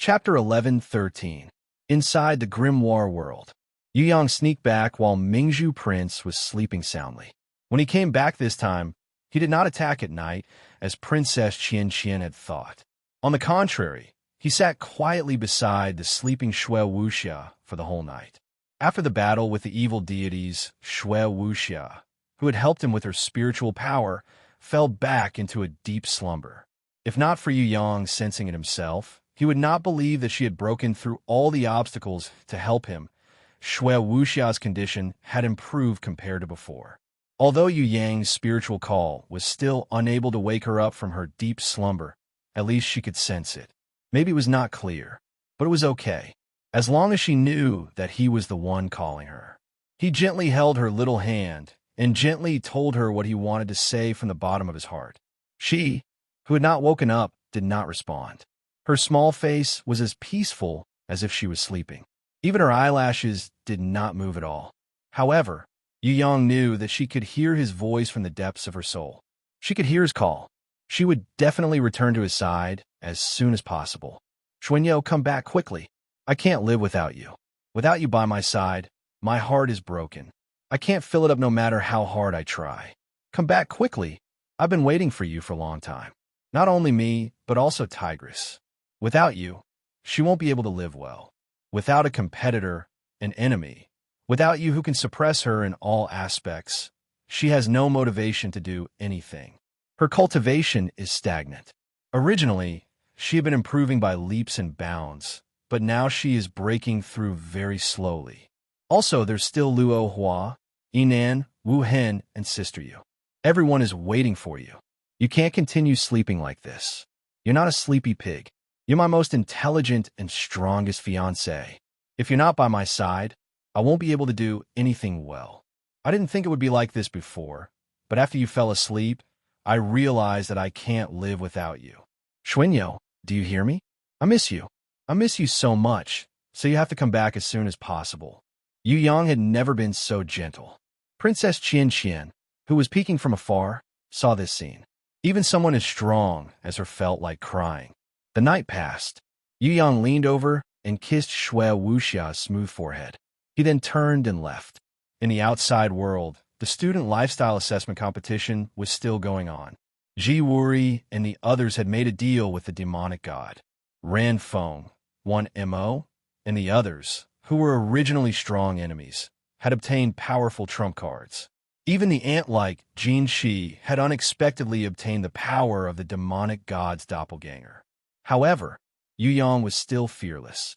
Chapter 11:13. Inside the Grimoire World. Yu Yang sneaked back while Mingzhu Prince was sleeping soundly. When he came back this time, he did not attack at night, as Princess Qian had thought. On the contrary, he sat quietly beside the sleeping Shui Wuxia for the whole night. After the battle with the evil deities, Shui Wuxia, who had helped him with her spiritual power, fell back into a deep slumber. If not for Yu Yang sensing it himself, he would not believe that she had broken through all the obstacles to help him. Shui Wuxia's condition had improved compared to before. Although Yu Yang's spiritual call was still unable to wake her up from her deep slumber, at least she could sense it. Maybe it was not clear, but it was okay, as long as she knew that he was the one calling her. He gently held her little hand and gently told her what he wanted to say from the bottom of his heart. She, who had not woken up, did not respond. Her small face was as peaceful as if she was sleeping. Even her eyelashes did not move at all. However, Yu Yang knew that she could hear his voice from the depths of her soul. She could hear his call. She would definitely return to his side as soon as possible. Xuanyo, come back quickly. I can't live without you. Without you by my side, my heart is broken. I can't fill it up no matter how hard I try. Come back quickly. I've been waiting for you for a long time. Not only me, but also Tigress. Without you, she won't be able to live well. Without a competitor, an enemy, without you who can suppress her in all aspects, she has no motivation to do anything. Her cultivation is stagnant. Originally, she had been improving by leaps and bounds, but now she is breaking through very slowly. Also, there's still Luo Hua, Yinan, Wu Hen, and Sister Yu. Everyone is waiting for you. You can't continue sleeping like this. You're not a sleepy pig. You're my most intelligent and strongest fiancé. If you're not by my side, I won't be able to do anything well. I didn't think it would be like this before, but after you fell asleep, I realized that I can't live without you. Xuanyo, do you hear me? I miss you. I miss you so much, so you have to come back as soon as possible. Yu Yang had never been so gentle. Princess Qian, who was peeking from afar, saw this scene. Even someone as strong as her felt like crying. The night passed. Yu Yang leaned over and kissed Shui Wuxia's smooth forehead. He then turned and left. In the outside world, the student lifestyle assessment competition was still going on. Ji Wuri and the others had made a deal with the demonic god. Ran Feng, one MO, and the others, who were originally strong enemies, had obtained powerful trump cards. Even the ant-like Jin Shi had unexpectedly obtained the power of the demonic god's doppelganger. However, Yu Yang was still fearless.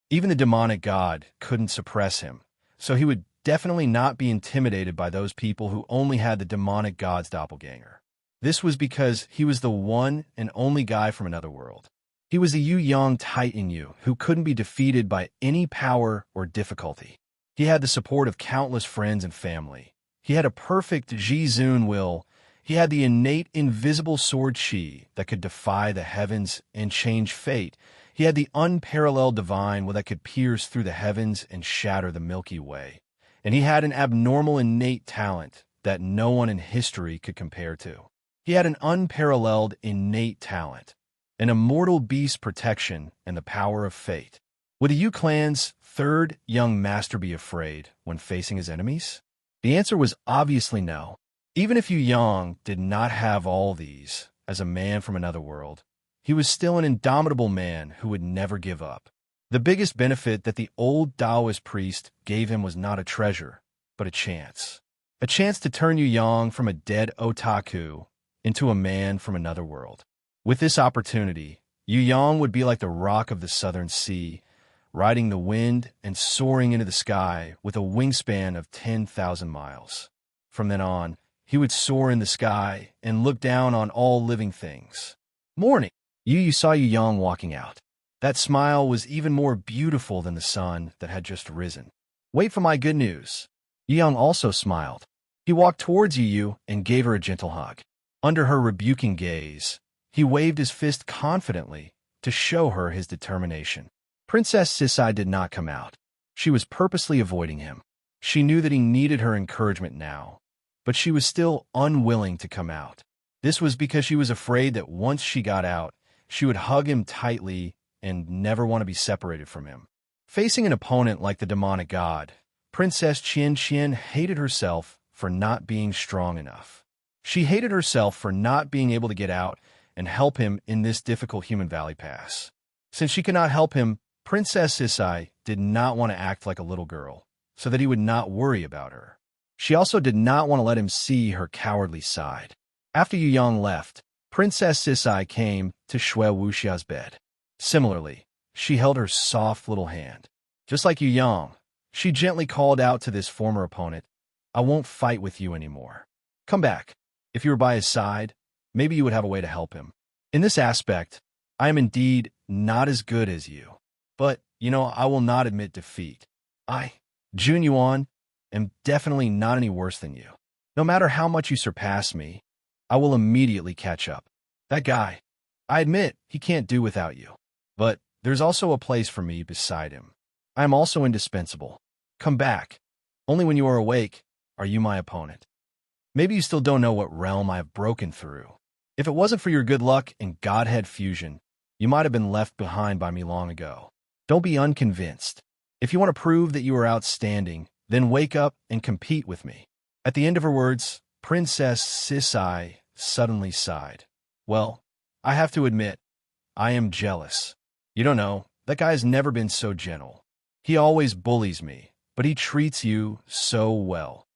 Even the demonic god couldn't suppress him, so he would definitely not be intimidated by those people who only had the demonic god's doppelganger. This was because he was the one and only guy from another world. He was the Yu Yang Titan Yu who couldn't be defeated by any power or difficulty. He had the support of countless friends and family. He had a perfect Ji Zun will. He had the innate invisible sword Qi that could defy the heavens and change fate. He had the unparalleled divine will that could pierce through the heavens and shatter the Milky Way. And he had an abnormal innate talent that no one in history could compare to. He had an unparalleled innate talent, an immortal beast protection, and the power of fate. Would the Yu clan's third young master be afraid when facing his enemies? The answer was obviously no. Even if Yu Yang did not have all these, as a man from another world, he was still an indomitable man who would never give up. The biggest benefit that the old Taoist priest gave him was not a treasure, but a chance. A chance to turn Yu Yang from a dead otaku into a man from another world. With this opportunity, Yu Yang would be like the rock of the southern sea, riding the wind and soaring into the sky with a wingspan of 10,000 miles. From then on, he would soar in the sky and look down on all living things. Morning. You saw Yu Yang walking out. That smile was even more beautiful than the sun that had just risen. Wait for my good news. Yu Yang also smiled. He walked towards Yu and gave her a gentle hug. Under her rebuking gaze, he waved his fist confidently to show her his determination. Princess Sisai did not come out. She was purposely avoiding him. She knew that he needed her encouragement now, but she was still unwilling to come out. This was because she was afraid that once she got out, she would hug him tightly and never want to be separated from him. Facing an opponent like the demonic god, Princess Qian Qian hated herself for not being strong enough. She hated herself for not being able to get out and help him in this difficult human valley pass. Since she could not help him, Princess Sisai did not want to act like a little girl, so that he would not worry about her. She also did not want to let him see her cowardly side. After Yu Yang left, Princess Sisai came to Shui Wuxia's bed. Similarly, she held her soft little hand. Just like Yu Yang, she gently called out to this former opponent, "I won't fight with you anymore. Come back. If you were by his side, maybe you would have a way to help him. In this aspect, I am indeed not as good as you. But, I will not admit defeat. I, Jun Yuan, am definitely not any worse than you. No matter how much you surpass me, I will immediately catch up. That guy, I admit he can't do without you. But there's also a place for me beside him. I am also indispensable. Come back. Only when you are awake are you my opponent. Maybe you still don't know what realm I have broken through. If it wasn't for your good luck and Godhead fusion, you might have been left behind by me long ago. Don't be unconvinced. If you want to prove that you are outstanding, then wake up and compete with me." At the end of her words, Princess Sisai suddenly sighed. "Well, I have to admit, I am jealous. You don't know, that guy has never been so gentle. He always bullies me, but he treats you so well."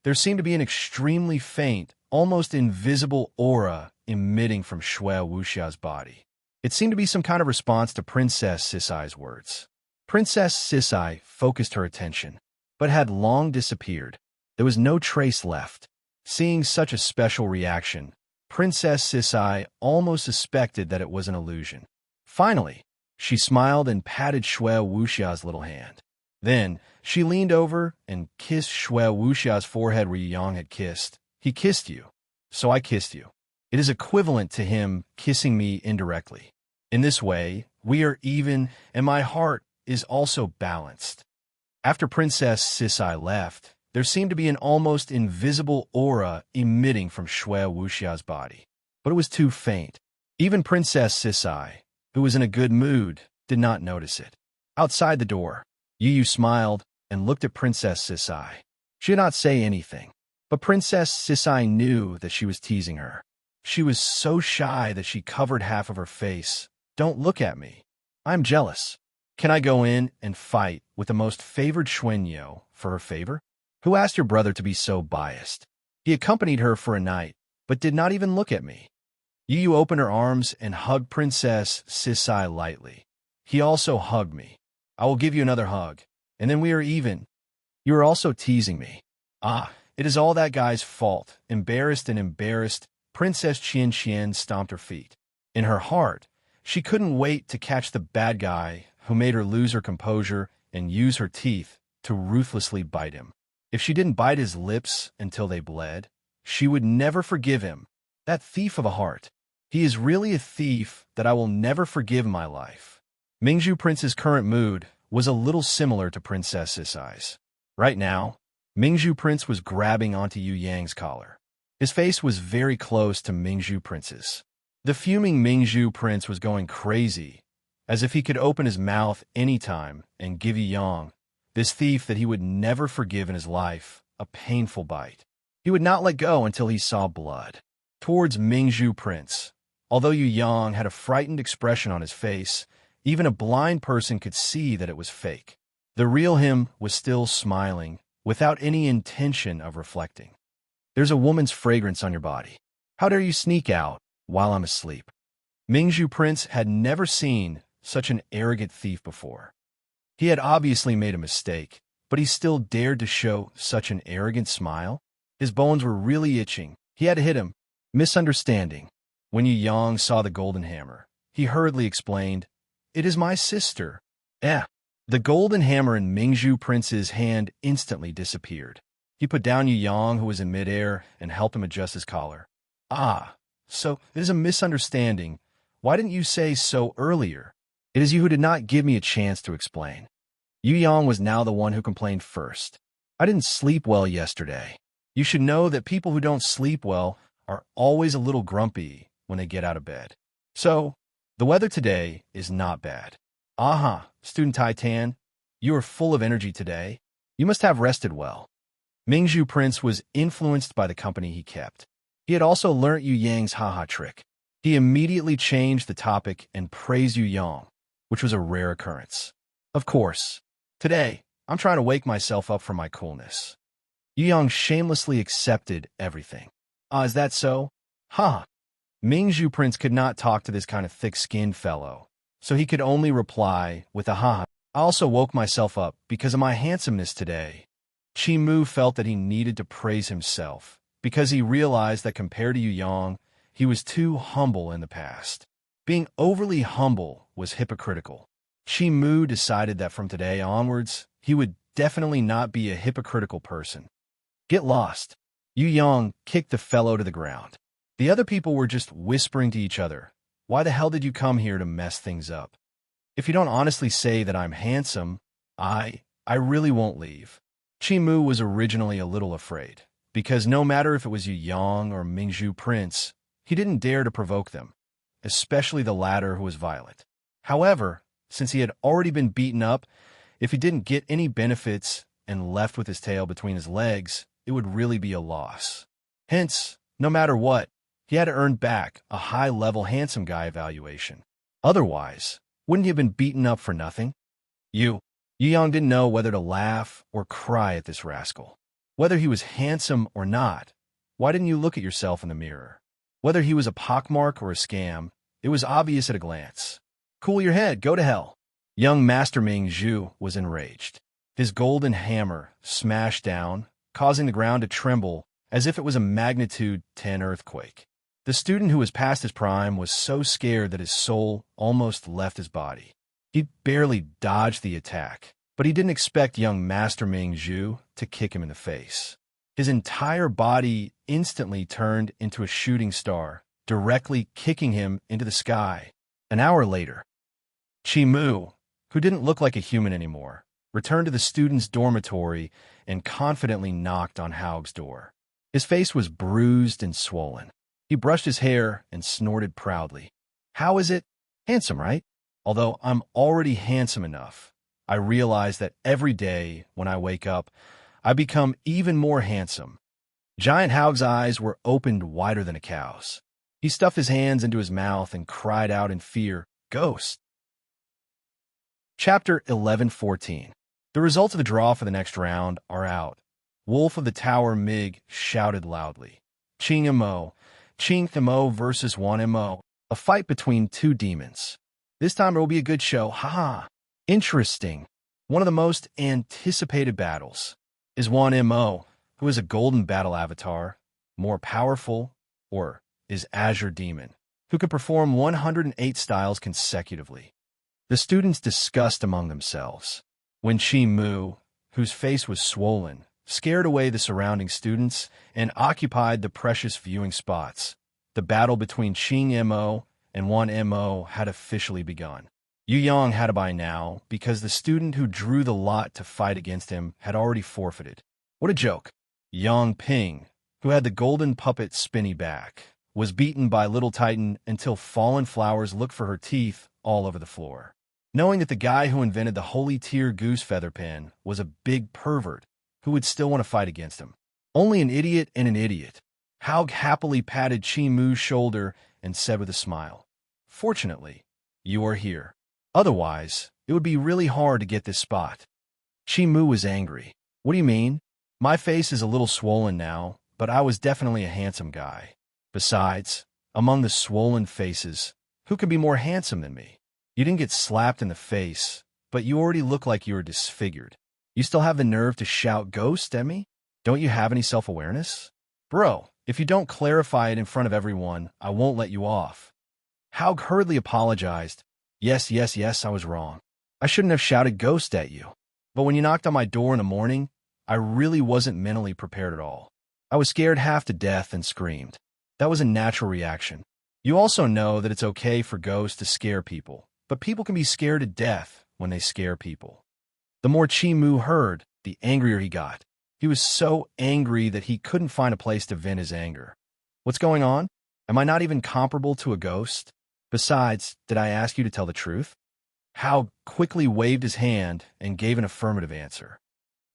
There seemed to be an extremely faint, almost invisible aura emitting from Shui Wuxia's body. It seemed to be some kind of response to Princess Sisai's words. Princess Sisai focused her attention, but had long disappeared. There was no trace left. Seeing such a special reaction, Princess Sisai almost suspected that it was an illusion. Finally, she smiled and patted Shui Wuxia's little hand. Then, she leaned over and kissed Shui Wuxia's forehead where Yu Yang had kissed. "He kissed you, so I kissed you. It is equivalent to him kissing me indirectly. In this way, we are even, and my heart is also balanced." After Princess Sisai left, there seemed to be an almost invisible aura emitting from Shui Wuxia's body. But it was too faint. Even Princess Sisai, who was in a good mood, did not notice it. Outside the door, Yu Yu smiled and looked at Princess Sisai. She did not say anything, but Princess Sisai knew that she was teasing her. She was so shy that she covered half of her face. "Don't look at me. I'm jealous. Can I go in and fight with the most favored Xuanyo for her favor? Who asked your brother to be so biased? He accompanied her for a night, but did not even look at me." Yu Yu opened her arms and hugged Princess Sisai lightly. "He also hugged me. I will give you another hug, and then we are even. You are also teasing me." "Ah, it is all that guy's fault." Embarrassed, Princess Qian Qian stomped her feet. In her heart, she couldn't wait to catch the bad guy who made her lose her composure and use her teeth to ruthlessly bite him. If she didn't bite his lips until they bled, she would never forgive him. That thief of a heart. He is really a thief that I will never forgive in my life. Mingzhu Prince's current mood was a little similar to Princess Sisai's. Right now, Mingzhu Prince was grabbing onto Yu Yang's collar. His face was very close to Mingzhu Prince's. The fuming Mingzhu Prince was going crazy, as if he could open his mouth any time and give Yu Yang, this thief that he would never forgive in his life, a painful bite. He would not let go until he saw blood. Towards Mingzhu Prince, although Yu Yang had a frightened expression on his face, even a blind person could see that it was fake. The real him was still smiling, without any intention of reflecting. "There's a woman's fragrance on your body. How dare you sneak out while I'm asleep?" Mingzhu Prince had never seen such an arrogant thief before. He had obviously made a mistake, but he still dared to show such an arrogant smile. His bones were really itching. He had to hit him. Misunderstanding. When Yu Yang saw the golden hammer, he hurriedly explained, "It is my sister." The golden hammer in Mingzhu Prince's hand instantly disappeared. He put down Yu Yang, who was in midair, and helped him adjust his collar. "Ah, so it is a misunderstanding. Why didn't you say so earlier? It is you who did not give me a chance to explain." Yu Yang was now the one who complained first. "I didn't sleep well yesterday. You should know that people who don't sleep well are always a little grumpy when they get out of bed. So, The weather today is not bad. Aha, student Titan, you are full of energy today. You must have rested well. Mingzhu Prince was influenced by the company he kept. He had also learnt Yu Yang's haha trick. He immediately changed the topic and praised Yu Yang, which was a rare occurrence. Of course, today, I'm trying to wake myself up from my coolness. Yu Yang shamelessly accepted everything. Ah, is that so? Ha! Mingzhu Prince could not talk to this kind of thick-skinned fellow, so he could only reply with a ha. I also woke myself up because of my handsomeness today. Chi Mu felt that he needed to praise himself, because he realized that compared to Yu Yang, he was too humble in the past. Being overly humble was hypocritical. Chi Mu decided that from today onwards, he would definitely not be a hypocritical person. Get lost. Yu Yang kicked the fellow to the ground. The other people were just whispering to each other, "Why the hell did you come here to mess things up? If you don't honestly say that I'm handsome, I really won't leave." Chi Mu was originally a little afraid, because no matter if it was Yu Yang or Mingzhu Prince, he didn't dare to provoke them, especially the latter who was violent. However, since he had already been beaten up, if he didn't get any benefits and left with his tail between his legs, it would really be a loss. Hence, no matter what, he had to earn back a high-level handsome guy evaluation. Otherwise, wouldn't he have been beaten up for nothing? Yu Yang didn't know whether to laugh or cry at this rascal. Whether he was handsome or not, why didn't you look at yourself in the mirror? Whether he was a pockmark or a scam, it was obvious at a glance. Cool your head, go to hell. Young Master Ming Zhu was enraged. His golden hammer smashed down, causing the ground to tremble as if it was a magnitude 10 earthquake. The student who was past his prime was so scared that his soul almost left his body. He barely dodged the attack, but he didn't expect young Master Ming Zhu to kick him in the face. His entire body instantly turned into a shooting star, directly kicking him into the sky. An hour later, Chi Mu, who didn't look like a human anymore, returned to the student's dormitory and confidently knocked on Haug's door. His face was bruised and swollen. He brushed his hair and snorted proudly. "How is it? Handsome, right? Although I'm already handsome enough, I realize that every day when I wake up, I become even more handsome." Giant Haug's eyes were opened wider than a cow's. He stuffed his hands into his mouth and cried out in fear, "Ghost!" Chapter 11:14. The results of the draw for the next round are out. Wolf of the Tower Mig shouted loudly. Ching Mo versus 1Mo. A fight between two demons. This time it will be a good show, haha. Interesting. One of the most anticipated battles. Is 1Mo, who is a golden battle avatar, more powerful, or is Azure Demon, who can perform 108 styles consecutively? The students discussed among themselves. When Chi Mu, whose face was swollen, scared away the surrounding students and occupied the precious viewing spots, the battle between Ching Mo and 1Mo had officially begun. Yu Yang had to by now because the student who drew the lot to fight against him had already forfeited. What a joke. Yang Ping, who had the golden puppet spinny back, was beaten by Little Titan until fallen flowers looked for her teeth all over the floor. Knowing that the guy who invented the holy tier goose feather pen was a big pervert who would still want to fight against him. Only an idiot and an idiot. Haug happily patted Chi Mu's shoulder and said with a smile, "Fortunately, you are here. Otherwise, it would be really hard to get this spot." Chi Mu was angry. "What do you mean? My face is a little swollen now, but I was definitely a handsome guy. Besides, among the swollen faces, who can be more handsome than me? You didn't get slapped in the face, but you already look like you were disfigured. You still have the nerve to shout ghost at me? Don't you have any self-awareness? Bro, if you don't clarify it in front of everyone, I won't let you off." Haug hurriedly apologized. Yes, I was wrong. I shouldn't have shouted ghost at you. But when you knocked on my door in the morning, I really wasn't mentally prepared at all. I was scared half to death and screamed. That was a natural reaction. You also know that it's okay for ghosts to scare people, but people can be scared to death when they scare people. The more Chi Mu heard, the angrier he got. He was so angry that he couldn't find a place to vent his anger. What's going on? Am I not even comparable to a ghost? Besides, did I ask you to tell the truth? Hao quickly waved his hand and gave an affirmative answer.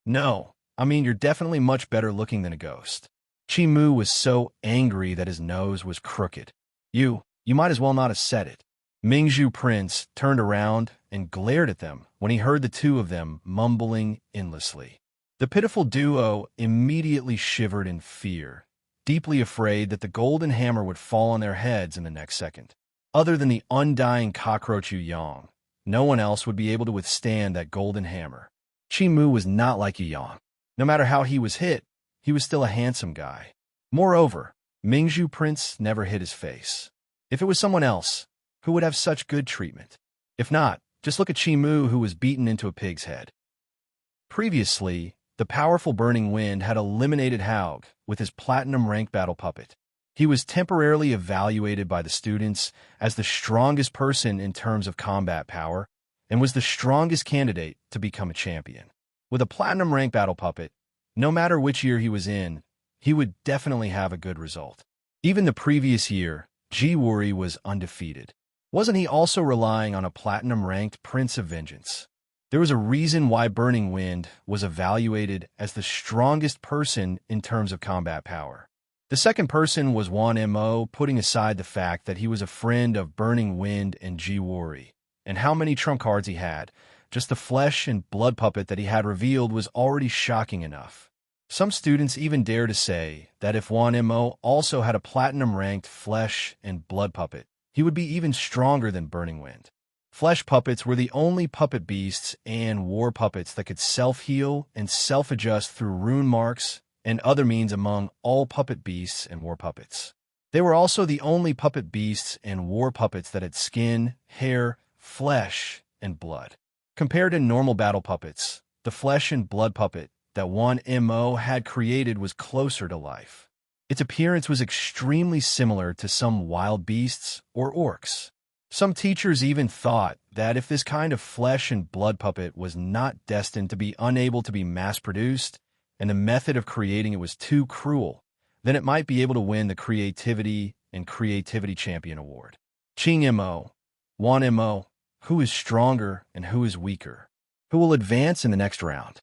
No, I mean, you're definitely much better looking than a ghost. Chi Mu was so angry that his nose was crooked. You might as well not have said it. Mingzhu Prince turned around and glared at them when he heard the two of them mumbling endlessly. The pitiful duo immediately shivered in fear, deeply afraid that the golden hammer would fall on their heads in the next second. Other than the undying cockroach Yu Yang, no one else would be able to withstand that golden hammer. Chi Mu was not like Yu Yang. No matter how he was hit, he was still a handsome guy. Moreover, Mingzhu Prince never hid his face. If it was someone else, who would have such good treatment? If not, just look at Chi Mu, who was beaten into a pig's head. Previously, the powerful Burning Wind had eliminated Haug with his platinum-ranked battle puppet. He was temporarily evaluated by the students as the strongest person in terms of combat power and was the strongest candidate to become a champion. With a platinum-ranked battle puppet, no matter which year he was in, he would definitely have a good result. Even the previous year, Ji Wuri was undefeated. Wasn't he also relying on a platinum-ranked Prince of Vengeance? There was a reason why Burning Wind was evaluated as the strongest person in terms of combat power. The second person was Wan Mo, putting aside the fact that he was a friend of Burning Wind and Ji Wuri, and how many trump cards he had. Just the flesh and blood puppet that he had revealed was already shocking enough. Some students even dare to say that if Wan Mo also had a platinum-ranked flesh and blood puppet, he would be even stronger than Burning Wind. Flesh puppets were the only puppet beasts and war puppets that could self-heal and self-adjust through rune marks and other means among all puppet beasts and war puppets. They were also the only puppet beasts and war puppets that had skin, hair, flesh, and blood. Compared to normal battle puppets, the flesh and blood puppet that Wan Mo had created was closer to life. Its appearance was extremely similar to some wild beasts or orcs. Some teachers even thought that if this kind of flesh and blood puppet was not destined to be unable to be mass-produced, and the method of creating it was too cruel, then it might be able to win the Creativity and Creativity Champion Award. Qing Mo, Wan Mo, who is stronger and who is weaker? Who will advance in the next round?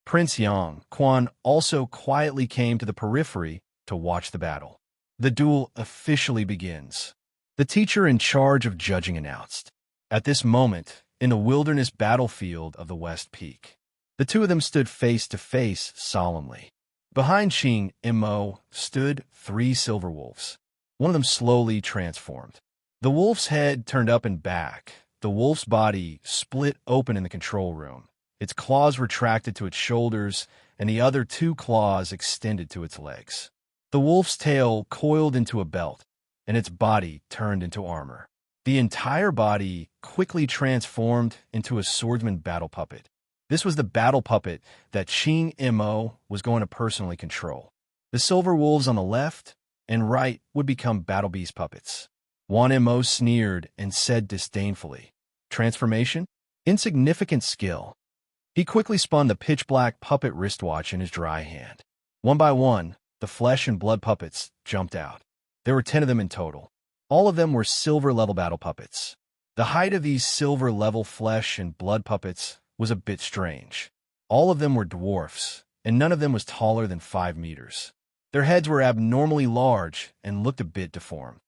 Prince Yang Quan also quietly came to the periphery to watch the battle. The duel officially begins. The teacher in charge of judging announced. At this moment, in the wilderness battlefield of the West Peak, the two of them stood face to face solemnly. Behind Qing Mo stood 3 silver wolves. One of them slowly transformed. The wolf's head turned up and back. The wolf's body split open in the control room. Its claws retracted to its shoulders, and the other 2 claws extended to its legs. The wolf's tail coiled into a belt, and its body turned into armor. The entire body quickly transformed into a swordsman battle puppet. This was the battle puppet that Qing Mo was going to personally control. The silver wolves on the left and right would become battle beast puppets. Wan Mo sneered and said disdainfully, "Transformation? Insignificant skill." He quickly spun the pitch-black puppet wristwatch in his dry hand. One by one, the flesh and blood puppets jumped out. There were 10 of them in total. All of them were silver-level battle puppets. The height of these silver-level flesh and blood puppets was a bit strange. All of them were dwarfs, and none of them was taller than 5 meters. Their heads were abnormally large and looked a bit deformed.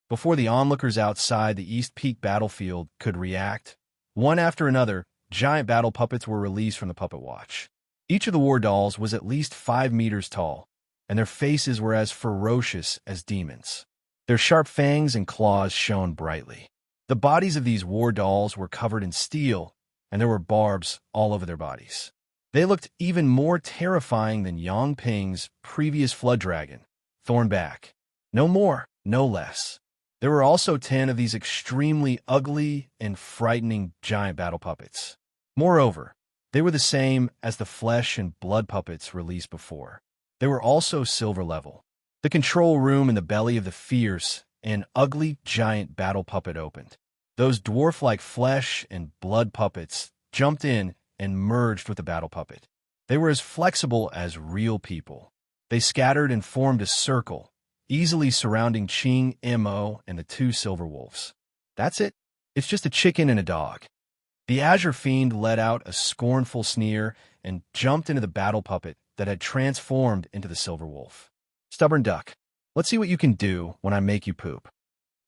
Before the onlookers outside the East Peak battlefield could react, one after another, giant battle puppets were released from the puppet watch. Each of the war dolls was at least 5 meters tall, and their faces were as ferocious as demons. Their sharp fangs and claws shone brightly. The bodies of these war dolls were covered in steel, and there were barbs all over their bodies. They looked even more terrifying than Yang Ping's previous flood dragon, Thornback. No more, no less. There were also 10 of these extremely ugly and frightening giant battle puppets. Moreover, they were the same as the flesh and blood puppets released before. They were also silver level. The control room in the belly of the fierce and ugly giant battle puppet opened. Those dwarf-like flesh and blood puppets jumped in and merged with the battle puppet. They were as flexible as real people. They scattered and formed a circle, easily surrounding Qing Mo and the 2 silver wolves. That's it. It's just a chicken and a dog. The Azure Fiend let out a scornful sneer and jumped into the battle puppet that had transformed into the Silver Wolf. Stubborn duck, let's see what you can do when I make you poop.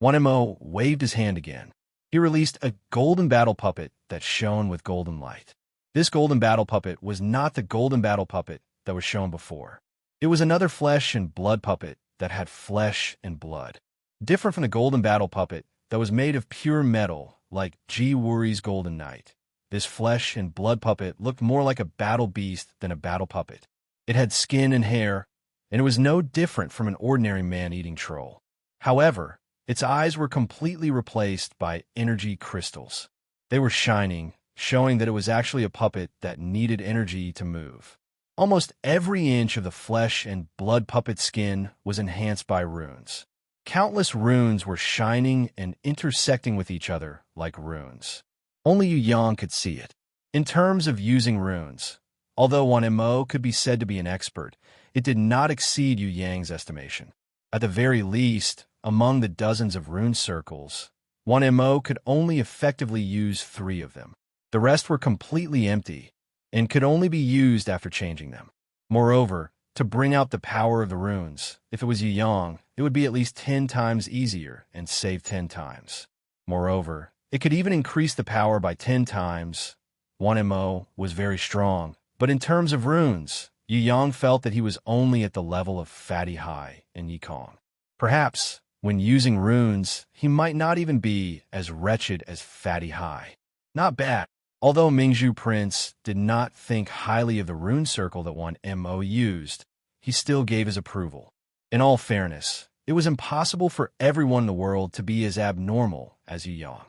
1MO waved his hand again. He released a golden battle puppet that shone with golden light. This golden battle puppet was not the golden battle puppet that was shown before. It was another flesh and blood puppet that had flesh and blood. Different from the golden battle puppet that was made of pure metal like G. Wuri's Golden Knight. This flesh and blood puppet looked more like a battle beast than a battle puppet. It had skin and hair, and it was no different from an ordinary man-eating troll. However, its eyes were completely replaced by energy crystals. They were shining, showing that it was actually a puppet that needed energy to move. Almost every inch of the flesh and blood puppet skin was enhanced by runes. Countless runes were shining and intersecting with each other like runes. Only Yu Yang could see it. In terms of using runes, although 1MO could be said to be an expert, it did not exceed Yu Yang's estimation. At the very least, among the dozens of rune circles, 1MO could only effectively use 3 of them. The rest were completely empty and could only be used after changing them. Moreover, to bring out the power of the runes, if it was Yu Yang, it would be at least 10 times easier and save 10 times. Moreover, it could even increase the power by 10 times. 1MO was very strong, but in terms of runes, Yu Yang felt that he was only at the level of Fatty High and Yikong. Perhaps, when using runes, he might not even be as wretched as Fatty High. Not bad. Although Mingzhu Prince did not think highly of the rune circle that 1MO used, he still gave his approval. In all fairness, it was impossible for everyone in the world to be as abnormal as Yu Yang.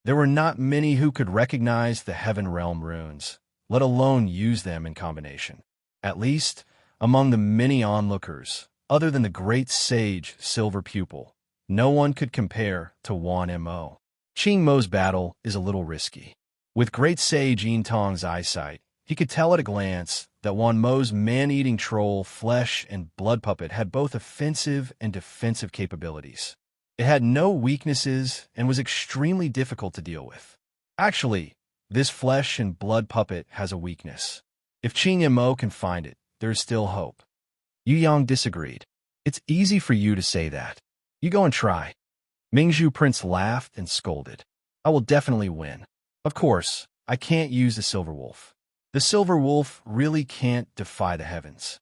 There were not many who could recognize the Heaven Realm runes, let alone use them in combination. At least, among the many onlookers, other than the great sage Silver Pupil, no one could compare to 1MO. Qing Mo's battle is a little risky. With great sage Yin Tong's eyesight, he could tell at a glance that 1MO's man-eating troll flesh and blood puppet had both offensive and defensive capabilities. It had no weaknesses and was extremely difficult to deal with. Actually, this flesh and blood puppet has a weakness. If Qing Mo can find it, there is still hope. Yu Yang disagreed. It's easy for you to say that. You go and try. Mingzhu Prince laughed and scolded. I will definitely win. Of course, I can't use the Silver Wolf. The Silver Wolf really can't defy the heavens.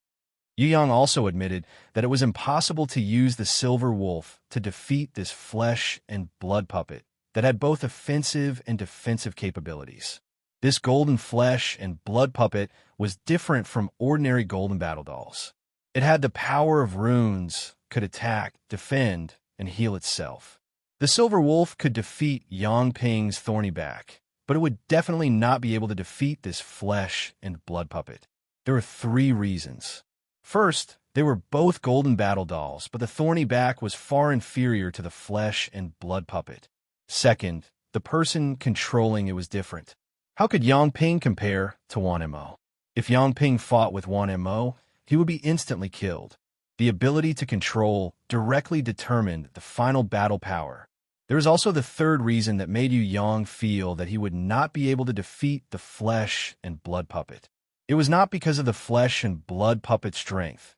Yu Yang also admitted that it was impossible to use the Silver Wolf to defeat this flesh and blood puppet that had both offensive and defensive capabilities. This golden flesh and blood puppet was different from ordinary golden battle dolls. It had the power of runes, could attack, defend, and heal itself. The Silver Wolf could defeat Yang Ping's thorny back, but it would definitely not be able to defeat this flesh and blood puppet. There are 3 reasons. First, they were both golden battle dolls, but the thorny back was far inferior to the flesh and blood puppet. Second, the person controlling it was different. How could Yang Ping compare to 1MO? If Yang Ping fought with 1MO, he would be instantly killed. The ability to control directly determined the final battle power. There is also the third reason that made Yu Yang feel that he would not be able to defeat the flesh and blood puppet. It was not because of the flesh and blood puppet's strength,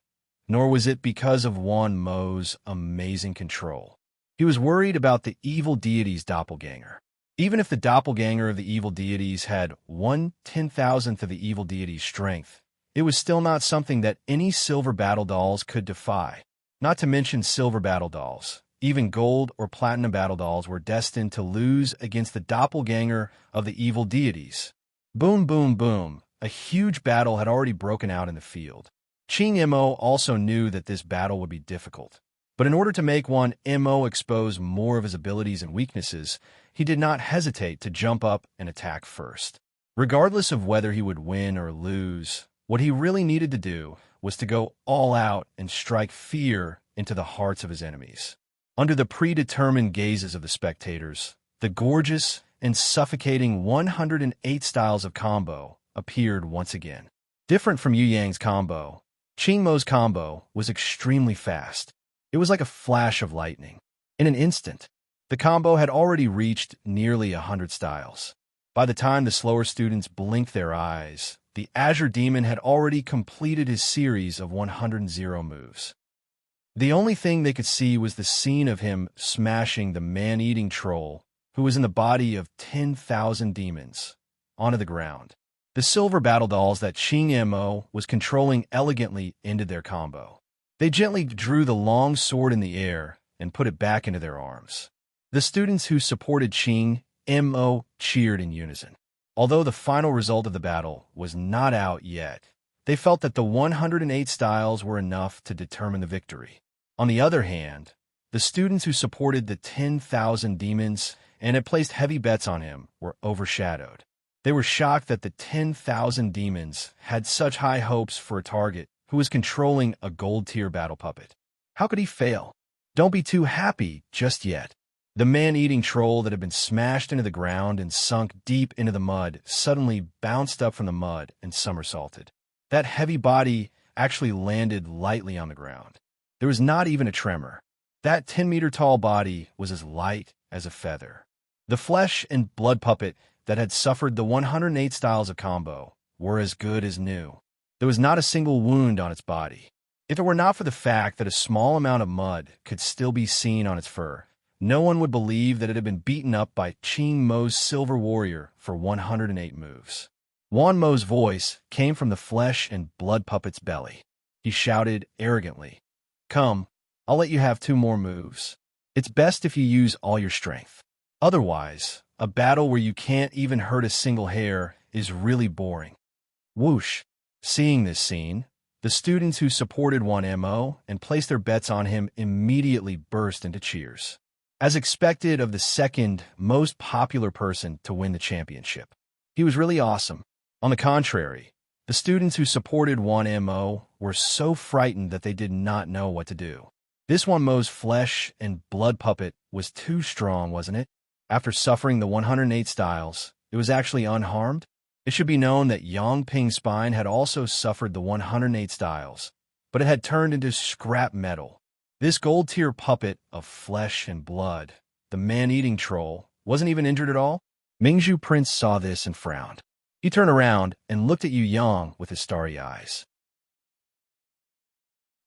nor was it because of 1MO's amazing control. He was worried about the evil deity's doppelganger. Even if the doppelganger of the evil deities had 1/10,000th of the evil deity's strength, it was still not something that any silver battle dolls could defy. Not to mention silver battle dolls. Even gold or platinum battle dolls were destined to lose against the doppelganger of the evil deities. Boom, boom, boom. A huge battle had already broken out in the field. Qing Mo also knew that this battle would be difficult. But in order to make 1MO expose more of his abilities and weaknesses, he did not hesitate to jump up and attack first. Regardless of whether he would win or lose, what he really needed to do was to go all out and strike fear into the hearts of his enemies. Under the predetermined gazes of the spectators, the gorgeous and suffocating 108 styles of combo appeared once again. Different from Yu Yang's combo, Qing Mo's combo was extremely fast. It was like a flash of lightning. In an instant, The combo had already reached nearly 100 styles. By the time the slower students blinked their eyes, the Azure Demon had already completed his series of 100 moves. The only thing they could see was the scene of him smashing the man-eating troll, who was in the body of 10,000 demons, onto the ground. The silver battle dolls that Qing Mo was controlling elegantly ended their combo. They gently drew the long sword in the air and put it back into their arms. The students who supported Qing Mo cheered in unison. Although the final result of the battle was not out yet, they felt that the 108 styles were enough to determine the victory. On the other hand, the students who supported the 10,000 demons and had placed heavy bets on him were overshadowed. They were shocked that the 10,000 demons had such high hopes for a target who was controlling a gold-tier battle puppet. How could he fail? Don't be too happy just yet. The man-eating troll that had been smashed into the ground and sunk deep into the mud suddenly bounced up from the mud and somersaulted. That heavy body actually landed lightly on the ground. There was not even a tremor. That 10-meter-tall body was as light as a feather. The flesh and blood puppet that had suffered the 108 styles of combo were as good as new. There was not a single wound on its body. If it were not for the fact that a small amount of mud could still be seen on its fur, no one would believe that it had been beaten up by Qing Mo's Silver Warrior for 108 moves. Wan Mo's voice came from the flesh and blood puppet's belly. He shouted arrogantly, "Come, I'll let you have 2 more moves. It's best if you use all your strength. Otherwise, a battle where you can't even hurt a single hair is really boring." Whoosh! Seeing this scene, the students who supported Wan Mo and placed their bets on him immediately burst into cheers. As expected of the second most popular person to win the championship, he was really awesome. On the contrary, the students who supported Wan Mo were so frightened that they did not know what to do. This Wan Mo's flesh and blood puppet was too strong, wasn't it? After suffering the 108 styles, it was actually unharmed. It should be known that Yang Ping's spine had also suffered the 108 styles, but it had turned into scrap metal. This gold-tier puppet of flesh and blood, the man-eating troll, wasn't even injured at all. Mingzhu Prince saw this and frowned. He turned around and looked at Yu Yang with his starry eyes.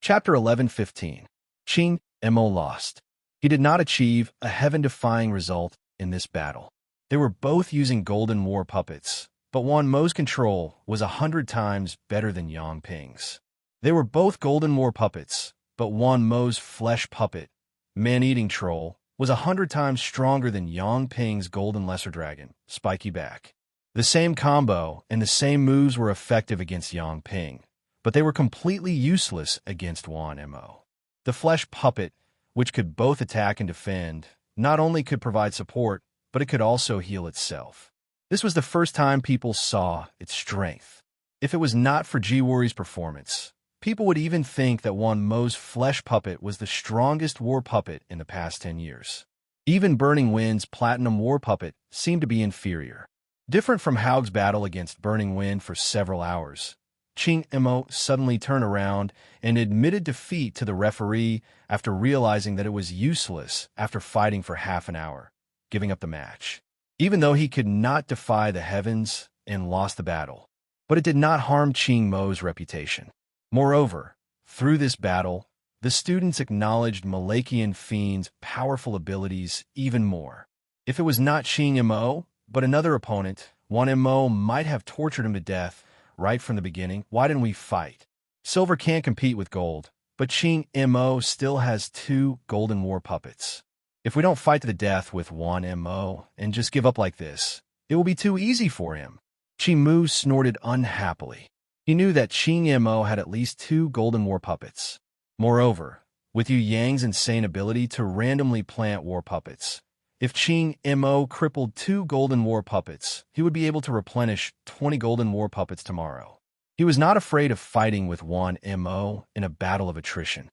Chapter 11:15. Qing Mo lost. He did not achieve a heaven-defying result in this battle. They were both using golden war puppets, but Wan Mo's control was 100 times better than Yang Ping's. They were both golden war puppets, but Wan Mo's flesh puppet, man-eating troll, was 100 times stronger than Yang Ping's golden lesser dragon, Spiky Back. The same combo and the same moves were effective against Yang Ping, but they were completely useless against Wan Mo. The flesh puppet, which could both attack and defend, not only could provide support, but it could also heal itself. This was the first time people saw its strength. If it was not for Jiwori's performance, people would even think that Wan Mo's flesh puppet was the strongest war puppet in the past 10 years. Even Burning Wind's platinum war puppet seemed to be inferior. Different from Haug's battle against Burning Wind for several hours, Qing Mo suddenly turned around and admitted defeat to the referee after realizing that it was useless after fighting for half an hour, giving up the match. Even though he could not defy the heavens and lost the battle, but it did not harm Qing Mo's reputation. Moreover, through this battle, the students acknowledged Malakian Fiend's powerful abilities even more. If it was not Qing Mo, but another opponent, Wan Mo might have tortured him to death right from the beginning. Why didn't we fight? Silver can't compete with gold, but Qing Mo still has 2 golden war puppets. If we don't fight to the death with Wan Mo and just give up like this, it will be too easy for him. Qing Mu snorted unhappily. He knew that Qing Mo had at least 2 golden war puppets. Moreover, with Yu Yang's insane ability to randomly plant war puppets, if Qing Mo crippled 2 golden war puppets, he would be able to replenish 20 golden war puppets tomorrow. He was not afraid of fighting with Wan Mo in a battle of attrition.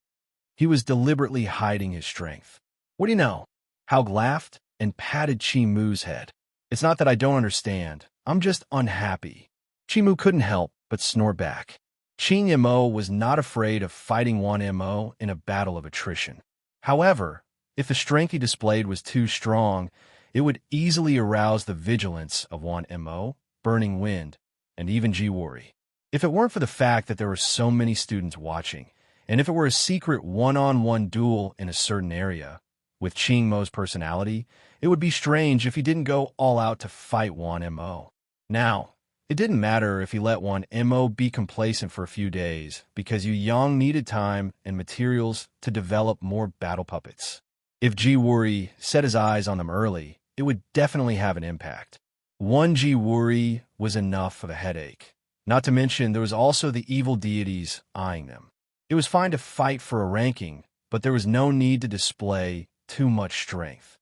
He was deliberately hiding his strength. What do you know? Haug laughed and patted Qing Mu's head. It's not that I don't understand. I'm just unhappy. Qing Mu couldn't help but snore back. Qing Mo was not afraid of fighting Wan Mo in a battle of attrition. However, If the strength he displayed was too strong, it would easily arouse the vigilance of Wan Mo, Burning Wind, and even Jiwori. If it weren't for the fact that there were so many students watching, and if it were a secret one-on-one duel in a certain area, with Ching Mo's personality, it would be strange if he didn't go all out to fight Wan Mo. Now, it didn't matter if he let Wan Mo be complacent for a few days, because Yu Yang needed time and materials to develop more battle puppets. If Jiwori set his eyes on them early, it would definitely have an impact. One Jiwori was enough for the headache. Not to mention, there was also the evil deities eyeing them. It was fine to fight for a ranking, but there was no need to display too much strength.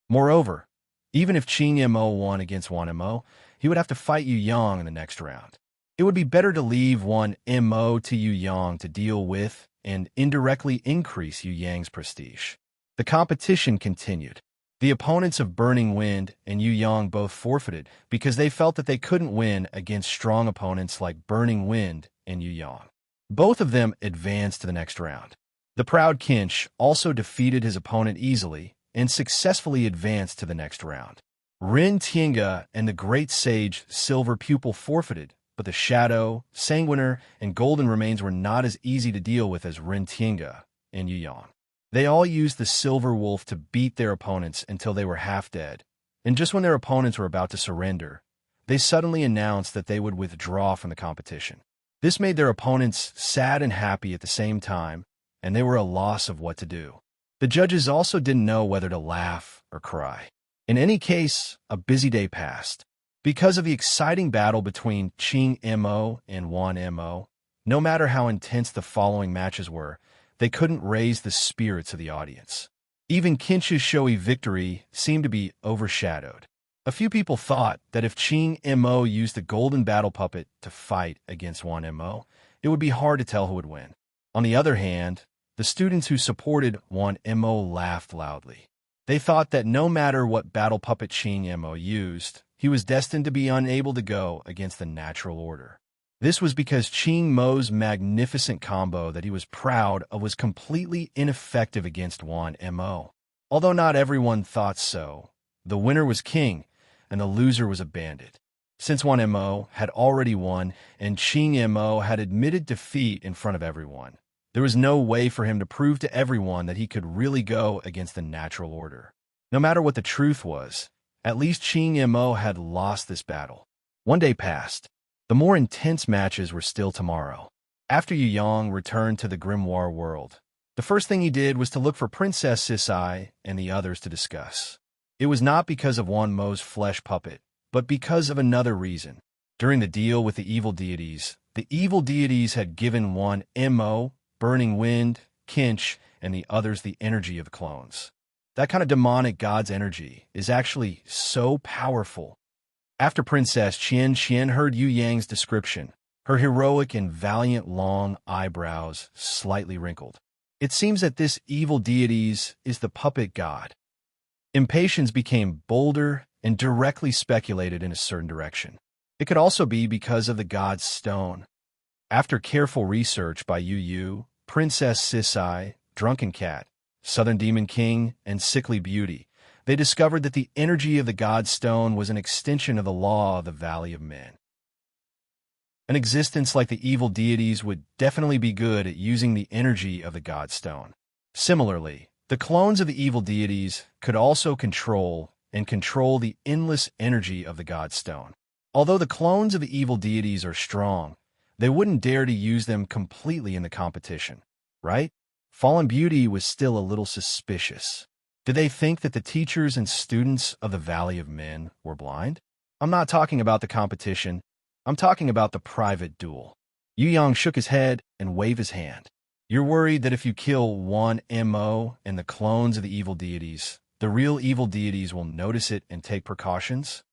Moreover, even if Ching Mo won against Wan Mo, he would have to fight Yu Yang in the next round. It would be better to leave Wan Mo to Yu Yang to deal with and indirectly increase Yu Yang's prestige. The competition continued. The opponents of Burning Wind and Yu Yang both forfeited because they felt that they couldn't win against strong opponents like Burning Wind and Yu Yang. Both of them advanced to the next round. The proud Kinch also defeated his opponent easily and successfully advanced to the next round. Rin Tiange and the great sage Silver Pupil forfeited, but the Shadow, Sanguiner, and Golden Remains were not as easy to deal with as Rin Tiange and Yu Yang. They all used the Silver Wolf to beat their opponents until they were half dead, and just when their opponents were about to surrender, they suddenly announced that they would withdraw from the competition. This made their opponents sad and happy at the same time, and they were at a loss of what to do. The judges also didn't know whether to laugh or cry. In any case, a busy day passed. Because of the exciting battle between Ching Mo and Wan Mo, no matter how intense the following matches were, they couldn't raise the spirits of the audience. Even Kinch's showy victory seemed to be overshadowed. A few people thought that if Ching Mo used the golden battle puppet to fight against Wan Mo, it would be hard to tell who would win. On the other hand, the students who supported Wan Mo laughed loudly. They thought that no matter what battle puppet Ching Mo used, he was destined to be unable to go against the natural order. This was because Ching Mo's magnificent combo that he was proud of was completely ineffective against Wan Mo. Although not everyone thought so, the winner was king, and the loser was a bandit. Since Wan Mo had already won, and Ching Mo had admitted defeat in front of everyone, there was no way for him to prove to everyone that he could really go against the natural order. No matter what the truth was, at least Ching Mo had lost this battle. One day passed. The more intense matches were still tomorrow. After Yu Yang returned to the grimoire world, the first thing he did was to look for Princess Sisai and the others to discuss. It was not because of Wan Mo's flesh puppet, but because of another reason. During the deal with the evil deities had given Wan Mo, Burning Wind, Kinch, and the others the energy of the clones. That kind of demonic god's energy is actually so powerful. After Princess Qian heard Yu Yang's description, her heroic and valiant long eyebrows slightly wrinkled. It seems that this evil deities is the puppet god. Impatience became bolder and directly speculated in a certain direction. It could also be because of the god's stone. After careful research by Yu, Princess Sisai, Drunken Cat, Southern Demon King, and Sickly Beauty, they discovered that the energy of the God Stone was an extension of the law of the Valley of Men. An existence like the evil deities would definitely be good at using the energy of the God Stone. Similarly, the clones of the evil deities could also control the endless energy of the God Stone. Although the clones of the evil deities are strong, they wouldn't dare to use them completely in the competition, right? Fallen Beauty was still a little suspicious. Did they think that the teachers and students of the Valley of Men were blind? I'm not talking about the competition. I'm talking about the private duel. Yu Yang shook his head and waved his hand. You're worried that if you kill Wan Mo and the clones of the evil deities, the real evil deities will notice it and take precautions?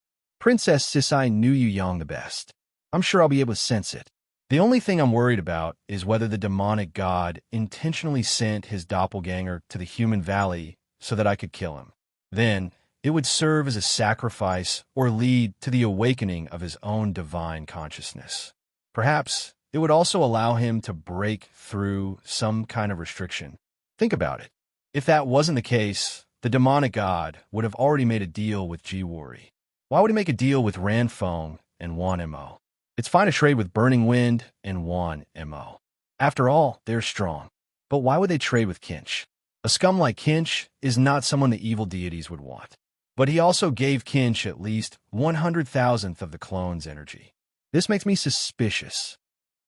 Princess Sisai knew Yu Yang the best. I'm sure I'll be able to sense it. The only thing I'm worried about is whether the demonic god intentionally sent his doppelganger to the human valley so that I could kill him. Then, it would serve as a sacrifice or lead to the awakening of his own divine consciousness. Perhaps it would also allow him to break through some kind of restriction. Think about it. If that wasn't the case, the demonic god would have already made a deal with Jiwori. Why would he make a deal with Ranfeng and Wan Mo? It's fine to trade with Burning Wind and Wan Mo. After all, they're strong. But why would they trade with Kinch? A scum like Kinch is not someone the evil deities would want. But he also gave Kinch at least 100,000th of the clone's energy. This makes me suspicious.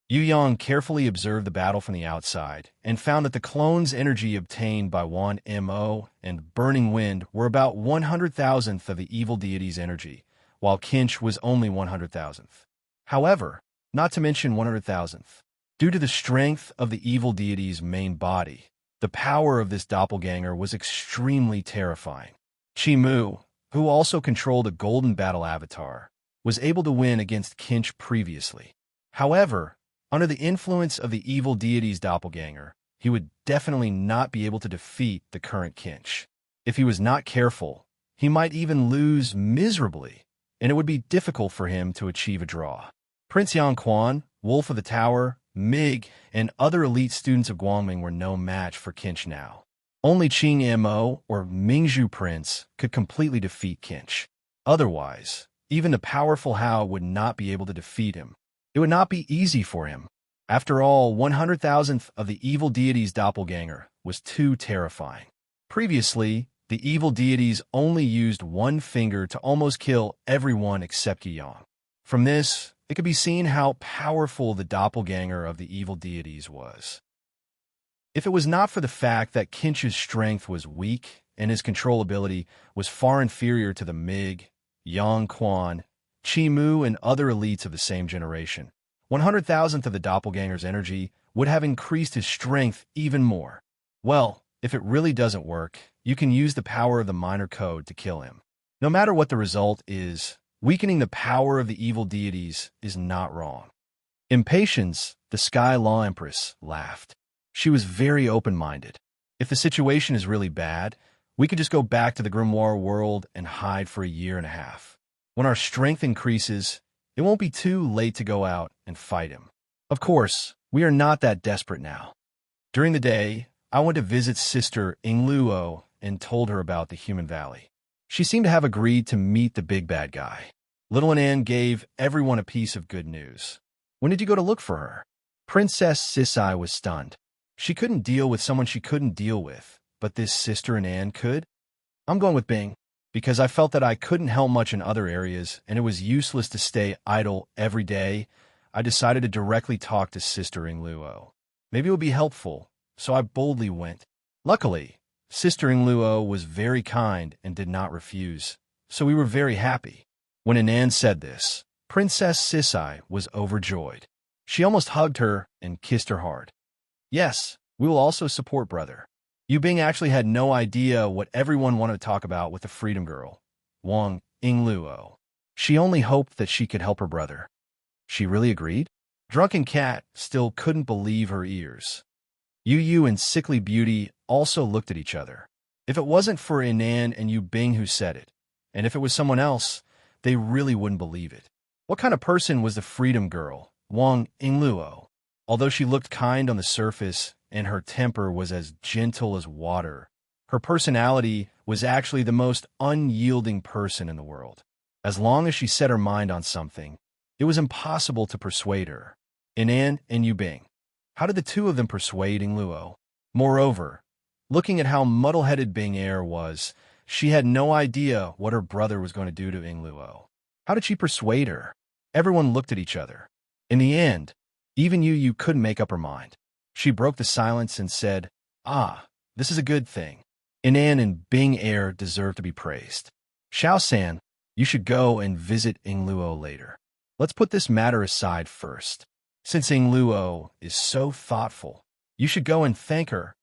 Yu Yang carefully observed the battle from the outside and found that the clone's energy obtained by Wan Mo and Burning Wind were about 100,000th of the evil deity's energy, while Kinch was only 100,000th. However, not to mention 100,000th, due to the strength of the evil deity's main body, the power of this doppelganger was extremely terrifying. Chi Mu, who also controlled a golden battle avatar, was able to win against Kinch previously. However, under the influence of the evil deity's doppelganger, he would definitely not be able to defeat the current Kinch. If he was not careful, he might even lose miserably, and it would be difficult for him to achieve a draw. Prince Yang Quan, Wolf of the Tower, Mig, and other elite students of Guangming were no match for Kinch now. Only Qing Mo or Mingzhu Prince could completely defeat Kinch. Otherwise, even the powerful Hao would not be able to defeat him. It would not be easy for him. After all, 100,000th of the evil deity's doppelganger was too terrifying. Previously, the evil deities only used one finger to almost kill everyone except Yang. From this, it could be seen how powerful the doppelganger of the evil deities was. If it was not for the fact that Kinch's strength was weak and his controllability was far inferior to the Mig, Yang Quan, Chi Mu, and other elites of the same generation, 100,000th of the doppelganger's energy would have increased his strength even more. Well, if it really doesn't work, you can use the power of the minor code to kill him. No matter what the result is, weakening the power of the evil deities is not wrong. Impatience, the Sky Law Empress, laughed. She was very open-minded. If the situation is really bad, we could just go back to the grimoire world and hide for a year and a half. When our strength increases, it won't be too late to go out and fight him. Of course, we are not that desperate now. During the day, I went to visit Sister Ingluo and told her about the Human Valley. She seemed to have agreed to meet the big bad guy. Little Nan gave everyone a piece of good news. When did you go to look for her? Princess Sisai was stunned. She couldn't deal with someone she couldn't deal with, but this Sister Nan could? I'm going with Bing, because I felt that I couldn't help much in other areas, and it was useless to stay idle every day. I decided to directly talk to Sister Ingluo. Maybe it would be helpful, so I boldly went. Luckily, Sister Ingluo was very kind and did not refuse, so we were very happy. When Anan said this, Princess Sisai was overjoyed. She almost hugged her and kissed her hard. Yes, we will also support brother. Yu Bing actually had no idea what everyone wanted to talk about with the Freedom Girl, Wang Ingluo. She only hoped that she could help her brother. She really agreed? Drunken Cat still couldn't believe her ears. Yu and Sickly Beauty also looked at each other. If it wasn't for Inan and Yu Bing who said it, and if it was someone else, they really wouldn't believe it. What kind of person was the Freedom Girl, Wang Ingluo? Although she looked kind on the surface and her temper was as gentle as water, her personality was actually the most unyielding person in the world. As long as she set her mind on something, it was impossible to persuade her. Inan and Yu Bing. How did the two of them persuade Ingluo? Moreover, looking at how muddle-headed Bing Air was, she had no idea what her brother was going to do to Ingluo. How did she persuade her? Everyone looked at each other. In the end, even Yu couldn't make up her mind. She broke the silence and said, "Ah, this is a good thing. Inan and Bing Air deserve to be praised. Xiao-san, you should go and visit Ingluo later. Let's put this matter aside first. Since Ingluo is so thoughtful, you should go and thank her."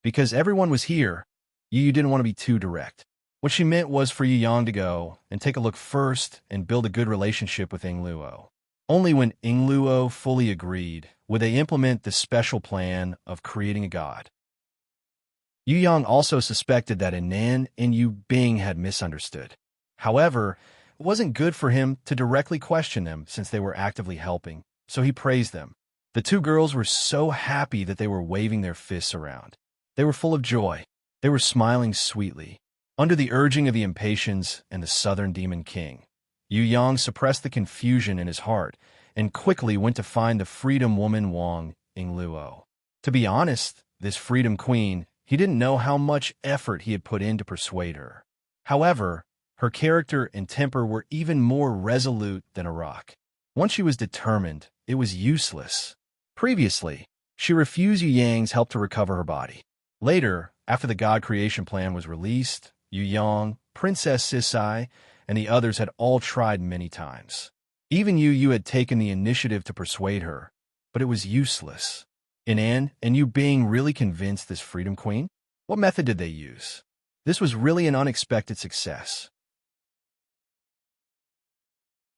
Because everyone was here, Yu didn't want to be too direct. What she meant was for Yu Yang to go and take a look first and build a good relationship with Ingluo. Only when Ingluo fully agreed would they implement the special plan of creating a god. Yu Yang also suspected that Inan and Yu Bing had misunderstood. However, it wasn't good for him to directly question them since they were actively helping, so he praised them. The two girls were so happy that they were waving their fists around. They were full of joy. They were smiling sweetly. Under the urging of the impatience and the southern demon king, Yu Yang suppressed the confusion in his heart and quickly went to find the freedom woman Wang Yingluo. To be honest, this freedom queen, he didn't know how much effort he had put in to persuade her. However, her character and temper were even more resolute than a rock. Once she was determined, it was useless. Previously, she refused Yu Yang's help to recover her body. Later, after the God creation plan was released, Yu Yang, Princess Sisai, and the others had all tried many times. Even Yu Yu had taken the initiative to persuade her, but it was useless. And you being really convinced this freedom queen? What method did they use? This was really an unexpected success.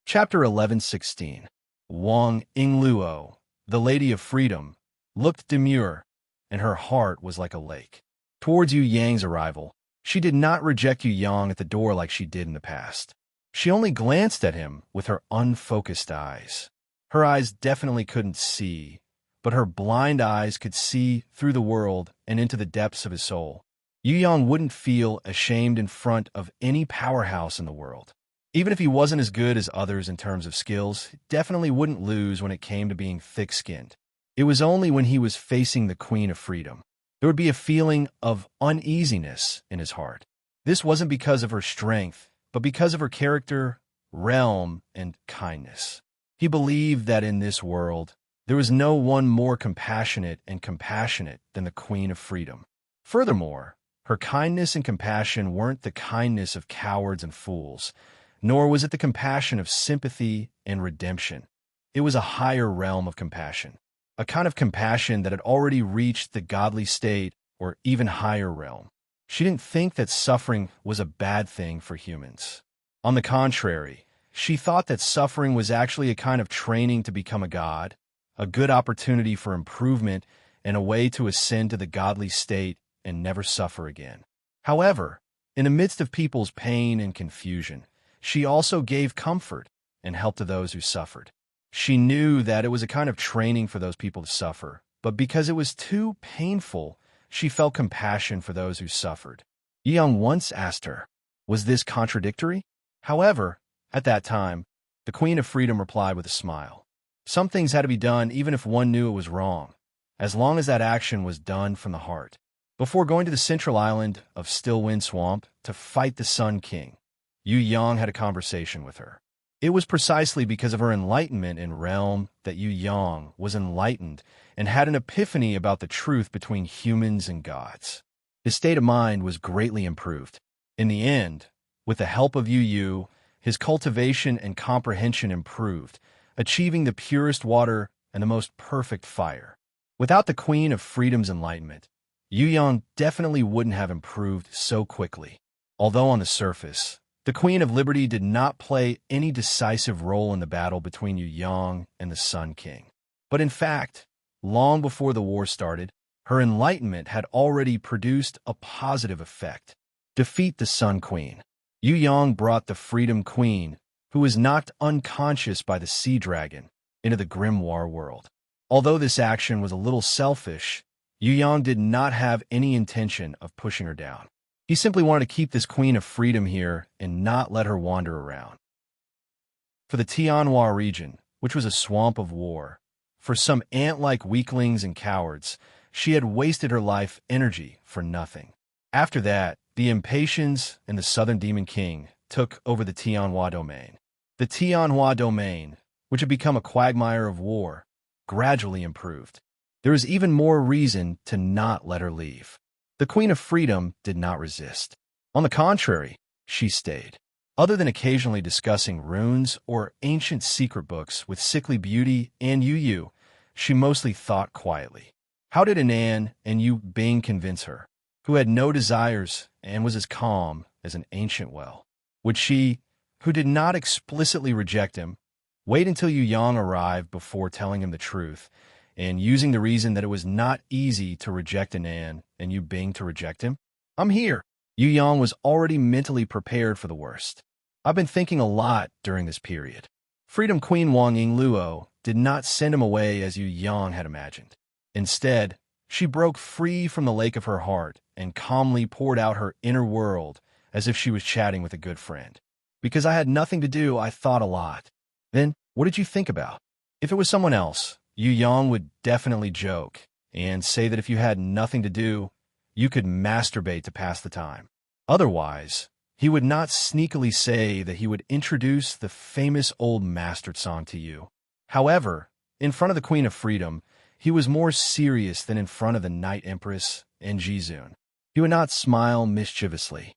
Chapter 11:16. Wang Yingluo, the Lady of Freedom, looked demure, and her heart was like a lake. Towards Yu Yang's arrival, she did not reject Yu Yang at the door like she did in the past. She only glanced at him with her unfocused eyes. Her eyes definitely couldn't see, but her blind eyes could see through the world and into the depths of his soul. Yu Yang wouldn't feel ashamed in front of any powerhouse in the world. Even if he wasn't as good as others in terms of skills, he definitely wouldn't lose when it came to being thick-skinned. It was only when he was facing the Queen of Freedom there would be a feeling of uneasiness in his heart. This wasn't because of her strength, but because of her character, realm, and kindness. He believed that in this world, there was no one more compassionate than the Queen of Freedom. Furthermore, her kindness and compassion weren't the kindness of cowards and fools, nor was it the compassion of sympathy and redemption. It was a higher realm of compassion, a kind of compassion that had already reached the godly state or even higher realm. She didn't think that suffering was a bad thing for humans. On the contrary, she thought that suffering was actually a kind of training to become a god, a good opportunity for improvement, and a way to ascend to the godly state and never suffer again. However, in the midst of people's pain and confusion, she also gave comfort and help to those who suffered. She knew that it was a kind of training for those people to suffer, but because it was too painful, she felt compassion for those who suffered. Yu Yang once asked her, was this contradictory? However, at that time, the Queen of Freedom replied with a smile. Some things had to be done even if one knew it was wrong, as long as that action was done from the heart. Before going to the central island of Stillwind Swamp to fight the Sun King, Yu Yang had a conversation with her. It was precisely because of her enlightenment in realm that Yu Yang was enlightened and had an epiphany about the truth between humans and gods. His state of mind was greatly improved. In the end, with the help of Yu Yu, his cultivation and comprehension improved, achieving the purest water and the most perfect fire. Without the Queen of Freedom's enlightenment, Yu Yang definitely wouldn't have improved so quickly. Although on the surface, the Queen of Liberty did not play any decisive role in the battle between Yu Yang and the Sun King. But in fact, long before the war started, her enlightenment had already produced a positive effect. Defeat the Sun Queen. Yu Yang brought the Freedom Queen, who was knocked unconscious by the Sea Dragon, into the grimoire world. Although this action was a little selfish, Yu Yang did not have any intention of pushing her down. He simply wanted to keep this Queen of Freedom here and not let her wander around. For the Tianhua region, which was a swamp of war, for some ant-like weaklings and cowards, she had wasted her life energy for nothing. After that, the impatience and the Southern Demon King took over the Tianhua domain. The Tianhua domain, which had become a quagmire of war, gradually improved. There was even more reason to not let her leave. The Queen of Freedom did not resist. On the contrary, she stayed. Other than occasionally discussing runes or ancient secret books with Sickly Beauty and Yu Yu, she mostly thought quietly. How did Anan and Yu Bing convince her, who had no desires and was as calm as an ancient well? Would she, who did not explicitly reject him, wait until Yu Yang arrived before telling him the truth, and using the reason that it was not easy to reject Anan and Yu Bing to reject him? I'm here. Yu Yang was already mentally prepared for the worst. I've been thinking a lot during this period. Freedom Queen Wang Yingluo did not send him away as Yu Yang had imagined. Instead, She broke free from the lake of her heart and calmly poured out her inner world as if she was chatting with a good friend. Because I had nothing to do, I thought a lot. Then, what did you think about? If it was someone else, Yu Yang would definitely joke and say that if you had nothing to do, you could masturbate to pass the time. Otherwise, he would not sneakily say that he would introduce the famous old mastered song to you. However, in front of the Queen of Freedom, he was more serious than in front of the Night Empress and Jizun. He would not smile mischievously.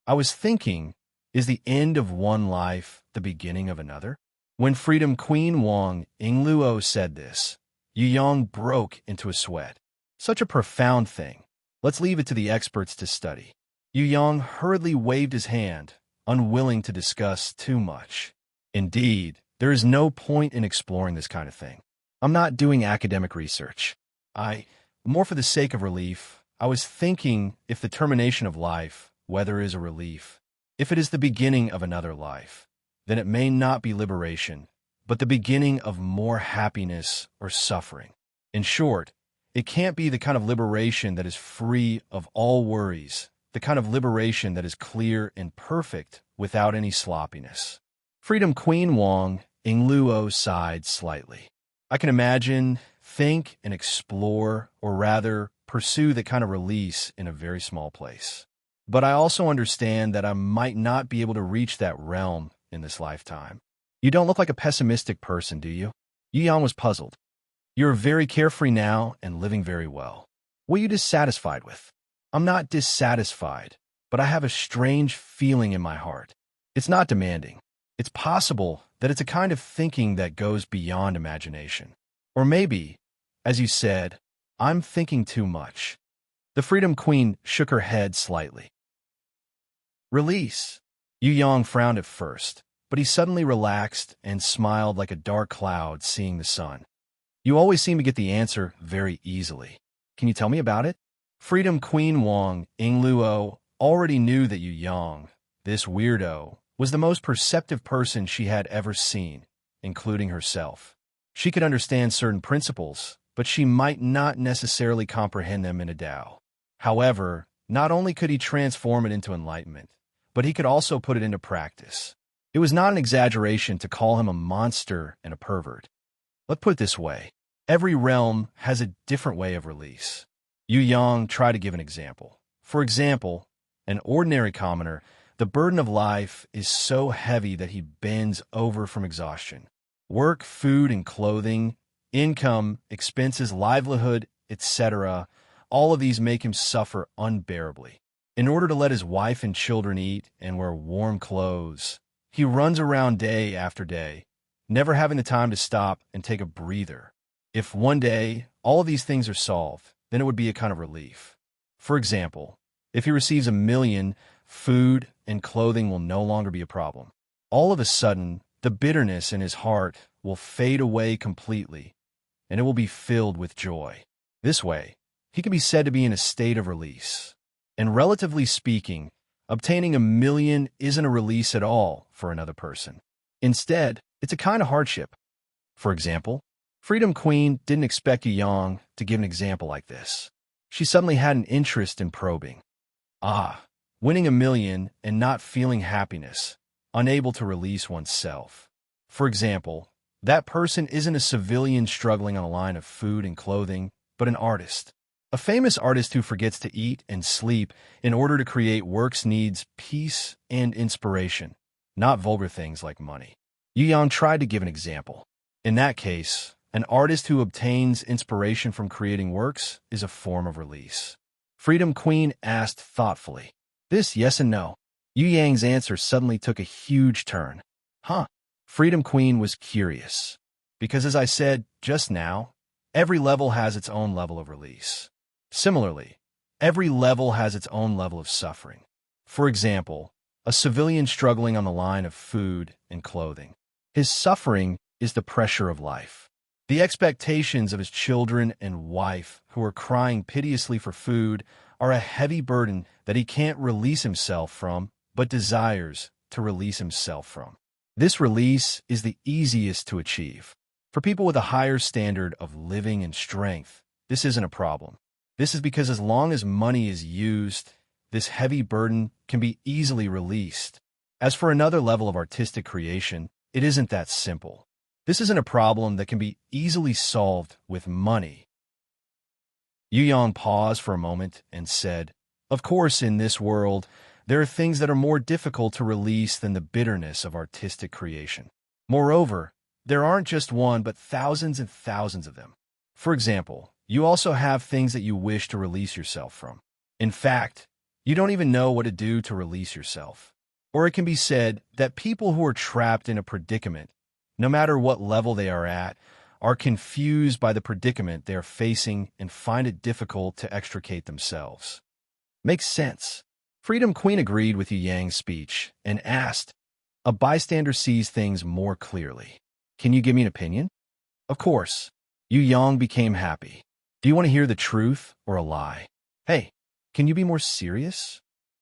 I was thinking, is the end of one life the beginning of another? When Freedom Queen Wang Ingluo said this, Yu Yang broke into a sweat. Such a profound thing. Let's leave it to the experts to study. Yu Yang hurriedly waved his hand, unwilling to discuss too much. Indeed, there is no point in exploring this kind of thing. I'm not doing academic research. More for the sake of relief, I was thinking if the termination of life, whether is a relief, if it is the beginning of another life, then it may not be liberation, but the beginning of more happiness or suffering. In short, it can't be the kind of liberation that is free of all worries, the kind of liberation that is clear and perfect without any sloppiness. Freedom Queen Wang Ingluo sighed slightly. I can imagine, think, and explore, or rather, pursue the kind of release in a very small place. But I also understand that I might not be able to reach that realm in this lifetime. You don't look like a pessimistic person, do you? Yu Yang was puzzled. You're very carefree now and living very well. What are you dissatisfied with? I'm not dissatisfied, but I have a strange feeling in my heart. It's not demanding. It's possible that it's a kind of thinking that goes beyond imagination. Or maybe, as you said, I'm thinking too much. The Freedom Queen shook her head slightly. Release. Yu Yang frowned at first, but he suddenly relaxed and smiled like a dark cloud seeing the sun. You always seem to get the answer very easily. Can you tell me about it? Freedom Queen Wang Ingluo already knew that Yu Yang, this weirdo, was the most perceptive person she had ever seen, including herself. She could understand certain principles, but she might not necessarily comprehend them in a Tao. However, not only could he transform it into enlightenment, but he could also put it into practice. It was not an exaggeration to call him a monster and a pervert. Let's put it this way. Every realm has a different way of release. Yu Yang tried to give an example. For example, an ordinary commoner, the burden of life is so heavy that he bends over from exhaustion. Work, food, and clothing, income, expenses, livelihood, etc., all of these make him suffer unbearably. In order to let his wife and children eat and wear warm clothes, he runs around day after day, never having the time to stop and take a breather. If one day all of these things are solved, then it would be a kind of relief. For example, if he receives 1 million, food and clothing will no longer be a problem. All of a sudden, the bitterness in his heart will fade away completely, and it will be filled with joy. This way, he can be said to be in a state of release. And relatively speaking, obtaining 1 million isn't a release at all for another person. Instead, it's a kind of hardship. For example, Freedom Queen didn't expect Yu Yang to give an example like this. She suddenly had an interest in probing. Winning 1 million and not feeling happiness, unable to release oneself. For example, that person isn't a civilian struggling on a line of food and clothing, but an artist. A famous artist who forgets to eat and sleep in order to create works needs peace and inspiration, not vulgar things like money. Yu Yang tried to give an example. In that case, an artist who obtains inspiration from creating works is a form of release. Freedom Queen asked thoughtfully. This yes and no. Yu Yang's answer suddenly took a huge turn. Freedom Queen was curious. Because as I said just now, every level has its own level of release. Similarly, every level has its own level of suffering. For example, a civilian struggling on the line of food and clothing. His suffering is the pressure of life. The expectations of his children and wife, who are crying piteously for food, are a heavy burden that he can't release himself from, but desires to release himself from. This release is the easiest to achieve. For people with a higher standard of living and strength, this isn't a problem. This is because as long as money is used, this heavy burden can be easily released. As for another level of artistic creation, it isn't that simple. This isn't a problem that can be easily solved with money. Yu Yang paused for a moment and said, "Of course, in this world, there are things that are more difficult to release than the bitterness of artistic creation. Moreover, there aren't just one, but thousands and thousands of them. For example, you also have things that you wish to release yourself from. In fact, you don't even know what to do to release yourself. Or it can be said that people who are trapped in a predicament, no matter what level they are confused by the predicament they are facing and find it difficult to extricate themselves." Makes sense. Freedom Queen agreed with Yu Yang's speech and asked, "A bystander sees things more clearly. Can you give me an opinion?" Of course. Yu Yang became happy. "Do you want to hear the truth or a lie?" "Hey, can you be more serious?"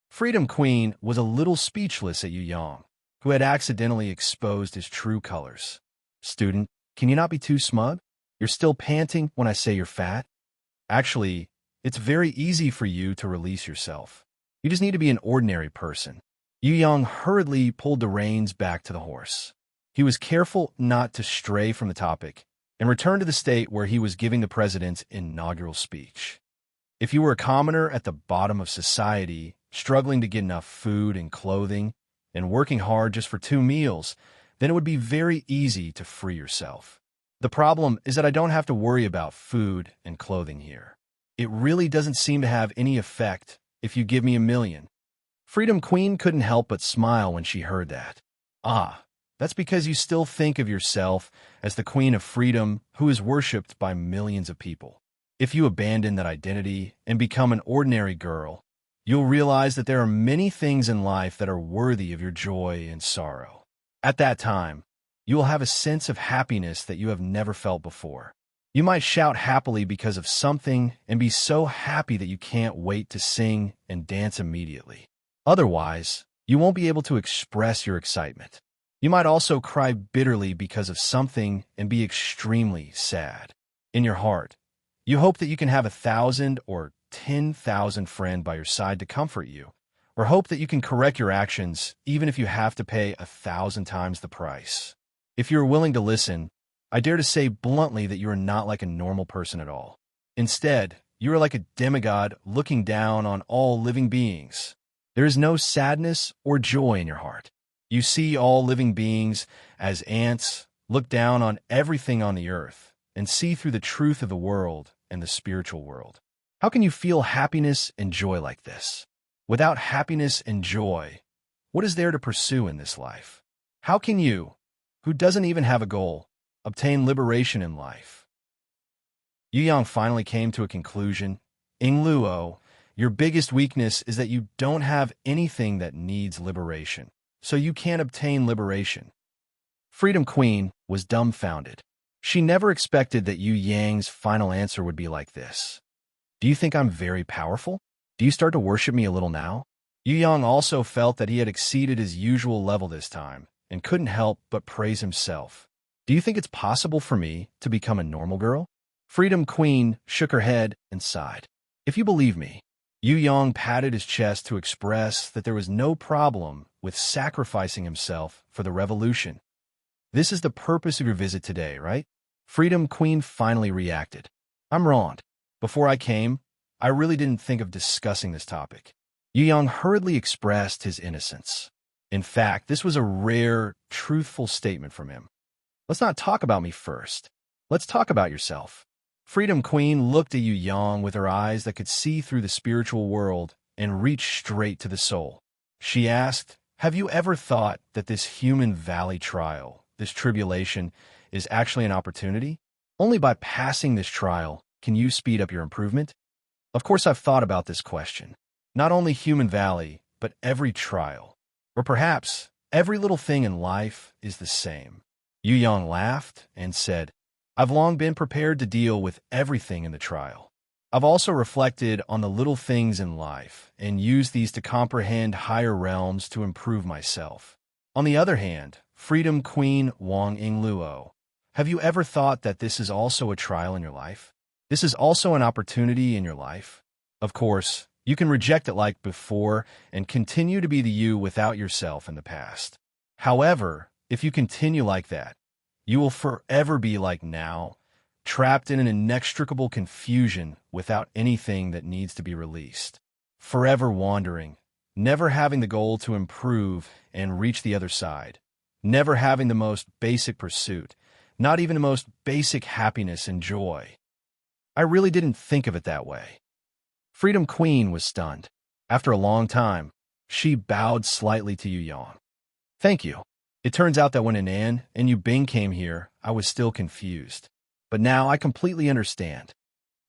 Freedom Queen was a little speechless at Yu Yang, who had accidentally exposed his true colors. "Student, can you not be too smug? You're still panting when I say you're fat. Actually, it's very easy for you to release yourself. You just need to be an ordinary person." Yu Yang hurriedly pulled the reins back to the horse. He was careful not to stray from the topic and returned to the state where he was giving the president's inaugural speech. If you were a commoner at the bottom of society, struggling to get enough food and clothing, and working hard just for 2 meals, then it would be very easy to free yourself. The problem is that I don't have to worry about food and clothing here. It really doesn't seem to have any effect if you give me 1,000,000. Freedom Queen couldn't help but smile when she heard that. "Ah, that's because you still think of yourself as the Queen of Freedom who is worshipped by millions of people. If you abandon that identity and become an ordinary girl, you'll realize that there are many things in life that are worthy of your joy and sorrow. At that time, you will have a sense of happiness that you have never felt before. You might shout happily because of something and be so happy that you can't wait to sing and dance immediately. Otherwise, you won't be able to express your excitement. You might also cry bitterly because of something and be extremely sad. In your heart, you hope that you can have 1,000 or 10,000 friends by your side to comfort you, or hope that you can correct your actions even if you have to pay 1,000 times the price. If you are willing to listen, I dare to say bluntly that you are not like a normal person at all. Instead, you are like a demigod looking down on all living beings. There is no sadness or joy in your heart. You see all living beings as ants, look down on everything on the earth, and see through the truth of the world and the spiritual world. How can you feel happiness and joy like this? Without happiness and joy, what is there to pursue in this life? How can you, who doesn't even have a goal, obtain liberation in life?" Yu Yang finally came to a conclusion. "Ing Luo, your biggest weakness is that you don't have anything that needs liberation, so you can't obtain liberation." Freedom Queen was dumbfounded. She never expected that Yu Yang's final answer would be like this. "Do you think I'm very powerful? Do you start to worship me a little now?" Yu Yang also felt that he had exceeded his usual level this time and couldn't help but praise himself. "Do you think it's possible for me to become a normal girl?" Freedom Queen shook her head and sighed. "If you believe me." Yu Yang patted his chest to express that there was no problem with sacrificing himself for the revolution. "This is the purpose of your visit today, right?" Freedom Queen finally reacted. "I'm wrong. Before I came, I really didn't think of discussing this topic." Yu Yang hurriedly expressed his innocence. In fact, this was a rare, truthful statement from him. "Let's not talk about me first. Let's talk about yourself." Freedom Queen looked at Yu Yang with her eyes that could see through the spiritual world and reach straight to the soul. She asked, "Have you ever thought that this human valley trial, this tribulation, is actually an opportunity? Only by passing this trial can you speed up your improvement?" Of course, I've thought about this question. Not only human valley, but every trial. Or perhaps every little thing in life is the same. Yu Yang laughed and said, "I've long been prepared to deal with everything in the trial. I've also reflected on the little things in life and used these to comprehend higher realms to improve myself." On the other hand, Freedom Queen Wang Ingluo, have you ever thought that this is also a trial in your life? This is also an opportunity in your life. Of course, you can reject it like before and continue to be the you without yourself in the past. However, if you continue like that, you will forever be like now, trapped in an inextricable confusion without anything that needs to be released. Forever wandering, never having the goal to improve and reach the other side, never having the most basic pursuit, not even the most basic happiness and joy. I really didn't think of it that way. Freedom Queen was stunned. After a long time, she bowed slightly to Yu Yang. Thank you. It turns out that when Anan and Yu Bing came here, I was still confused. But now I completely understand.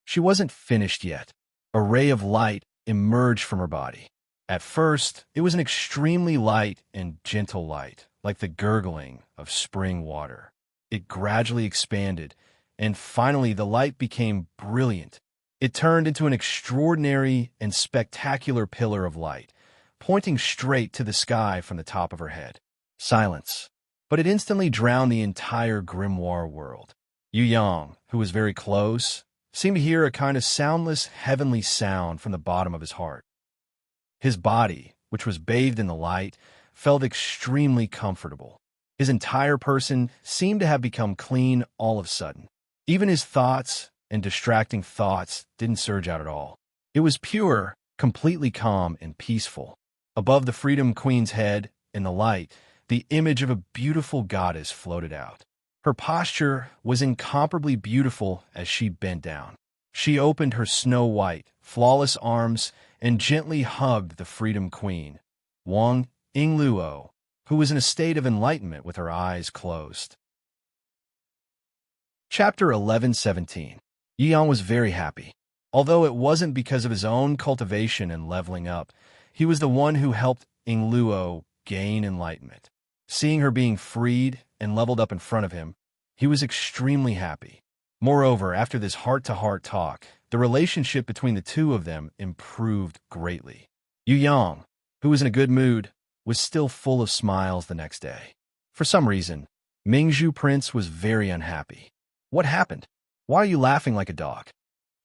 She wasn't finished yet. A ray of light emerged from her body. At first, it was an extremely light and gentle light, like the gurgling of spring water. It gradually expanded, and finally the light became brilliant. It turned into an extraordinary and spectacular pillar of light, pointing straight to the sky from the top of her head. Silence. But it instantly drowned the entire grimoire world. Yu Yang, who was very close, seemed to hear a kind of soundless, heavenly sound from the bottom of his heart. His body, which was bathed in the light, felt extremely comfortable. His entire person seemed to have become clean all of a sudden. Even his thoughts and distracting thoughts didn't surge out at all. It was pure, completely calm and peaceful. Above the Freedom Queen's head, in the light, the image of a beautiful goddess floated out. Her posture was incomparably beautiful as she bent down. She opened her snow-white, flawless arms and gently hugged the Freedom Queen, Wang Yingluo, who was in a state of enlightenment with her eyes closed. Chapter 11:17. Yu Yang was very happy. Although it wasn't because of his own cultivation and leveling up, he was the one who helped Yingluo gain enlightenment. Seeing her being freed and leveled up in front of him, he was extremely happy. Moreover, after this heart-to-heart talk, the relationship between the two of them improved greatly. Yu Yang, who was in a good mood, was still full of smiles the next day. For some reason, Mingzhu Prince was very unhappy. What happened? Why are you laughing like a dog?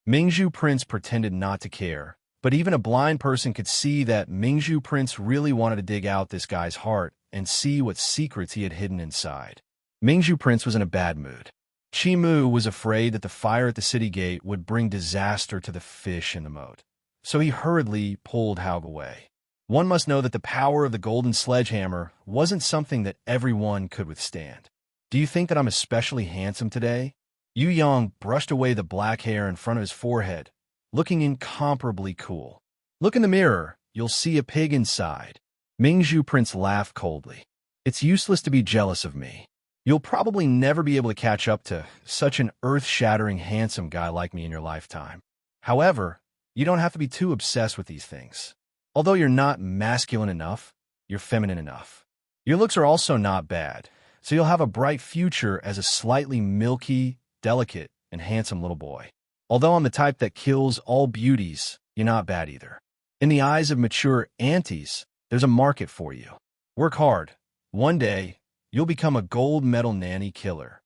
Mingzhu Prince pretended not to care, but even a blind person could see that Mingzhu Prince really wanted to dig out this guy's heart and see what secrets he had hidden inside. Mingzhu Prince was in a bad mood. Chi Mu was afraid that the fire at the city gate would bring disaster to the fish in the moat, so he hurriedly pulled Haug away. One must know that the power of the golden sledgehammer wasn't something that everyone could withstand. Do you think that I'm especially handsome today? Yu Yang brushed away the black hair in front of his forehead, looking incomparably cool. Look in the mirror, you'll see a pig inside. Mingzhu Prince laughed coldly. It's useless to be jealous of me. You'll probably never be able to catch up to such an earth-shattering handsome guy like me in your lifetime. However, you don't have to be too obsessed with these things. Although you're not masculine enough, you're feminine enough. Your looks are also not bad, so you'll have a bright future as a slightly milky, delicate, and handsome little boy. Although I'm the type that kills all beauties, you're not bad either. In the eyes of mature aunties, there's a market for you. Work hard. One day, you'll become a gold medal nanny killer.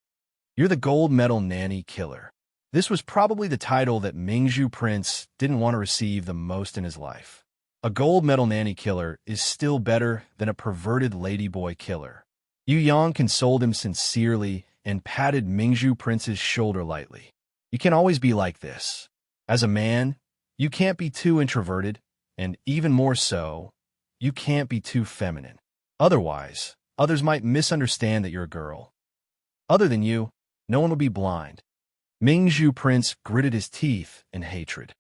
You're the gold medal nanny killer. This was probably the title that Mingzhu Prince didn't want to receive the most in his life. A gold medal nanny killer is still better than a perverted ladyboy killer. Yu Yang consoled him sincerely and patted Mingzhu Prince's shoulder lightly. You can always be like this. As a man, you can't be too introverted, and even more so, you can't be too feminine. Otherwise, others might misunderstand that you're a girl. Other than you, no one will be blind. Mingzhu Prince gritted his teeth in hatred.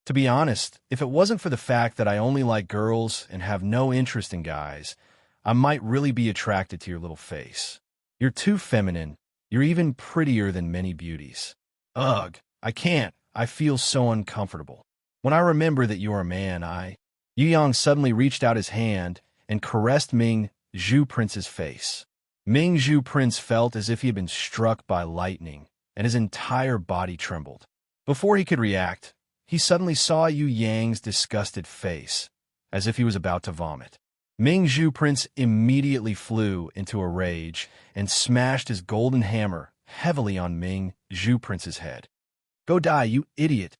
To be honest, if it wasn't for the fact that I only like girls and have no interest in guys, I might really be attracted to your little face. You're too feminine. You're even prettier than many beauties. Ugh, I can't. I feel so uncomfortable. When I remember that you're a man, Yu Yang suddenly reached out his hand and caressed Mingzhu Prince's face. Mingzhu Prince felt as if he had been struck by lightning, and his entire body trembled. Before he could react, he suddenly saw Yu Yang's disgusted face, as if he was about to vomit. Mingzhu Prince immediately flew into a rage and smashed his golden hammer heavily on Mingzhu Prince's head. Go die, you idiot.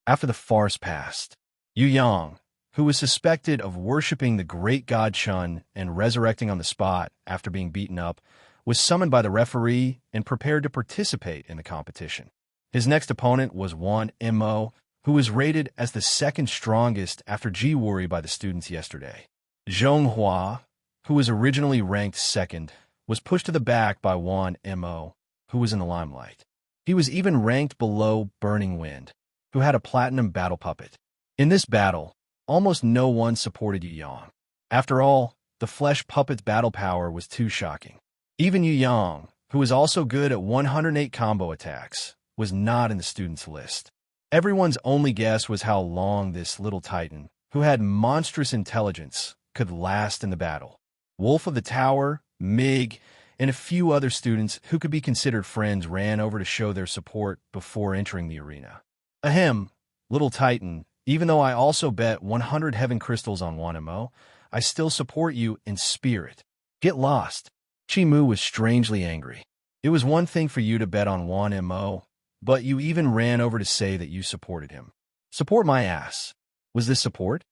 After the farce passed, Yu Yang, who was suspected of worshipping the great god Chun and resurrecting on the spot after being beaten up, was summoned by the referee and prepared to participate in the competition. His next opponent was Wan Mo, who was rated as the second strongest after Ji-Wuri by the students yesterday. Zhong Hua, who was originally ranked second, was pushed to the back by Wan Mo, who was in the limelight. He was even ranked below Burning Wind, who had a platinum battle puppet. In this battle, almost no one supported Yu Yang. After all, the flesh puppet's battle power was too shocking. Even Yu Yang, who was also good at 108 combo attacks, was not in the students' list. Everyone's only guess was how long this little titan, who had monstrous intelligence, could last in the battle. Wolf of the Tower, Mig, and a few other students who could be considered friends ran over to show their support before entering the arena. Ahem, little titan, even though I also bet 100 heaven crystals on Wanamo, I still support you in spirit. Get lost. Chi-Mu was strangely angry. It was one thing for you to bet on Wanamo, but you even ran over to say that you supported him. Support my ass. Was this support?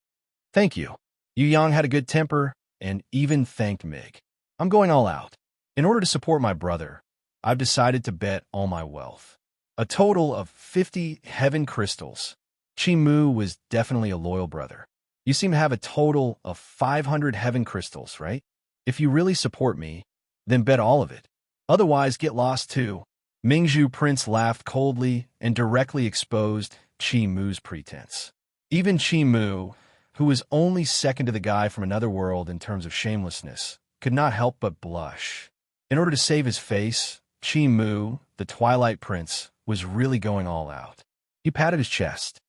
Thank you. Yu Yang had a good temper and even thanked Mig. I'm going all out. In order to support my brother, I've decided to bet all my wealth. A total of 50 heaven crystals. Chi-Mu was definitely a loyal brother. You seem to have a total of 500 heaven crystals, right? If you really support me, then bet all of it. Otherwise, get lost too. Mingzhu Prince laughed coldly and directly exposed Chi-Mu's pretense. Even Chi-Mu, who was only second to the guy from another world in terms of shamelessness, could not help but blush. In order to save his face, Chi-Mu, the Twilight Prince, was really going all out. He patted his chest.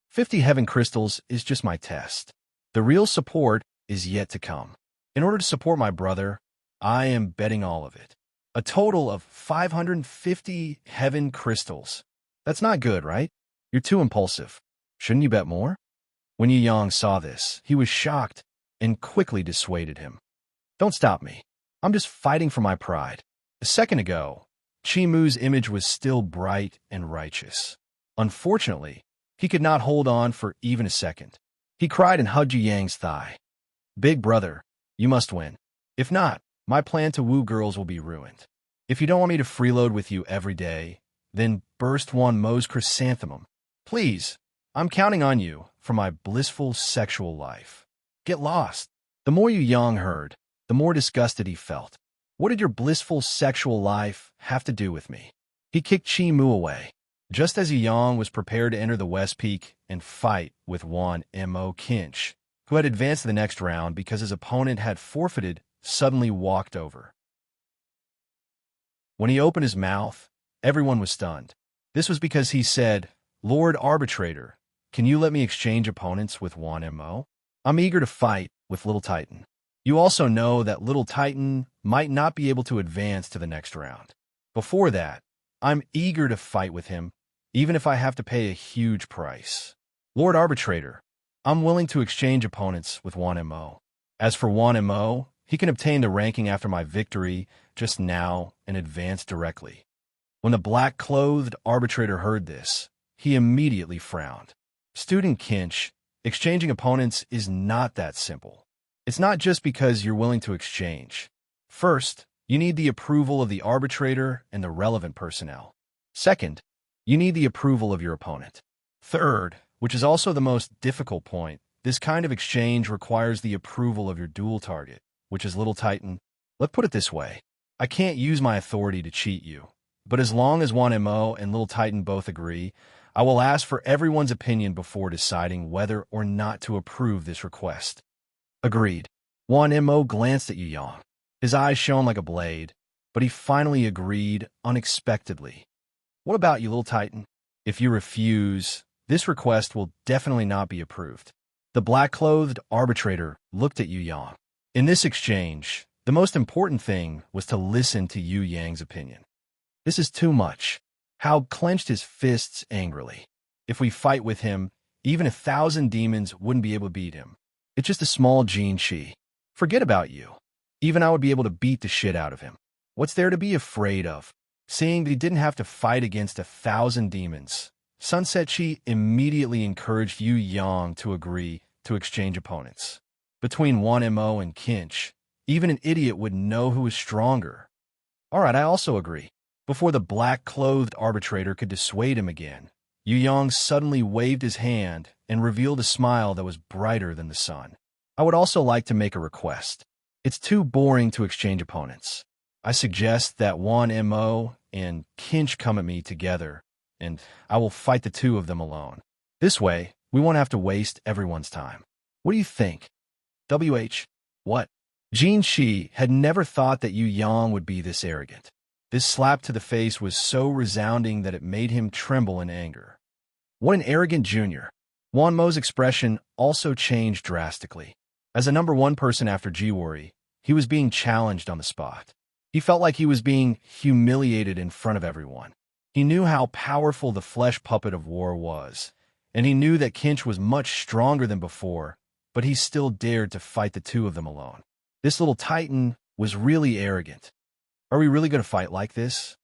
50 heaven crystals is just my test. The real support is yet to come. In order to support my brother, I am betting all of it. A total of 550 heaven crystals. That's not good, right? You're too impulsive. Shouldn't you bet more? When Yu Yang saw this, he was shocked and quickly dissuaded him. Don't stop me. I'm just fighting for my pride. A second ago, Chi-Mu's image was still bright and righteous. Unfortunately, he could not hold on for even a second. He cried and hugged Yu Yang's thigh. Big brother, you must win. If not, my plan to woo girls will be ruined. If you don't want me to freeload with you every day, then burst one Mo's chrysanthemum. Please, I'm counting on you for my blissful sexual life. Get lost. The more Yu Yang heard, the more disgusted he felt. What did your blissful sexual life have to do with me? He kicked Chi-Mu away. Just as Yu Yang was prepared to enter the West Peak and fight with Wan Mo Kinch, who had advanced to the next round because his opponent had forfeited, suddenly walked over. When he opened his mouth, everyone was stunned. This was because he said, Lord Arbitrator, can you let me exchange opponents with Wan Mo? I'm eager to fight with Little Titan. You also know that Little Titan might not be able to advance to the next round. Before that, I'm eager to fight with him, even if I have to pay a huge price. Lord Arbitrator, I'm willing to exchange opponents with Wan Mo. As for Wan Mo, he can obtain the ranking after my victory just now and advance directly. When the black-clothed arbitrator heard this, he immediately frowned. Student Kinch, exchanging opponents is not that simple. It's not just because you're willing to exchange. First, you need the approval of the arbitrator and the relevant personnel. Second, you need the approval of your opponent. Third, which is also the most difficult point, this kind of exchange requires the approval of your dual target, which is Little Titan. Let's put it this way. I can't use my authority to cheat you, but as long as Wan Mo and Little Titan both agree, I will ask for everyone's opinion before deciding whether or not to approve this request. Agreed. Wan Mo glanced at Yu Yang. His eyes shone like a blade, but he finally agreed unexpectedly. What about you, Little Titan? If you refuse, this request will definitely not be approved. The black-clothed arbitrator looked at Yu Yang. In this exchange, the most important thing was to listen to Yu Yang's opinion. This is too much. Hao clenched his fists angrily. If we fight with him, even 1,000 demons wouldn't be able to beat him. It's just a small Jin Shi. Forget about you. Even I would be able to beat the shit out of him. What's there to be afraid of? Seeing that he didn't have to fight against 1,000 demons, Sunset Chi immediately encouraged Yu Yang to agree to exchange opponents. Between Wan Mo and Kinch, even an idiot would know who was stronger. All right, I also agree. Before the black-clothed arbitrator could dissuade him again, Yu Yang suddenly waved his hand and revealed a smile that was brighter than the sun. I would also like to make a request. It's too boring to exchange opponents. I suggest that Wan Mo and Kinch come at me together, and I will fight the two of them alone. This way, we won't have to waste everyone's time. What do you think? What? Jin Shi had never thought that Yu Yang would be this arrogant. This slap to the face was so resounding that it made him tremble in anger. What an arrogant junior. Wan Mo's expression also changed drastically. As a number one person after Jiwori, he was being challenged on the spot. He felt like he was being humiliated in front of everyone. He knew how powerful the flesh puppet of war was, and he knew that Kinch was much stronger than before, but he still dared to fight the two of them alone. This little titan was really arrogant. Are we really going to fight like this?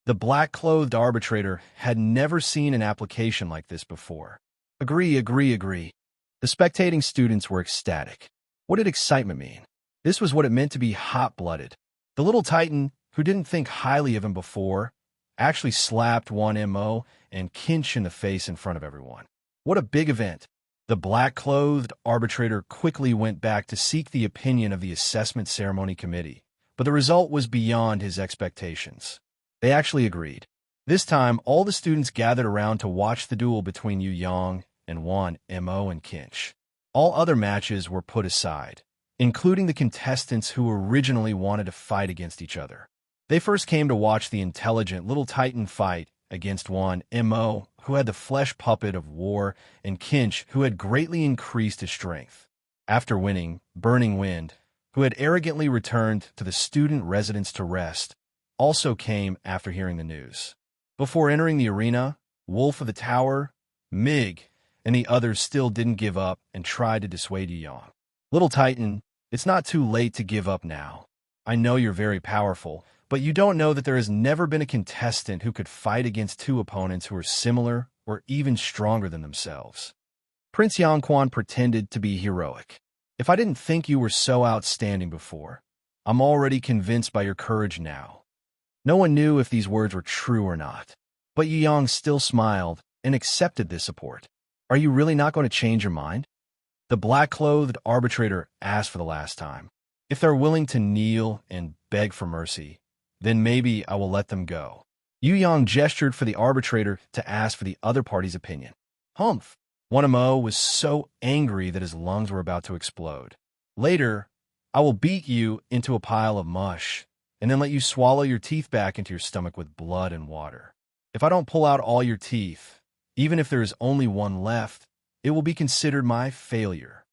The black-clothed arbitrator had never seen an application like this before. Agree. The spectating students were ecstatic. What did excitement mean? This was what it meant to be hot-blooded. The little titan, who didn't think highly of him before, actually slapped Wan Mo and Kinch in the face in front of everyone. What a big event. The black-clothed arbitrator quickly went back to seek the opinion of the assessment ceremony committee, but the result was beyond his expectations. They actually agreed. This time, all the students gathered around to watch the duel between Yu Yang and Wan Mo and Kinch. All other matches were put aside, including the contestants who originally wanted to fight against each other. They first came to watch the intelligent little titan fight against Wan Mo, who had the flesh puppet of war, and Kinch, who had greatly increased his strength. After winning, Burning Wind, who had arrogantly returned to the student residence to rest, also came after hearing the news. Before entering the arena, Wolf of the Tower, Mig, and the others still didn't give up and tried to dissuade Yu Yang. Little Titan, it's not too late to give up now. I know you're very powerful, but you don't know that there has never been a contestant who could fight against two opponents who are similar or even stronger than themselves. Prince Yangquan pretended to be heroic. If I didn't think you were so outstanding before, I'm already convinced by your courage now. No one knew if these words were true or not, but Yu Yang still smiled and accepted this support. Are you really not going to change your mind? The black-clothed arbitrator asked for the last time. If they're willing to kneel and beg for mercy, then maybe I will let them go. Yu Yang gestured for the arbitrator to ask for the other party's opinion. Humph! Wan Mo was so angry that his lungs were about to explode. Later, I will beat you into a pile of mush, and then let you swallow your teeth back into your stomach with blood and water. If I don't pull out all your teeth, even if there is only one left, it will be considered my failure.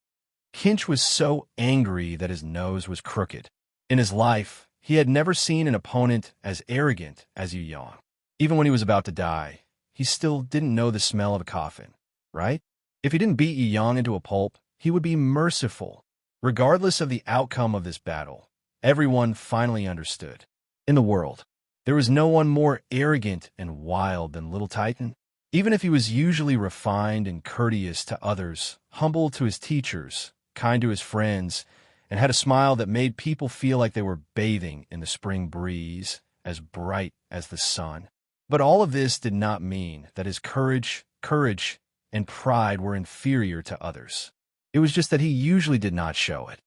Kinch was so angry that his nose was crooked. In his life, he had never seen an opponent as arrogant as Yu Yang. Even when he was about to die, he still didn't know the smell of a coffin, right? If he didn't beat Yu Yang into a pulp, he would be merciful. Regardless of the outcome of this battle, everyone finally understood. In the world, there was no one more arrogant and wild than Little Titan. Even if he was usually refined and courteous to others, humble to his teachers, kind to his friends, and had a smile that made people feel like they were bathing in the spring breeze, as bright as the sun. But all of this did not mean that his courage, and pride were inferior to others. It was just that he usually did not show it.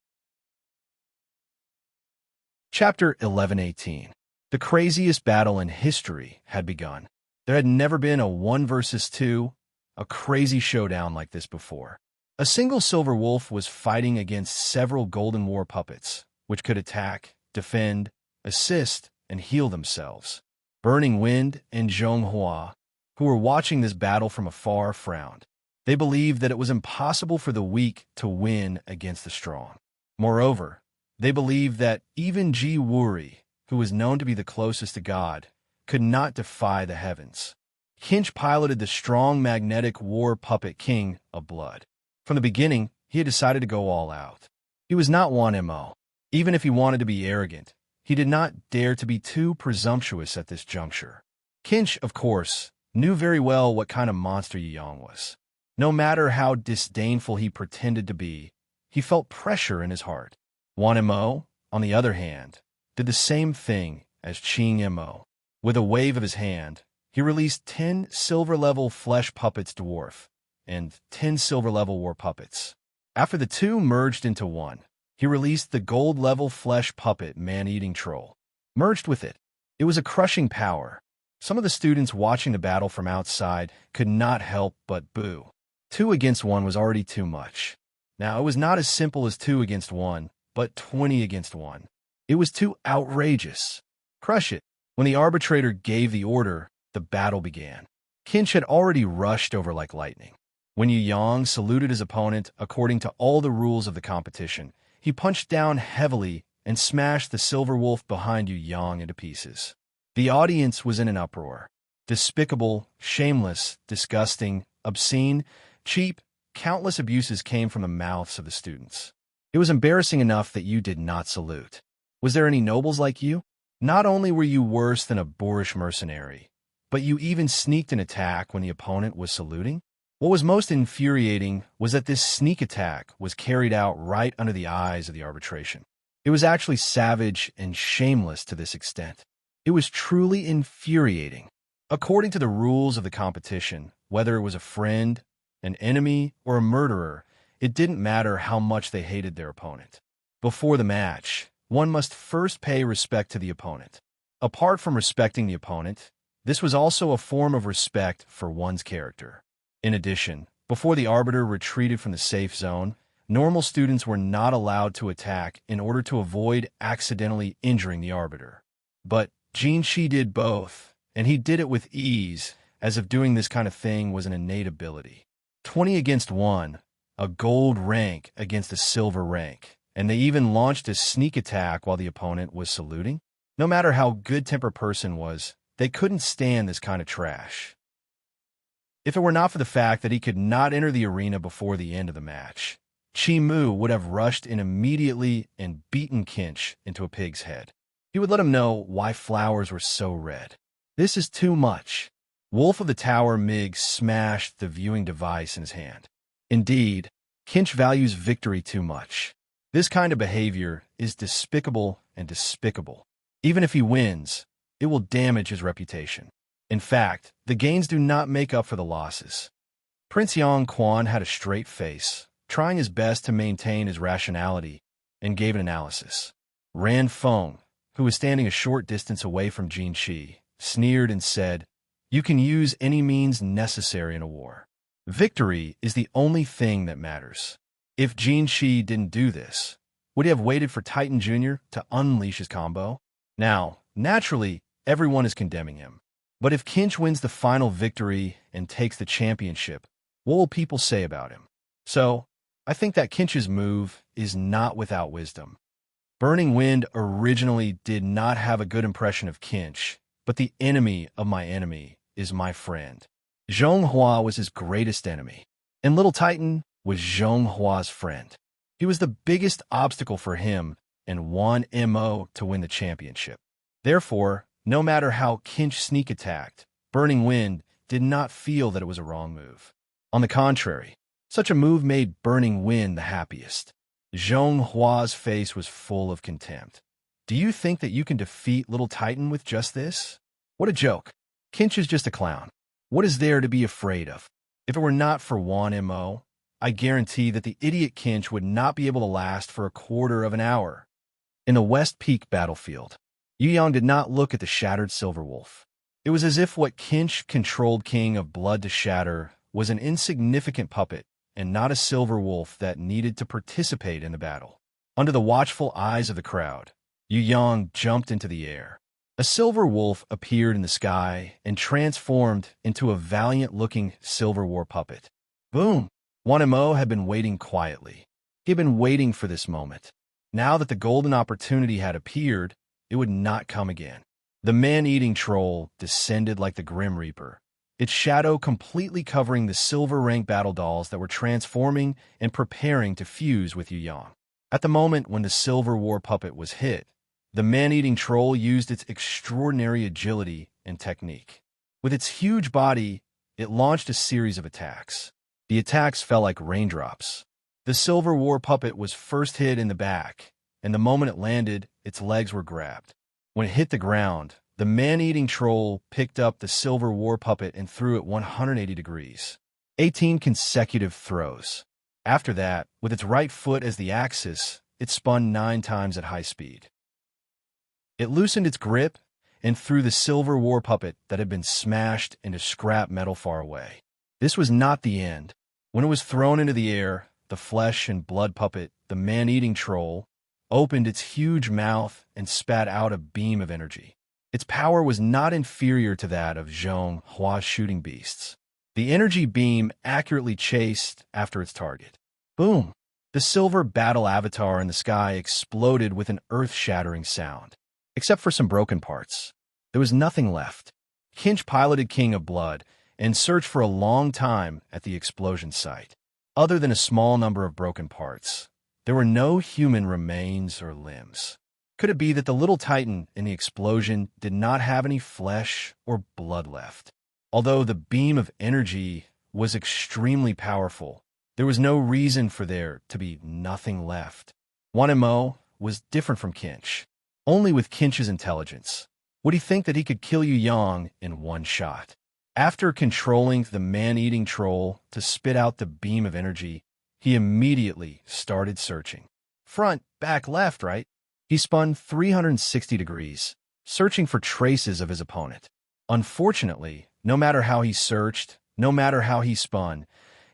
Chapter 11:18. The craziest battle in history had begun. There had never been a 1 versus 2, a crazy showdown like this before. A single silver wolf was fighting against several golden war puppets, which could attack, defend, assist, and heal themselves. Burning Wind and Zhonghua, who were watching this battle from afar, frowned. They believed that it was impossible for the weak to win against the strong. Moreover, they believed that even Jiwori, who was known to be the closest to God, could not defy the heavens. Kinch piloted the strong magnetic war puppet king of blood. From the beginning, he had decided to go all out. He was not Wan Mo. Even if he wanted to be arrogant, He did not dare to be too presumptuous at this juncture. Kinch, of course, knew very well what kind of monster Yu Yang was. No matter how disdainful he pretended to be, he felt pressure in his heart. Wan Mo, on the other hand, did the same thing as Qing Mo. With a wave of his hand, he released 10 silver-level flesh puppets dwarf and 10 silver-level war puppets. After the two merged into one, he released the gold-level flesh puppet man-eating troll. Merged with it, it was a crushing power. Some of the students watching the battle from outside could not help but boo. 2 against 1 was already too much. Now, it was not as simple as 2 against 1, but 20 against 1. It was too outrageous. Crush it. When the arbitrator gave the order, the battle began. Kinch had already rushed over like lightning. When Yu Yang saluted his opponent according to all the rules of the competition, he punched down heavily and smashed the silver wolf behind Yu Yang into pieces. The audience was in an uproar. Despicable, shameless, disgusting, obscene, cheap, countless abuses came from the mouths of the students. It was embarrassing enough that you did not salute. Was there any nobles like you? Not only were you worse than a boorish mercenary, but you even sneaked an attack when the opponent was saluting? What was most infuriating was that this sneak attack was carried out right under the eyes of the arbitration. It was actually savage and shameless to this extent. It was truly infuriating. According to the rules of the competition, whether it was a friend, an enemy, or a murderer, it didn't matter how much they hated their opponent. Before the match, one must first pay respect to the opponent. Apart from respecting the opponent, this was also a form of respect for one's character. In addition, before the arbiter retreated from the safe zone, normal students were not allowed to attack in order to avoid accidentally injuring the arbiter. But Jinshi did both, and he did it with ease, as if doing this kind of thing was an innate ability. 20 against 1, a gold rank against a silver rank, and they even launched a sneak attack while the opponent was saluting? No matter how good-tempered person was, they couldn't stand this kind of trash. If it were not for the fact that he could not enter the arena before the end of the match, Chi Mu would have rushed in immediately and beaten Kinch into a pig's head. He would let him know why flowers were so red. This is too much. Wolf of the Tower Mig smashed the viewing device in his hand. Indeed, Kinch values victory too much. This kind of behavior is despicable and despicable. Even if he wins, it will damage his reputation. In fact, the gains do not make up for the losses. Prince Yang Quan had a straight face, trying his best to maintain his rationality, and gave an analysis. Ran Feng, who was standing a short distance away from Jin Shi, sneered and said, "You can use any means necessary in a war. Victory is the only thing that matters." If Jin Shi didn't do this, would he have waited for Titan Jr. to unleash his combo? Now, naturally, everyone is condemning him. But if Kinch wins the final victory and takes the championship, what will people say about him? So, I think that Kinch's move is not without wisdom. Burning Wind originally did not have a good impression of Kinch, but the enemy of my enemy is my friend. Zhonghua was his greatest enemy, and Little Titan was Zhonghua's friend. He was the biggest obstacle for him and Wan Mo to win the championship. Therefore, no matter how Kinch sneak attacked, Burning Wind did not feel that it was a wrong move. On the contrary, such a move made Burning Wind the happiest. Zhonghua's face was full of contempt. Do you think that you can defeat Little Titan with just this? What a joke. Kinch is just a clown. What is there to be afraid of? If it were not for Wan Mo, I guarantee that the idiot Kinch would not be able to last for a quarter of an hour. In the West Peak battlefield, Yu Yang did not look at the shattered silver wolf. It was as if what Kinch controlled King of Blood to shatter was an insignificant puppet and not a silver wolf that needed to participate in the battle. Under the watchful eyes of the crowd, Yu Yang jumped into the air. A silver wolf appeared in the sky and transformed into a valiant-looking silver war puppet. Boom! Wan Mo had been waiting quietly. He had been waiting for this moment. Now that the golden opportunity had appeared, it would not come again. The man-eating troll descended like the Grim Reaper, its shadow completely covering the silver rank battle dolls that were transforming and preparing to fuse with Yu Yang. At the moment when the silver war puppet was hit, the man-eating troll used its extraordinary agility and technique. With its huge body, it launched a series of attacks. The attacks fell like raindrops. The silver war puppet was first hit in the back, and the moment it landed, its legs were grabbed. When it hit the ground, the man-eating troll picked up the silver war puppet and threw it 180 degrees. 18 consecutive throws. After that, with its right foot as the axis, it spun 9 times at high speed. It loosened its grip and threw the silver war puppet that had been smashed into scrap metal far away. This was not the end. When it was thrown into the air, the flesh and blood puppet, the man-eating troll, opened its huge mouth and spat out a beam of energy. Its power was not inferior to that of Zhong Hua's shooting beasts. The energy beam accurately chased after its target. Boom! The silver battle avatar in the sky exploded with an earth-shattering sound. Except for some broken parts. There was nothing left. Kinch piloted King of Blood and searched for a long time at the explosion site. Other than a small number of broken parts, there were no human remains or limbs. Could it be that the little titan in the explosion did not have any flesh or blood left? Although the beam of energy was extremely powerful, there was no reason for there to be nothing left. Wanemo was different from Kinch. Only with Kinch's intelligence would he think that he could kill Yu Yang in one shot. After controlling the man-eating troll to spit out the beam of energy, he immediately started searching. Front, back, left, right? He spun 360 degrees, searching for traces of his opponent. Unfortunately, no matter how he searched, no matter how he spun,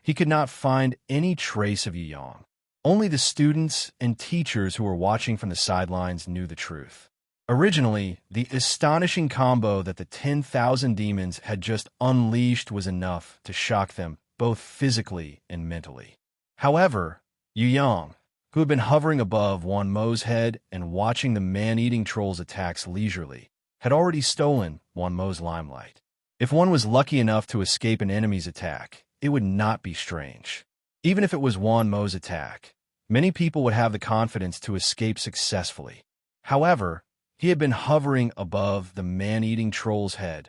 he could not find any trace of Yu Yang. Only the students and teachers who were watching from the sidelines knew the truth. Originally, the astonishing combo that the 10,000 demons had just unleashed was enough to shock them, both physically and mentally. However, Yu Yang, who had been hovering above Wan Mo's head and watching the man-eating troll's attacks leisurely, had already stolen Wan Mo's limelight. If one was lucky enough to escape an enemy's attack, it would not be strange. Even if it was Wan Mo's attack, many people would have the confidence to escape successfully. However, he had been hovering above the man-eating troll's head,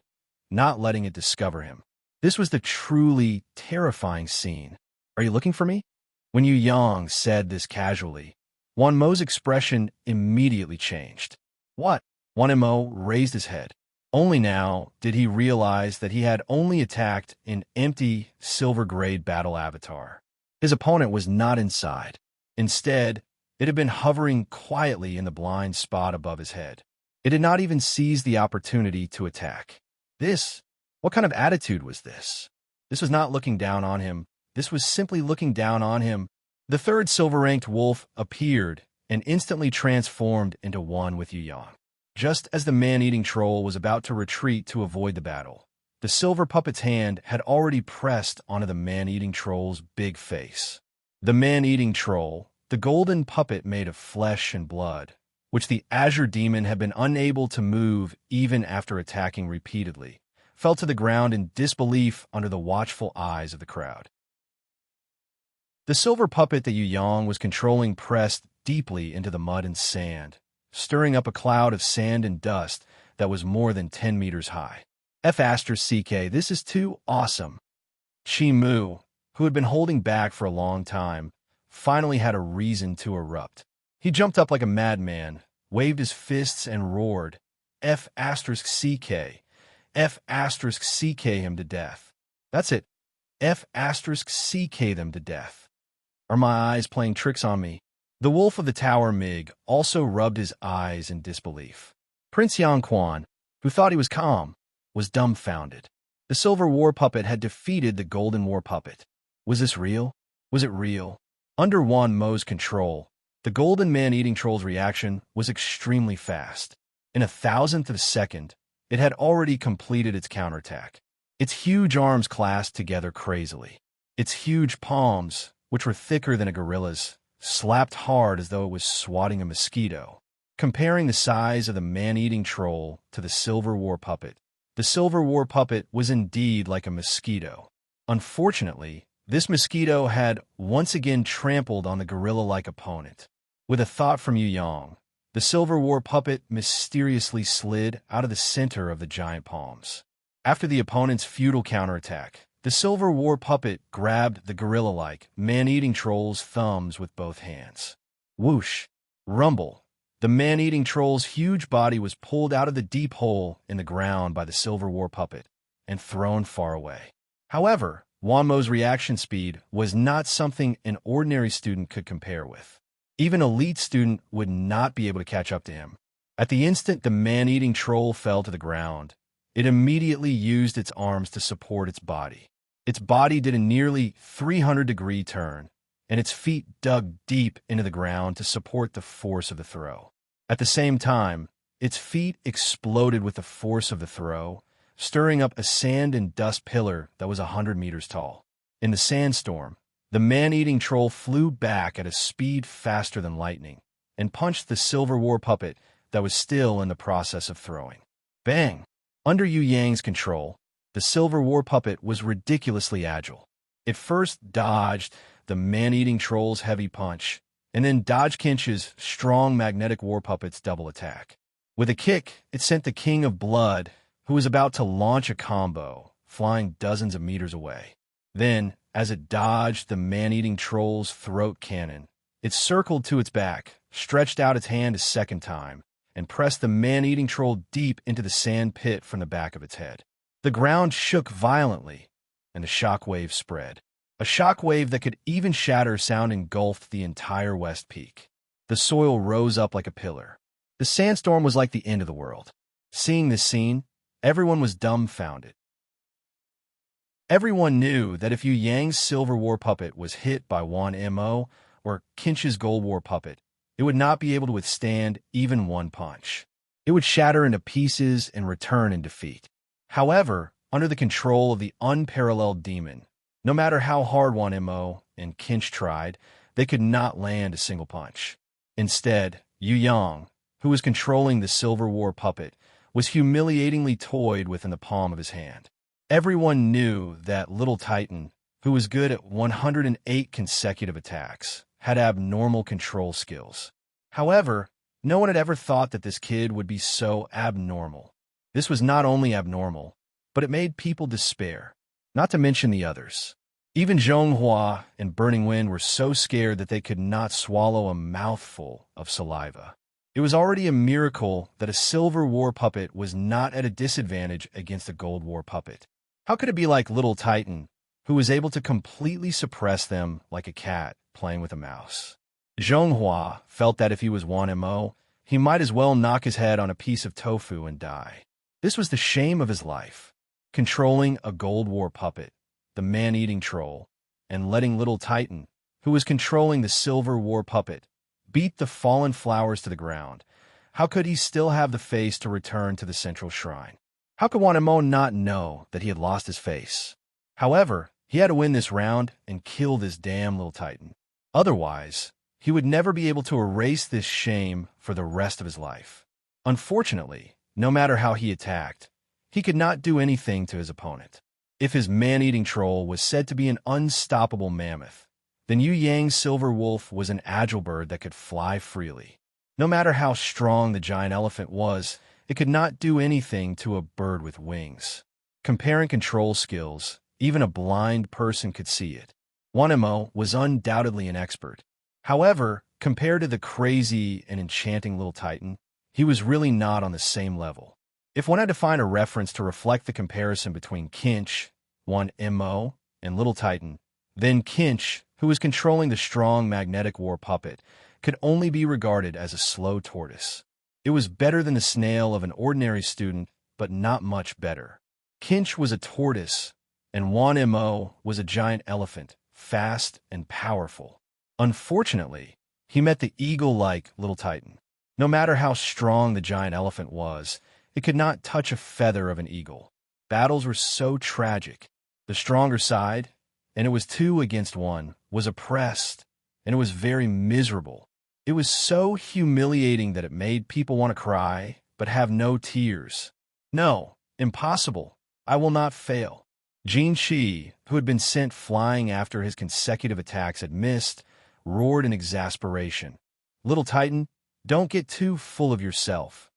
not letting it discover him. This was the truly terrifying scene. "Are you looking for me?" When Yu Yang said this casually, Wan Mo's expression immediately changed. "What?" Wan Mo raised his head. Only now did he realize that he had only attacked an empty, silver-grade battle avatar. His opponent was not inside. Instead, it had been hovering quietly in the blind spot above his head. It had not even seized the opportunity to attack. What kind of attitude was this? This was not looking down on him. This was simply looking down on him. The third silver-ranked wolf appeared and instantly transformed into one with Yu Yang. Just as the man-eating troll was about to retreat to avoid the battle, the silver puppet's hand had already pressed onto the man-eating troll's big face. The man-eating troll, the golden puppet made of flesh and blood, which the azure demon had been unable to move even after attacking repeatedly, fell to the ground in disbelief under the watchful eyes of the crowd. The silver puppet that Yu Yang was controlling pressed deeply into the mud and sand, stirring up a cloud of sand and dust that was more than 10 meters high. F***CK, this is too awesome. Chi Mu, who had been holding back for a long time, finally had a reason to erupt. He jumped up like a madman, waved his fists and roared, F***CK, F***CK him to death. That's it. F***CK them to death. Are my eyes playing tricks on me? The wolf of the tower Mig also rubbed his eyes in disbelief. Prince Yang Quan, who thought he was calm, was dumbfounded. The silver war puppet had defeated the golden war puppet. Was this real? Was it real? Under Wan Mo's control, the golden man-eating troll's reaction was extremely fast. In a thousandth of a second, it had already completed its counterattack. Its huge arms clasped together crazily. Its huge palms, which were thicker than a gorilla's, slapped hard as though it was swatting a mosquito. Comparing the size of the man-eating troll to the silver war puppet, the silver war puppet was indeed like a mosquito. Unfortunately, this mosquito had once again trampled on the gorilla-like opponent. With a thought from Yu Yang, the silver war puppet mysteriously slid out of the center of the giant palms. After the opponent's futile counterattack, the silver war puppet grabbed the gorilla-like, man-eating troll's thumbs with both hands. Whoosh! Rumble! The man-eating troll's huge body was pulled out of the deep hole in the ground by the silver war puppet and thrown far away. However, Wanmo's reaction speed was not something an ordinary student could compare with. Even an elite student would not be able to catch up to him. At the instant the man-eating troll fell to the ground, it immediately used its arms to support its body. Its body did a nearly 300-degree turn, and its feet dug deep into the ground to support the force of the throw. At the same time, its feet exploded with the force of the throw, stirring up a sand and dust pillar that was 100 meters tall. In the sandstorm, the man-eating troll flew back at a speed faster than lightning and punched the silver war puppet that was still in the process of throwing. Bang! Under Yu Yang's control, the silver war puppet was ridiculously agile. It first dodged the man-eating troll's heavy punch, and then dodged Kinch's strong magnetic war puppet's double attack. With a kick, it sent the King of Blood, who was about to launch a combo, flying dozens of meters away. Then, as it dodged the man-eating troll's throat cannon, it circled to its back, stretched out its hand a second time, and pressed the man-eating troll deep into the sand pit from the back of its head. The ground shook violently, and a shockwave spread. A shockwave that could even shatter sound engulfed the entire West Peak. The soil rose up like a pillar. The sandstorm was like the end of the world. Seeing this scene, everyone was dumbfounded. Everyone knew that if Yu Yang's silver war puppet was hit by Wan Mo or Kinch's gold war puppet, it would not be able to withstand even one punch. It would shatter into pieces and return in defeat. However, under the control of the unparalleled demon, no matter how hard Wan Mo and Kinch tried, they could not land a single punch. Instead, Yu Yang, who was controlling the silver war puppet, was humiliatingly toyed with in the palm of his hand. Everyone knew that Little Titan, who was good at 108 consecutive attacks, had abnormal control skills. However, no one had ever thought that this kid would be so abnormal. This was not only abnormal, but it made people despair, not to mention the others. Even Zhonghua and Burning Wind were so scared that they could not swallow a mouthful of saliva. It was already a miracle that a silver war puppet was not at a disadvantage against a gold war puppet. How could it be like Little Titan, who was able to completely suppress them like a cat playing with a mouse? Zhonghua felt that if he was Wan Mo, he might as well knock his head on a piece of tofu and die. This was the shame of his life, controlling a gold war puppet, the man-eating troll, and letting Little Titan, who was controlling the silver war puppet, beat the fallen flowers to the ground. How could he still have the face to return to the central shrine? How could Wan Mo not know that he had lost his face? However, he had to win this round and kill this damn Little Titan. Otherwise, he would never be able to erase this shame for the rest of his life. Unfortunately, no matter how he attacked, he could not do anything to his opponent. If his man-eating troll was said to be an unstoppable mammoth, then Yu Yang's silver wolf was an agile bird that could fly freely. No matter how strong the giant elephant was, it could not do anything to a bird with wings. Comparing control skills, even a blind person could see it. Wan Mo was undoubtedly an expert. However, compared to the crazy and enchanting Little Titan, he was really not on the same level. If one had to find a reference to reflect the comparison between Kinch, Wan Mo, and Little Titan, then Kinch, who was controlling the strong magnetic war puppet, could only be regarded as a slow tortoise. It was better than the snail of an ordinary student, but not much better. Kinch was a tortoise, and Wan Mo was a giant elephant, fast and powerful. Unfortunately, he met the eagle-like Little Titan. No matter how strong the giant elephant was, it could not touch a feather of an eagle. Battles were so tragic. The stronger side, and it was 2-1, was oppressed, and it was very miserable. It was so humiliating that it made people want to cry, but have no tears. No, impossible. I will not fail. Jin Shi, who had been sent flying after his consecutive attacks had missed, roared in exasperation. Little Titan, Don't get too full of yourself.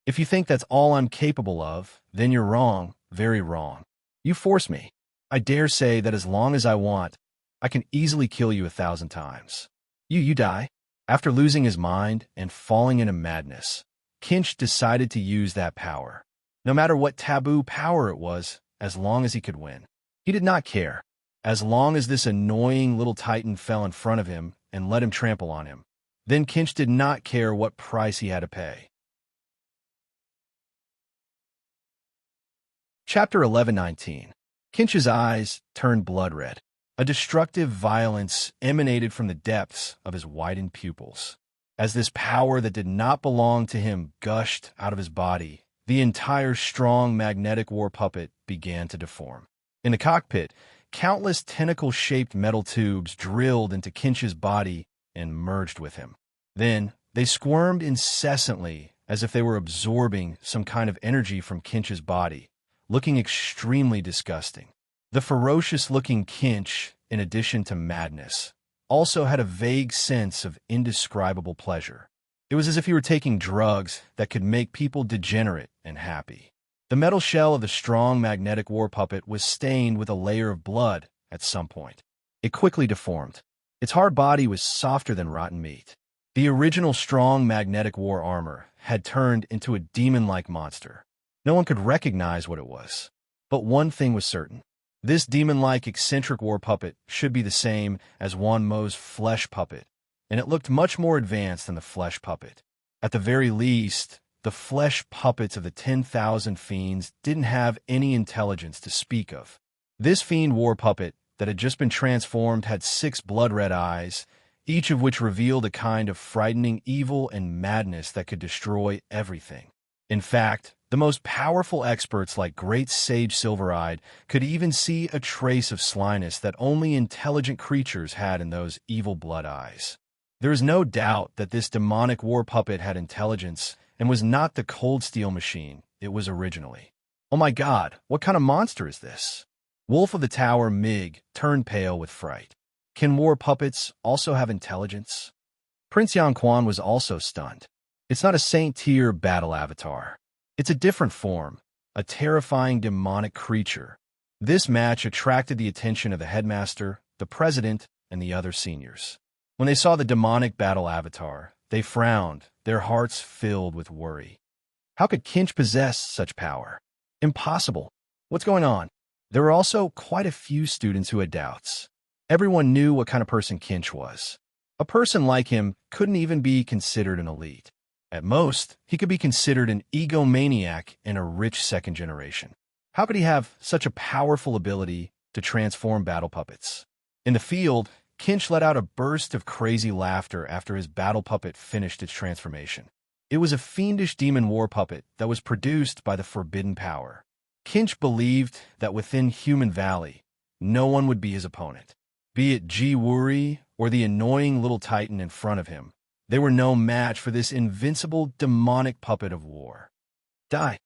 If you think that's all I'm capable of, then you're wrong, very wrong. You force me. I dare say that as long as I want, I can easily kill you 1,000 times. You die. After losing his mind and falling into madness, Kinch decided to use that power. No matter what taboo power it was, as long as he could win. He did not care. As long as this annoying little titan fell in front of him and let him trample on him, then Kinch did not care what price he had to pay. Chapter 11:19. Kinch's eyes turned blood red. A destructive violence emanated from the depths of his widened pupils. As this power that did not belong to him gushed out of his body, the entire strong magnetic war puppet began to deform. In the cockpit, countless tentacle-shaped metal tubes drilled into Kinch's body and merged with him. Then, they squirmed incessantly as if they were absorbing some kind of energy from Kinch's body, looking extremely disgusting. The ferocious-looking Kinch, in addition to madness, also had a vague sense of indescribable pleasure. It was as if he were taking drugs that could make people degenerate and happy. The metal shell of the strong magnetic war puppet was stained with a layer of blood at some point. It quickly deformed. Its hard body was softer than rotten meat. The original strong magnetic war armor had turned into a demon-like monster. No one could recognize what it was. But one thing was certain. This demon-like eccentric war puppet should be the same as Wan Mo's flesh puppet, and it looked much more advanced than the flesh puppet. At the very least, the flesh puppets of the 10,000 fiends didn't have any intelligence to speak of. This fiend war puppet that had just been transformed had 6 blood-red eyes, each of which revealed a kind of frightening evil and madness that could destroy everything. In fact, the most powerful experts like Great Sage Silver-Eyed could even see a trace of slyness that only intelligent creatures had in those evil blood eyes. There is no doubt that this demonic war puppet had intelligence and was not the cold steel machine it was originally. Oh my God, what kind of monster is this? Wolf of the Tower Mig turned pale with fright. Can war puppets also have intelligence? Prince Yanquan was also stunned. It's not a Saint-tier battle avatar. It's a different form, a terrifying demonic creature. This match attracted the attention of the headmaster, the president, and the other seniors. When they saw the demonic battle avatar, they frowned, their hearts filled with worry. How could Kinch possess such power? Impossible. What's going on? There were also quite a few students who had doubts. Everyone knew what kind of person Kinch was. A person like him couldn't even be considered an elite. At most, he could be considered an egomaniac in a rich second generation. How could he have such a powerful ability to transform battle puppets? In the field, Kinch let out a burst of crazy laughter after his battle puppet finished its transformation. It was a fiendish demon war puppet that was produced by the forbidden power. Kinch believed that within Human Valley, no one would be his opponent. Be it Ji Wuri or the annoying little titan in front of him, they were no match for this invincible demonic puppet of war. Die.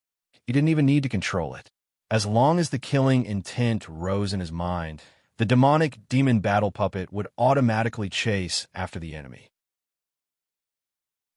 He didn't even need to control it. As long as the killing intent rose in his mind, the demonic demon battle puppet would automatically chase after the enemy.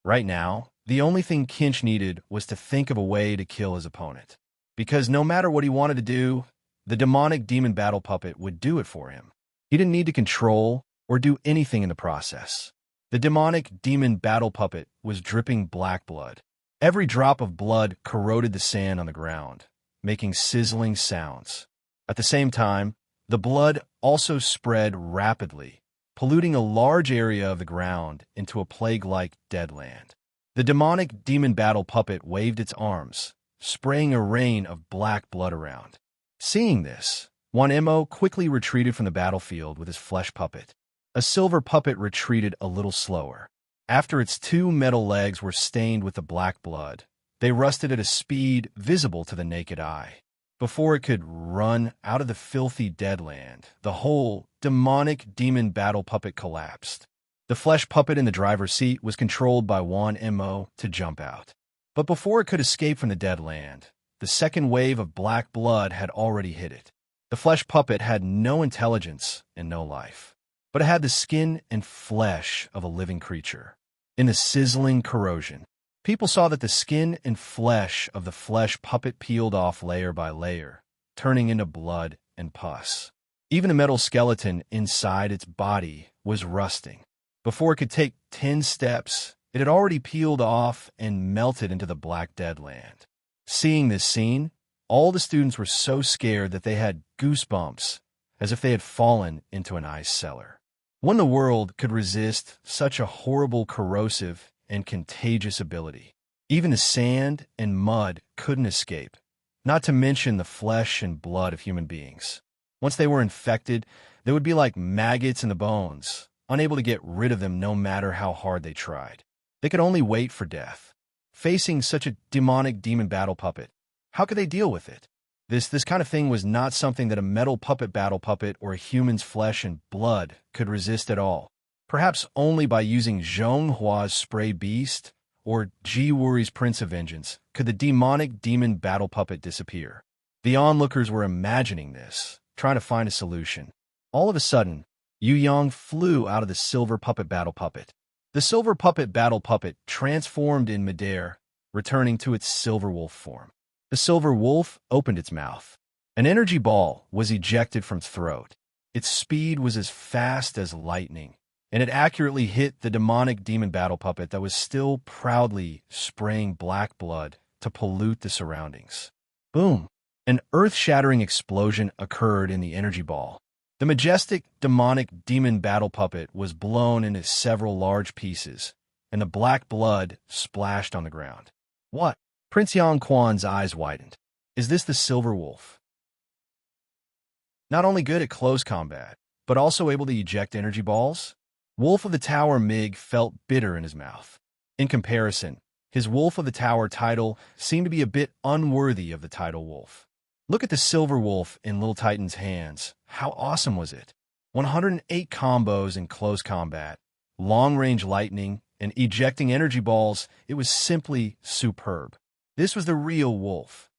Right now, the only thing Kinch needed was to think of a way to kill his opponent. Because no matter what he wanted to do, the demonic demon battle puppet would do it for him. He didn't need to control or do anything in the process. The demonic demon battle puppet was dripping black blood. Every drop of blood corroded the sand on the ground, making sizzling sounds. At the same time, the blood also spread rapidly, polluting a large area of the ground into a plague-like deadland. The demonic demon battle puppet waved its arms, spraying a rain of black blood around. Seeing this, Wanemo quickly retreated from the battlefield with his flesh puppet. A silver puppet retreated a little slower. After its 2 metal legs were stained with the black blood, they rusted at a speed visible to the naked eye. Before it could run out of the filthy deadland, the whole demonic demon battle puppet collapsed. The flesh puppet in the driver's seat was controlled by Wanemo to jump out. But before it could escape from the deadland, the second wave of black blood had already hit it. The flesh puppet had no intelligence and no life, but it had the skin and flesh of a living creature. in the sizzling corrosion. People saw that the skin and flesh of the flesh puppet peeled off layer by layer, turning into blood and pus. Even the metal skeleton inside its body was rusting. Before it could take 10 steps, it had already peeled off and melted into the black dead land. Seeing this scene, all the students were so scared that they had goosebumps, as if they had fallen into an ice cellar. When the world could resist such a horrible, corrosive, and contagious ability, even the sand and mud couldn't escape, not to mention the flesh and blood of human beings. Once they were infected, they would be like maggots in the bones, unable to get rid of them no matter how hard they tried. They could only wait for death. Facing such a demonic demon battle puppet, how could they deal with it? This kind of thing was not something that a metal puppet battle puppet or a human's flesh and blood could resist at all. Perhaps only by using Zhonghua's Spray Beast or Ji Wuri's Prince of Vengeance could the demonic demon battle puppet disappear. The onlookers were imagining this, trying to find a solution. All of a sudden, Yu Yang flew out of the silver puppet battle puppet. The silver puppet battle puppet transformed in midair, returning to its silver wolf form. The silver wolf opened its mouth. An energy ball was ejected from its throat. Its speed was as fast as lightning, and it accurately hit the demonic demon battle puppet that was still proudly spraying black blood to pollute the surroundings. Boom! An earth-shattering explosion occurred in the energy ball. The majestic demonic demon battle puppet was blown into several large pieces, and the black blood splashed on the ground. What? Prince Yang Quan's eyes widened. Is this the silver wolf? Not only good at close combat, but also able to eject energy balls? Wolf of the Tower Mig felt bitter in his mouth. In comparison, his Wolf of the Tower title seemed to be a bit unworthy of the title Wolf. Look at the silver wolf in Little Titan's hands. How awesome was it? 108 combos in close combat, long-range lightning, and ejecting energy balls. It was simply superb. This was the real wolf.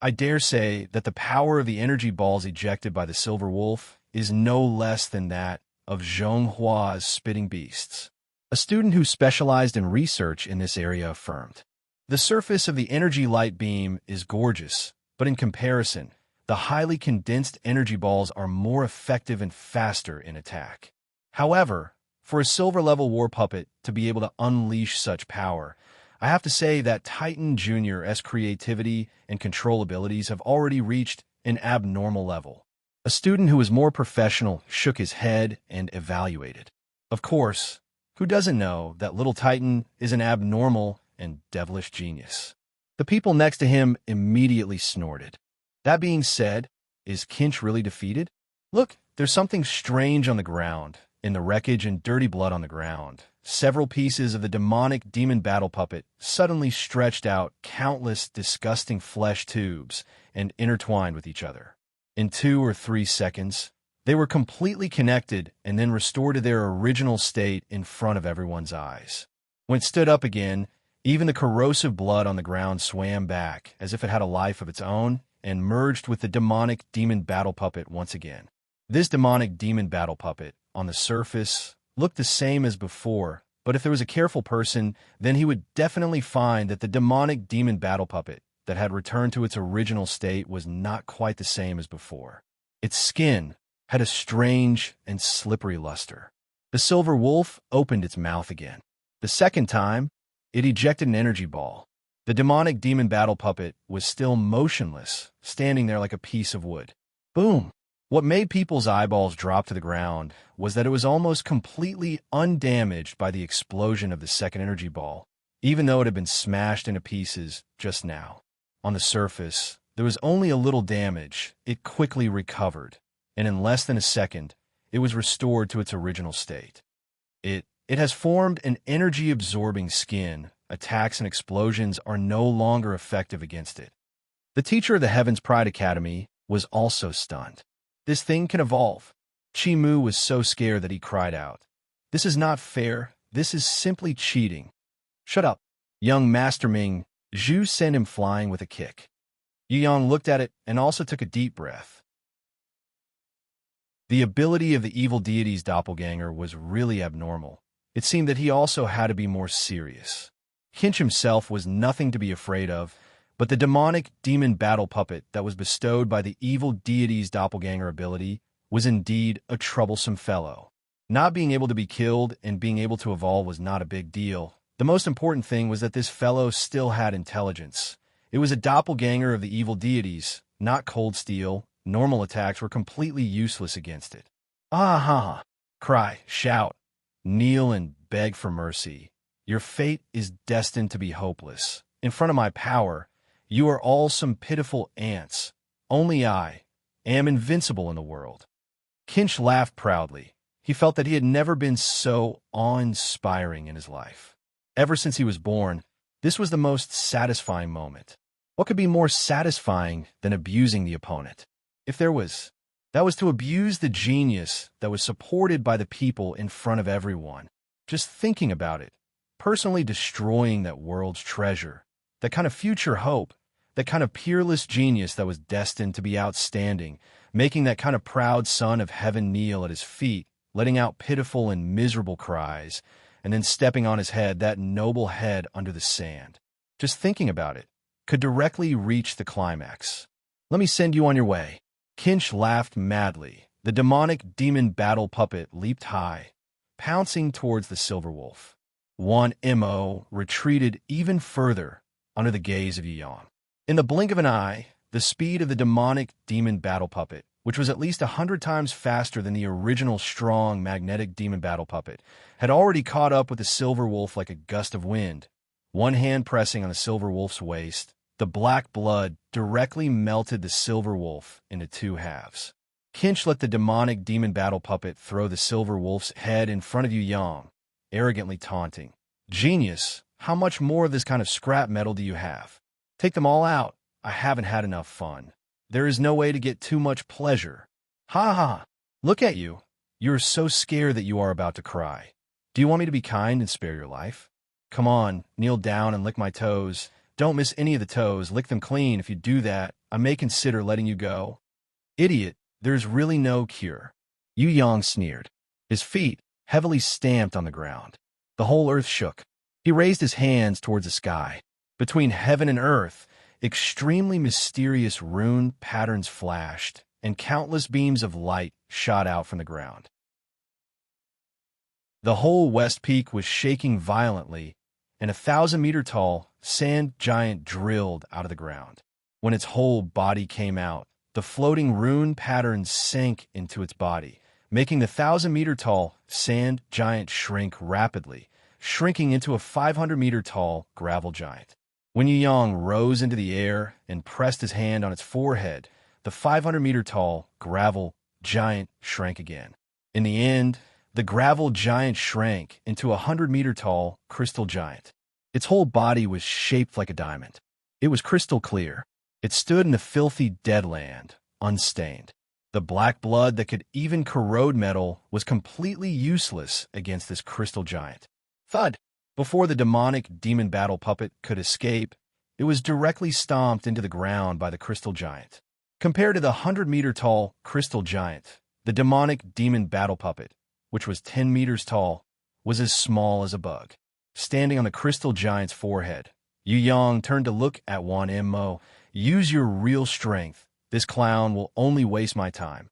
I dare say that the power of the energy balls ejected by the silver wolf is no less than that of Zhonghua's spitting beasts. A student who specialized in research in this area affirmed. The surface of the energy light beam is gorgeous, but in comparison, the highly condensed energy balls are more effective and faster in attack. However, for a silver-level war puppet to be able to unleash such power, I have to say that Titan Jr.'s creativity and control abilities have already reached an abnormal level. A student who was more professional shook his head and evaluated. Of course, who doesn't know that Little Titan is an abnormal and devilish genius? The people next to him immediately snorted. That being said, is Kinch really defeated? Look, there's something strange on the ground. In the wreckage and dirty blood on the ground, several pieces of the demonic demon battle puppet suddenly stretched out countless disgusting flesh tubes and intertwined with each other. In 2 or 3 seconds, they were completely connected and then restored to their original state in front of everyone's eyes. When it stood up again, even the corrosive blood on the ground swam back as if it had a life of its own and merged with the demonic demon battle puppet once again. This demonic demon battle puppet, on the surface, looked the same as before, but if there was a careful person, then he would definitely find that the demonic demon battle puppet that had returned to its original state was not quite the same as before. Its skin had a strange and slippery luster. The silver wolf opened its mouth again. The second time, it ejected an energy ball. The demonic demon battle puppet was still motionless, standing there like a piece of wood. Boom! What made people's eyeballs drop to the ground was that it was almost completely undamaged by the explosion of the second energy ball, even though it had been smashed into pieces just now. On the surface, there was only a little damage. It quickly recovered, and in less than a second, it was restored to its original state. It has formed an energy-absorbing skin. Attacks and explosions are no longer effective against it. The teacher of the Heaven's Pride Academy was also stunned. This thing can evolve. Chi Mu was so scared that he cried out, "This is not fair. This is simply cheating." "Shut up." Young Master Ming Zhu sent him flying with a kick. Yu Yang looked at it and also took a deep breath. The ability of the evil deity's doppelganger was really abnormal, It seemed that he also had to be more serious. Kinch himself was nothing to be afraid of, but the demonic demon battle puppet that was bestowed by the evil deity's doppelganger ability was indeed a troublesome fellow. Not being able to be killed and being able to evolve was not a big deal. The most important thing was that this fellow still had intelligence. It was a doppelganger of the evil deities, not cold steel. Normal attacks were completely useless against it. Ah ha ha! Cry, shout, kneel and beg for mercy. Your fate is destined to be hopeless. In front of my power, you are all some pitiful ants. Only I am invincible in the world. Kinch laughed proudly. He felt that he had never been so awe-inspiring in his life. Ever since he was born, this was the most satisfying moment. What could be more satisfying than abusing the opponent? If there was, that was to abuse the genius that was supported by the people in front of everyone. Just thinking about it, personally destroying that world's treasure, that kind of future hope, that kind of peerless genius that was destined to be outstanding, making that kind of proud son of heaven kneel at his feet, letting out pitiful and miserable cries, and then stepping on his head, that noble head under the sand. Just thinking about it could directly reach the climax. Let me send you on your way. Kinch laughed madly. The demonic demon battle puppet leaped high, pouncing towards the silver wolf. 1MO retreated even further under the gaze of Yang. In the blink of an eye, the speed of the demonic demon battle puppet, which was at least 100 times faster than the original strong magnetic demon battle puppet, had already caught up with the silver wolf like a gust of wind. One hand pressing on the silver wolf's waist, the black blood directly melted the silver wolf into two halves. Kinch let the demonic demon battle puppet throw the silver wolf's head in front of Yang, arrogantly taunting. Genius, how much more of this kind of scrap metal do you have? Take them all out. I haven't had enough fun. There is no way to get too much pleasure. Ha ha! Look at you. You are so scared that you are about to cry. Do you want me to be kind and spare your life? Come on, kneel down and lick my toes. Don't miss any of the toes. Lick them clean. If you do that, I may consider letting you go. Idiot, there's really no cure. Yang sneered. His feet heavily stamped on the ground. The whole earth shook. He raised his hands towards the sky. Between heaven and earth, extremely mysterious rune patterns flashed, and countless beams of light shot out from the ground. The whole west peak was shaking violently, and a 1,000-meter-tall sand giant drilled out of the ground. When its whole body came out, the floating rune patterns sank into its body, making the 1,000-meter-tall sand giant shrink rapidly, shrinking into a 500-meter-tall gravel giant. When Yang rose into the air and pressed his hand on its forehead, the 500-meter-tall gravel giant shrank again. In the end, the gravel giant shrank into a 100-meter-tall crystal giant. Its whole body was shaped like a diamond. It was crystal clear. It stood in the filthy dead land, unstained. The black blood that could even corrode metal was completely useless against this crystal giant. Thud! Before the demonic demon battle puppet could escape, it was directly stomped into the ground by the crystal giant. Compared to the 100-meter-tall crystal giant, the demonic demon battle puppet, which was 10 meters tall, was as small as a bug. Standing on the crystal giant's forehead, Yang turned to look at 1MO. Use your real strength. This clown will only waste my time.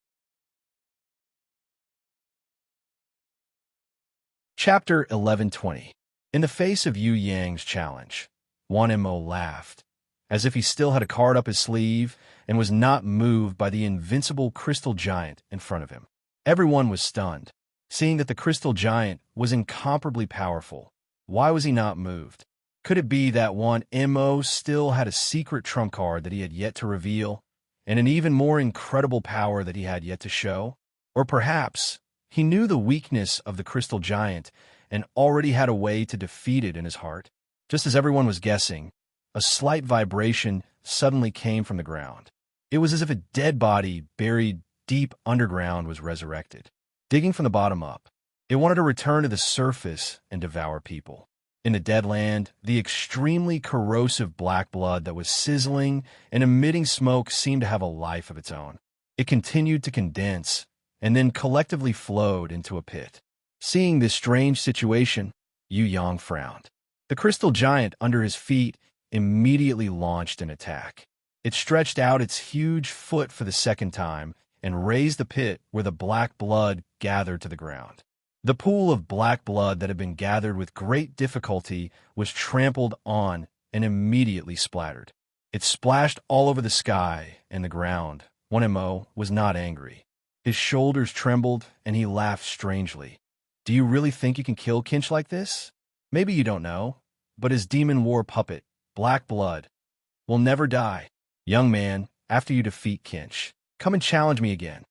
Chapter 1120. In the face of Yu Yang's challenge, 1MO laughed, as if he still had a card up his sleeve and was not moved by the invincible crystal giant in front of him. Everyone was stunned, seeing that the crystal giant was incomparably powerful. Why was he not moved? Could it be that 1MO still had a secret trump card that he had yet to reveal, and an even more incredible power that he had yet to show? Or perhaps he knew the weakness of the crystal giant and already had a way to defeat it in his heart? Just as everyone was guessing, a slight vibration suddenly came from the ground. It was as if a dead body buried deep underground was resurrected, digging from the bottom up. It wanted to return to the surface and devour people. In the dead land, the extremely corrosive black blood that was sizzling and emitting smoke seemed to have a life of its own. It continued to condense and then collectively flowed into a pit. Seeing this strange situation, Yu Yang frowned. The crystal giant under his feet immediately launched an attack. It stretched out its huge foot for the second time and raised the pit where the black blood gathered to the ground. The pool of black blood that had been gathered with great difficulty was trampled on and immediately splattered. It splashed all over the sky and the ground. 1MO was not angry. His shoulders trembled and he laughed strangely. Do you really think you can kill Kinch like this? Maybe you don't know, but his demon war puppet, Black Blood, will never die. Young man, after you defeat Kinch, come and challenge me again.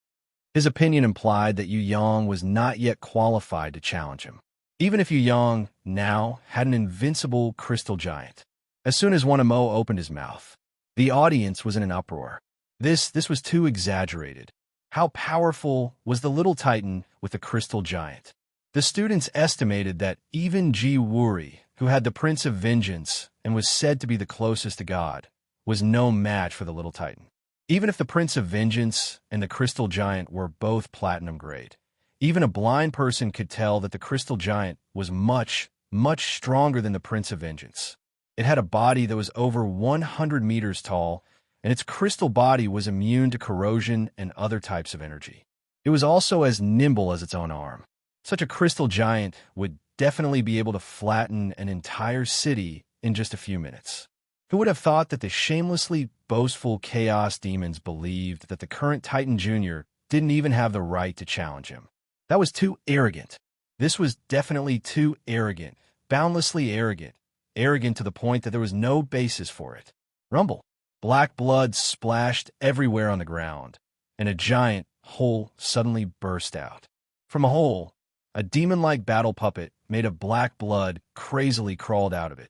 His opinion implied that Yu Yang was not yet qualified to challenge him, even if Yu Yang now had an invincible crystal giant. As soon as 1MO opened his mouth, the audience was in an uproar. This was too exaggerated. How powerful was the little titan with the crystal giant? The students estimated that even Ji Wuri, who had the Prince of Vengeance and was said to be the closest to God, was no match for the little titan. Even if the Prince of Vengeance and the crystal giant were both platinum grade, even a blind person could tell that the crystal giant was much, much stronger than the Prince of Vengeance. It had a body that was over 100 meters tall, and its crystal body was immune to corrosion and other types of energy. It was also as nimble as its own arm. Such a crystal giant would definitely be able to flatten an entire city in just a few minutes. Who would have thought that the shamelessly boastful Chaos Demons believed that the current Titan Jr. didn't even have the right to challenge him? That was too arrogant. This was definitely too arrogant, boundlessly arrogant, arrogant to the point that there was no basis for it. Rumble. Black blood splashed everywhere on the ground, and a giant hole suddenly burst out. From a hole, a demon-like battle puppet made of black blood crazily crawled out of it.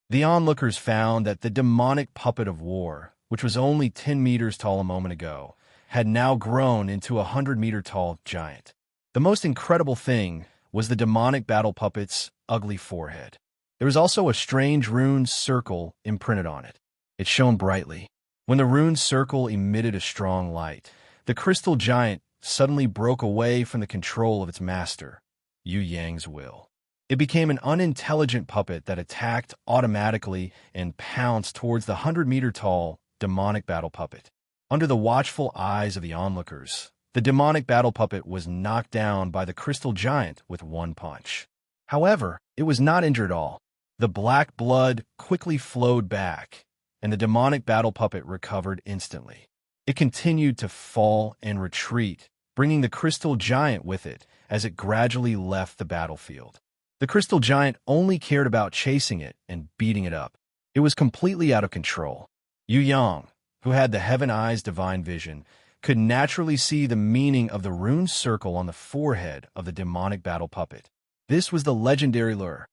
The onlookers found that the demonic puppet of war, which was only 10 meters tall a moment ago, had now grown into a 100-meter-tall giant. The most incredible thing was the demonic battle puppet's ugly forehead. There was also a strange rune circle imprinted on it. It shone brightly. When the rune circle emitted a strong light, the crystal giant suddenly broke away from the control of its master, Yu Yang's will. It became an unintelligent puppet that attacked automatically and pounced towards the 100-meter-tall demonic battle puppet. Under the watchful eyes of the onlookers, the demonic battle puppet was knocked down by the crystal giant with one punch. However, it was not injured at all. The black blood quickly flowed back, and the demonic battle puppet recovered instantly. It continued to fall and retreat, bringing the crystal giant with it as it gradually left the battlefield. The crystal giant only cared about chasing it and beating it up. It was completely out of control. Yu Yang, who had the Heaven Eyes divine vision, could naturally see the meaning of the rune circle on the forehead of the demonic battle puppet. This was the legendary lure.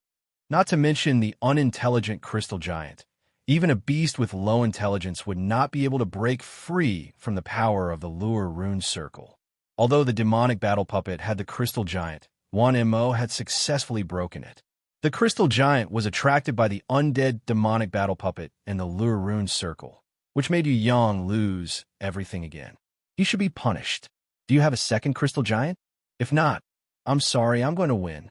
Not to mention the unintelligent crystal giant. Even a beast with low intelligence would not be able to break free from the power of the lure rune circle. Although the demonic battle puppet had the crystal giant, 1MO had successfully broken it. The crystal giant was attracted by the undead demonic battle puppet and the lure rune circle, which made Yu Yang lose everything again. He should be punished. Do you have a second crystal giant? If not, I'm sorry, I'm going to win.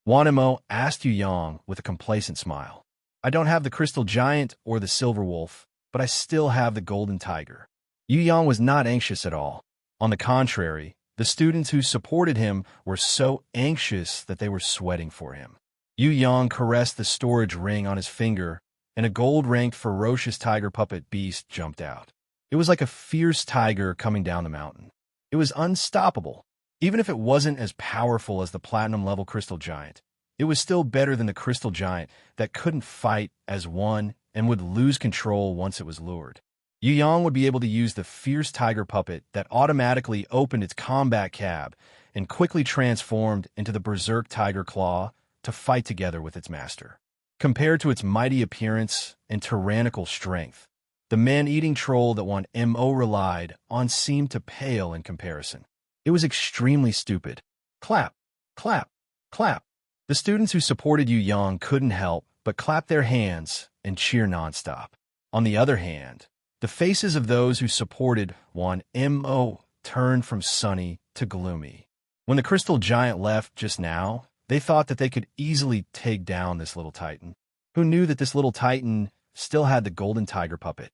1MO asked Yu Yang with a complacent smile. I don't have the crystal giant or the silver wolf, but I still have the golden tiger. Yu Yang was not anxious at all. On the contrary, the students who supported him were so anxious that they were sweating for him. Yu Yang caressed the storage ring on his finger, and a gold-ranked ferocious tiger puppet beast jumped out. It was like a fierce tiger coming down the mountain. It was unstoppable. Even if it wasn't as powerful as the platinum-level crystal giant, it was still better than the crystal giant that couldn't fight as one and would lose control once it was lured. Yu Yang would be able to use the fierce tiger puppet that automatically opened its combat cab and quickly transformed into the berserk tiger claw to fight together with its master. Compared to its mighty appearance and tyrannical strength, the man-eating troll that 1MO relied on seemed to pale in comparison. It was extremely stupid. Clap, clap, clap. The students who supported Yu Yang couldn't help but clap their hands and cheer nonstop. On the other hand, the faces of those who supported 1MO turned from sunny to gloomy. When the crystal giant left just now, they thought that they could easily take down this little titan. Who knew that this little titan still had the golden tiger puppet?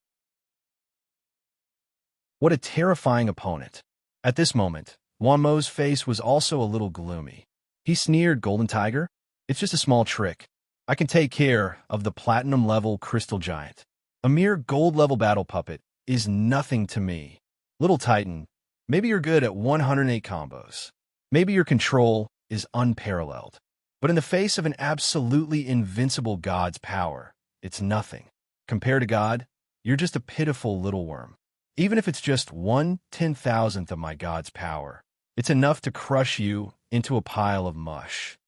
What a terrifying opponent. At this moment, Wanmo's face was also a little gloomy. He sneered, "Golden tiger? It's just a small trick. I can take care of the platinum-level crystal giant. A mere gold-level battle puppet is nothing to me. Little titan, maybe you're good at 108 combos. Maybe your control is unparalleled. But in the face of an absolutely invincible god's power, it's nothing. Compared to God, you're just a pitiful little worm. Even if it's just 1/10,000th of my god's power, it's enough to crush you into a pile of mush.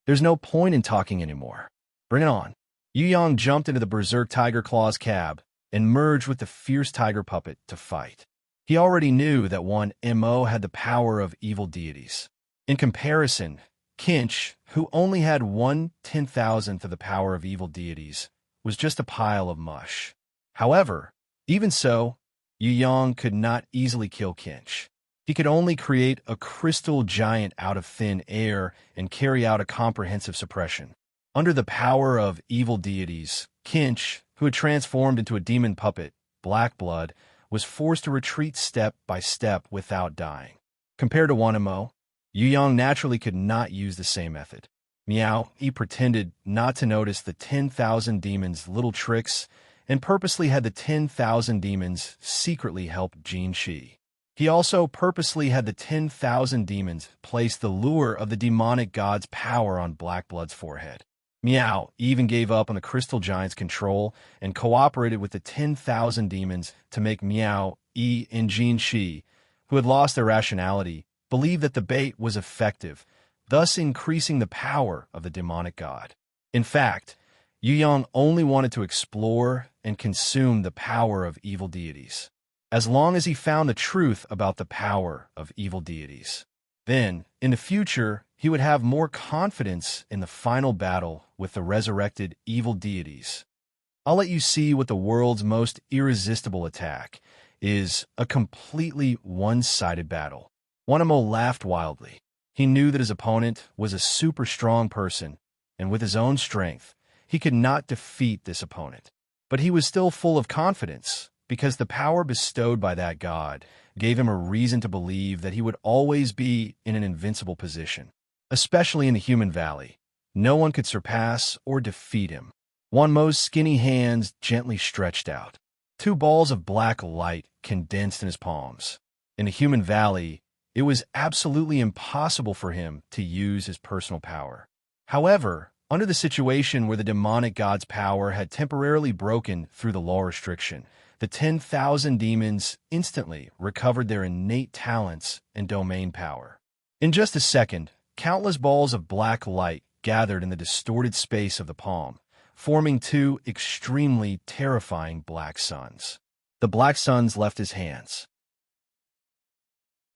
There's no point in talking anymore. Bring it on." Yu Yang jumped into the Berserk Tiger Claw's cab and merged with the fierce tiger puppet to fight. He already knew that Mo had the power of evil deities. In comparison, Kinch, who only had 1/10,000th of the power of evil deities, was just a pile of mush. However, even so, Yu Yang could not easily kill Kinch. He could only create a crystal giant out of thin air and carry out a comprehensive suppression. Under the power of evil deities, Kinch, who had transformed into a demon puppet, Black Blood, was forced to retreat step by step without dying. Compared to Mo, Yu Yang naturally could not use the same method. Meow, he pretended not to notice the 10,000 demons' little tricks and purposely had the 10,000 demons secretly help Jin Shi. He also purposely had the 10,000 demons place the lure of the demonic god's power on Black Blood's forehead. Meow even gave up on the crystal giant's control and cooperated with the 10,000 demons to make Meow, E, and Jin Shi, who had lost their rationality, believe that the bait was effective, thus increasing the power of the demonic god. In fact, Yu Yang only wanted to explore and consume the power of evil deities, as long as he found the truth about the power of evil deities. Then, in the future, he would have more confidence in the final battle with the resurrected evil deities. I'll let you see what the world's most irresistible attack is: a completely one-sided battle. Mo laughed wildly. He knew that his opponent was a super strong person, and with his own strength, he could not defeat this opponent. But he was still full of confidence, because the power bestowed by that god gave him a reason to believe that he would always be in an invincible position. Especially in the human valley, no one could surpass or defeat him. Mo's skinny hands gently stretched out. 2 balls of black light condensed in his palms. In the human valley, it was absolutely impossible for him to use his personal power. However, under the situation where the demonic god's power had temporarily broken through the law restriction, the 10,000 demons instantly recovered their innate talents and domain power. In just a second, countless balls of black light gathered in the distorted space of the palm, forming 2 extremely terrifying black suns. The black suns left his hands.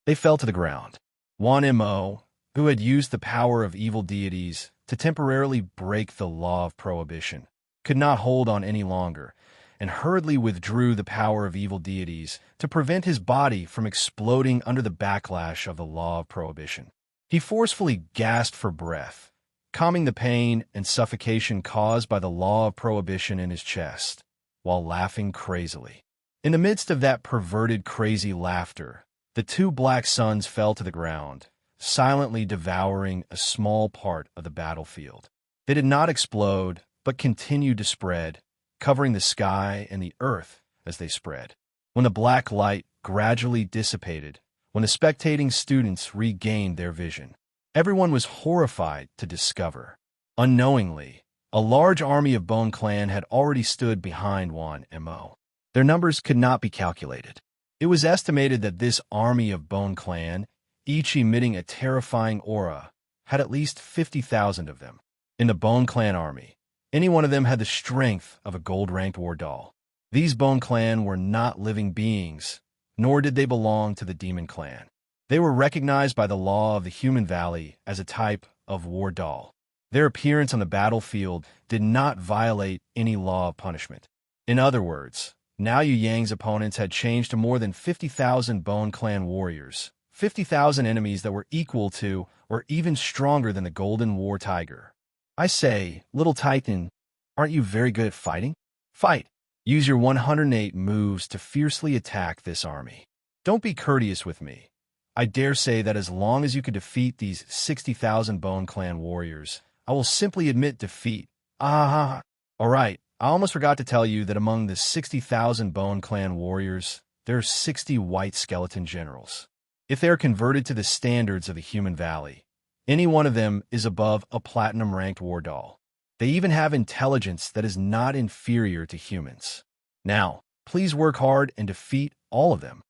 They fell to the ground. Mo, who had used the power of evil deities to temporarily break the law of prohibition, could not hold on any longer, and hurriedly withdrew the power of evil deities to prevent his body from exploding under the backlash of the law of prohibition. He forcefully gasped for breath, calming the pain and suffocation caused by the law of prohibition in his chest, while laughing crazily. In the midst of that perverted, crazy laughter, the 2 black suns fell to the ground, silently devouring a small part of the battlefield. They did not explode, but continued to spread, covering the sky and the earth as they spread. When the black light gradually dissipated, when the spectating students regained their vision, everyone was horrified to discover, unknowingly, a large army of Bone Clan had already stood behind Mo. Their numbers could not be calculated. It was estimated that this army of Bone Clan, each emitting a terrifying aura, had at least 50,000 of them. In the Bone Clan army, any one of them had the strength of a gold-ranked war doll. These Bone Clan were not living beings, nor did they belong to the Demon Clan. They were recognized by the law of the Human Valley as a type of war doll. Their appearance on the battlefield did not violate any law of punishment. In other words, now Yu Yang's opponents had changed to more than 50,000 Bone Clan warriors, 50,000 enemies that were equal to or even stronger than the Golden War Tiger. I say, little Titan, aren't you very good at fighting? Fight. Use your 108 moves to fiercely attack this army. Don't be courteous with me. I dare say that as long as you can defeat these 60,000 Bone Clan warriors, I will simply admit defeat. Ah, all right. I almost forgot to tell you that among the 60,000 Bone Clan warriors, there are 60 white skeleton generals. If they are converted to the standards of the human valley, any one of them is above a platinum-ranked war doll. They even have intelligence that is not inferior to humans. Now, please work hard and defeat all of them.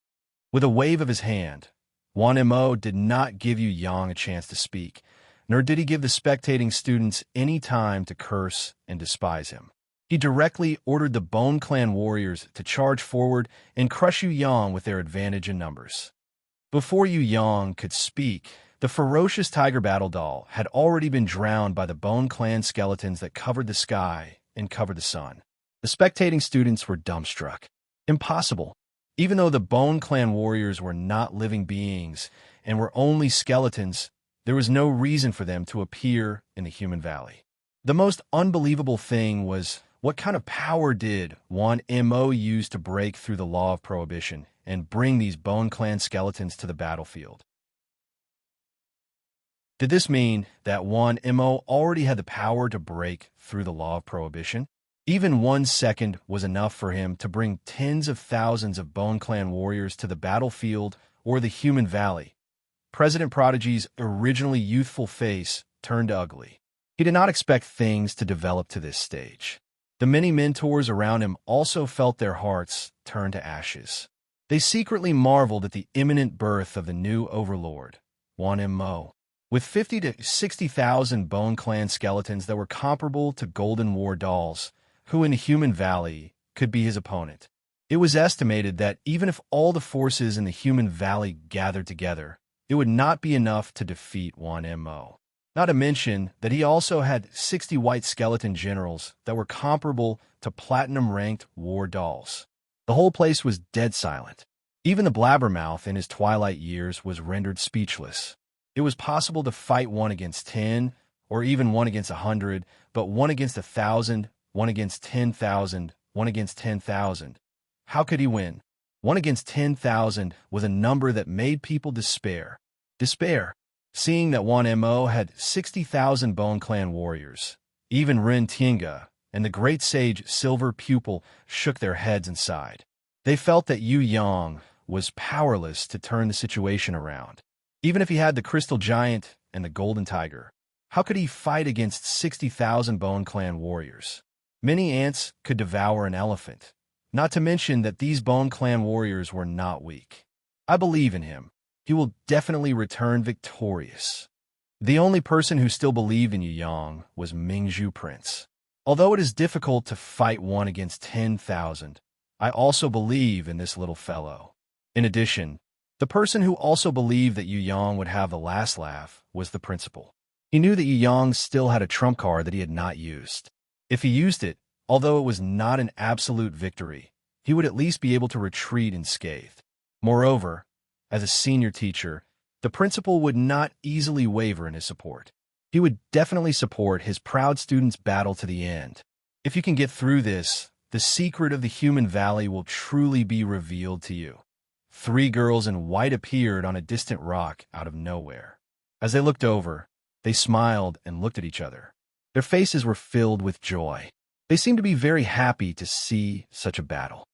With a wave of his hand, Wan Mo did not give Yu Yang a chance to speak, nor did he give the spectating students any time to curse and despise him. He directly ordered the Bone Clan warriors to charge forward and crush Yu Yang with their advantage in numbers. Before Yu Yang could speak, the ferocious tiger battle doll had already been drowned by the Bone Clan skeletons that covered the sky and covered the sun. The spectating students were dumbstruck. Impossible. Even though the Bone Clan warriors were not living beings and were only skeletons, there was no reason for them to appear in the human valley. The most unbelievable thing was, what kind of power did Wan Mo use to break through the law of prohibition and bring these Bone Clan skeletons to the battlefield? Did this mean that Wan Mo already had the power to break through the law of prohibition? Even 1 second was enough for him to bring tens of thousands of Bone Clan warriors to the battlefield or the human valley. President Prodigy's originally youthful face turned ugly. He did not expect things to develop to this stage. The many mentors around him also felt their hearts turn to ashes. They secretly marveled at the imminent birth of the new overlord, Wan Mo. With 50 to 60,000 Bone Clan skeletons that were comparable to Golden War dolls, who in the human valley could be his opponent. It was estimated that even if all the forces in the human valley gathered together, it would not be enough to defeat Wan Mo. Not to mention that he also had 60 white skeleton generals that were comparable to platinum-ranked war dolls. The whole place was dead silent. Even the blabbermouth in his twilight years was rendered speechless. It was possible to fight 1 against 10, or even 1 against 100, but 1 against 1,000, 1 against 10,000, 1 against 10,000. How could he win? 1 against 10,000 was a number that made people despair. Despair. Seeing that Wan Mo had 60,000 Bone Clan warriors, even Ren Tiange and the great sage Silver Pupil shook their heads and sighed. They felt that Yu Yang was powerless to turn the situation around. Even if he had the Crystal Giant and the Golden Tiger, how could he fight against 60,000 Bone Clan warriors? Many ants could devour an elephant, not to mention that these Bone Clan warriors were not weak. I believe in him. He will definitely return victorious. The only person who still believed in Yu Yang was Mingzhu Prince. Although it is difficult to fight 1 against 10,000, I also believe in this little fellow. In addition, the person who also believed that Yu Yang would have the last laugh was the principal. He knew that Yu Yang still had a trump card that he had not used. If he used it, although it was not an absolute victory, he would at least be able to retreat unscathed. Moreover, as a senior teacher, the principal would not easily waver in his support. He would definitely support his proud students' battle to the end. If you can get through this, the secret of the human valley will truly be revealed to you. 3 girls in white appeared on a distant rock out of nowhere. As they looked over, they smiled and looked at each other. Their faces were filled with joy. They seemed to be very happy to see such a battle.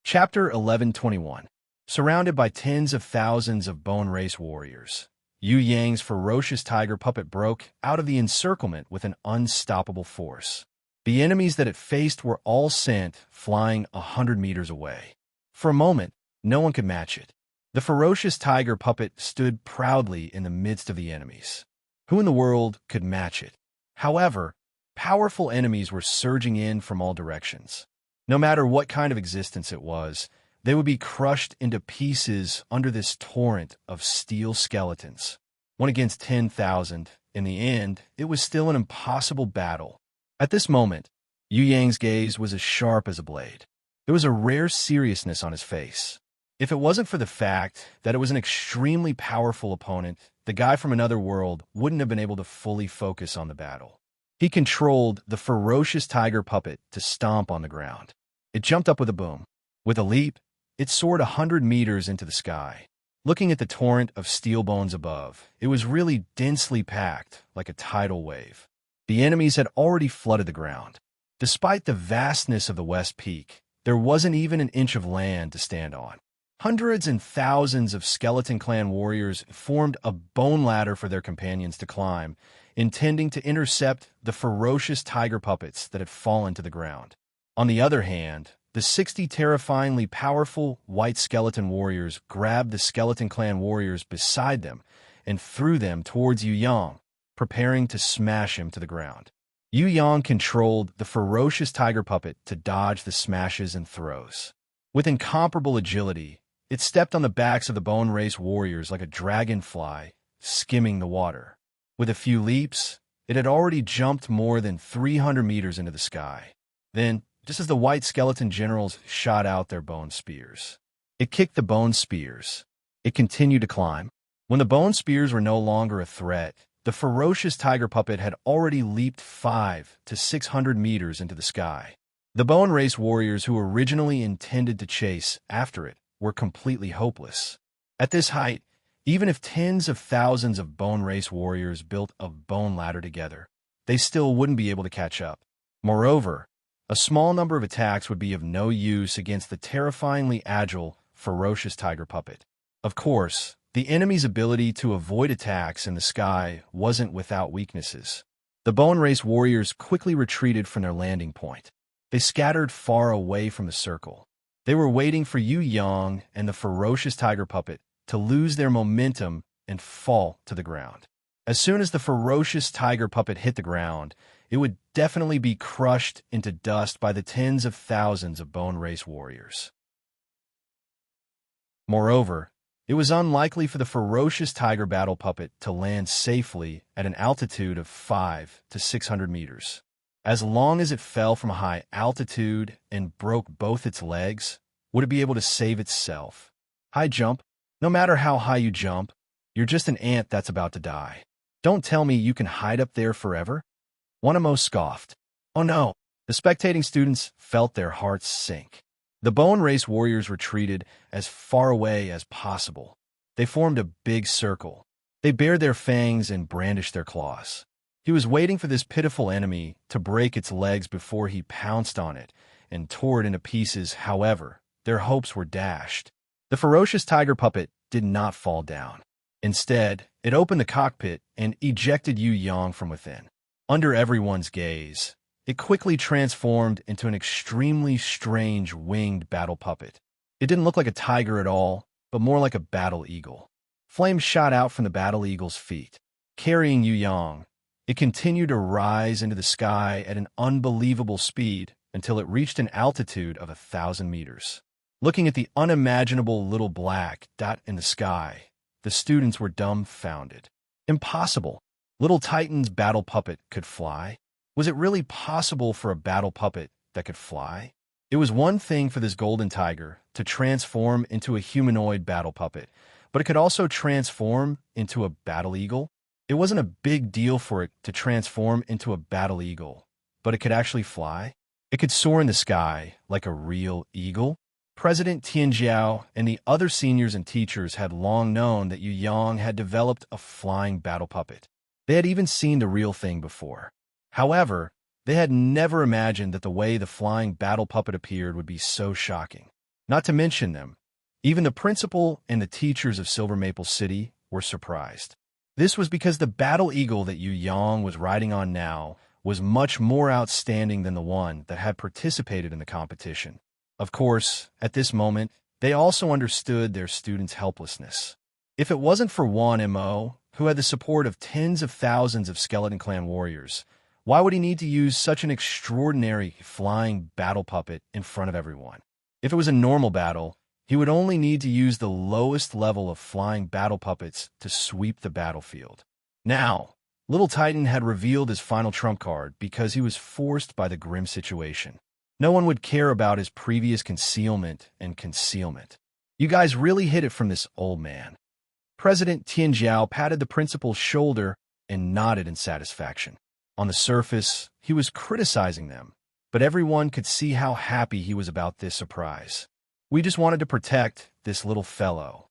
Chapter 1121. Surrounded by tens of thousands of bone race warriors, Yu Yang's ferocious tiger puppet broke out of the encirclement with an unstoppable force. The enemies that it faced were all sent flying 100 meters away. For a moment, no one could match it. The ferocious tiger puppet stood proudly in the midst of the enemies. Who in the world could match it? However, powerful enemies were surging in from all directions. No matter what kind of existence it was, they would be crushed into pieces under this torrent of steel skeletons. 1 against 10,000, in the end, it was still an impossible battle. At this moment, Yu Yang's gaze was as sharp as a blade. There was a rare seriousness on his face. If it wasn't for the fact that it was an extremely powerful opponent, the guy from another world wouldn't have been able to fully focus on the battle. He controlled the ferocious tiger puppet to stomp on the ground. It jumped up with a boom. With a leap, it soared 100 meters into the sky. Looking at the torrent of steel bones above, it was really densely packed, like a tidal wave. The enemies had already flooded the ground. Despite the vastness of the West Peak, there wasn't even an inch of land to stand on. Hundreds and thousands of Skeleton Clan warriors formed a bone ladder for their companions to climb, intending to intercept the ferocious tiger puppets that had fallen to the ground. On the other hand, the 60 terrifyingly powerful white skeleton warriors grabbed the Skeleton Clan warriors beside them and threw them towards Yu Yang, preparing to smash him to the ground. Yu Yang controlled the ferocious tiger puppet to dodge the smashes and throws. With incomparable agility, it stepped on the backs of the Bone Race warriors like a dragonfly, skimming the water. With a few leaps, it had already jumped more than 300 meters into the sky. Then, just as the white skeleton generals shot out their bone spears, it kicked the bone spears. It continued to climb. When the bone spears were no longer a threat, the ferocious tiger puppet had already leaped 500 to 600 meters into the sky. The Bone Race warriors who originally intended to chase after it were completely hopeless. At this height, even if tens of thousands of Bone Race warriors built a bone ladder together, they still wouldn't be able to catch up. Moreover, a small number of attacks would be of no use against the terrifyingly agile, ferocious tiger puppet. Of course, the enemy's ability to avoid attacks in the sky wasn't without weaknesses. The Bone Race warriors quickly retreated from their landing point. They scattered far away from the circle. They were waiting for Yu Yang and the ferocious tiger puppet to lose their momentum and fall to the ground. As soon as the ferocious tiger puppet hit the ground, it would definitely be crushed into dust by the tens of thousands of Bone Race warriors. Moreover, it was unlikely for the ferocious tiger battle puppet to land safely at an altitude of 500 to 600 meters. As long as it fell from a high altitude and broke both its legs, would it be able to save itself? High jump? No matter how high you jump, you're just an ant that's about to die. Don't tell me you can hide up there forever? Wanamo scoffed. Oh no! The spectating students felt their hearts sink. The Bone Race warriors retreated as far away as possible. They formed a big circle. They bared their fangs and brandished their claws. He was waiting for this pitiful enemy to break its legs before he pounced on it and tore it into pieces. However, their hopes were dashed. The ferocious tiger puppet did not fall down. Instead, it opened the cockpit and ejected Yu Yang from within. Under everyone's gaze, it quickly transformed into an extremely strange winged battle puppet. It didn't look like a tiger at all, but more like a battle eagle. Flames shot out from the battle eagle's feet. Carrying Yu Yang, it continued to rise into the sky at an unbelievable speed until it reached an altitude of 1,000 meters. Looking at the unimaginable little black dot in the sky, the students were dumbfounded. Impossible. Little Titan's battle puppet could fly? Was it really possible for a battle puppet that could fly? It was one thing for this golden tiger to transform into a humanoid battle puppet, but it could also transform into a battle eagle. It wasn't a big deal for it to transform into a battle eagle, but it could actually fly. It could soar in the sky like a real eagle. President Tianjiao and the other seniors and teachers had long known that Yu Yang had developed a flying battle puppet. They had even seen the real thing before. However, they had never imagined that the way the flying battle puppet appeared would be so shocking. Not to mention them, even the principal and the teachers of Silver Maple City were surprised. This was because the battle eagle that Yu Yang was riding on now was much more outstanding than the one that had participated in the competition. Of course, at this moment, they also understood their students' helplessness. If it wasn't for Wanmo, who had the support of tens of thousands of Skeleton Clan warriors, why would he need to use such an extraordinary flying battle puppet in front of everyone? If it was a normal battle, he would only need to use the lowest level of flying battle puppets to sweep the battlefield. Now, Little Titan had revealed his final trump card because he was forced by the grim situation. No one would care about his previous concealment and concealment. You guys really hid it from this old man. President Tianjiao patted the principal's shoulder and nodded in satisfaction. On the surface, he was criticizing them, but everyone could see how happy he was about this surprise. We just wanted to protect this little fellow.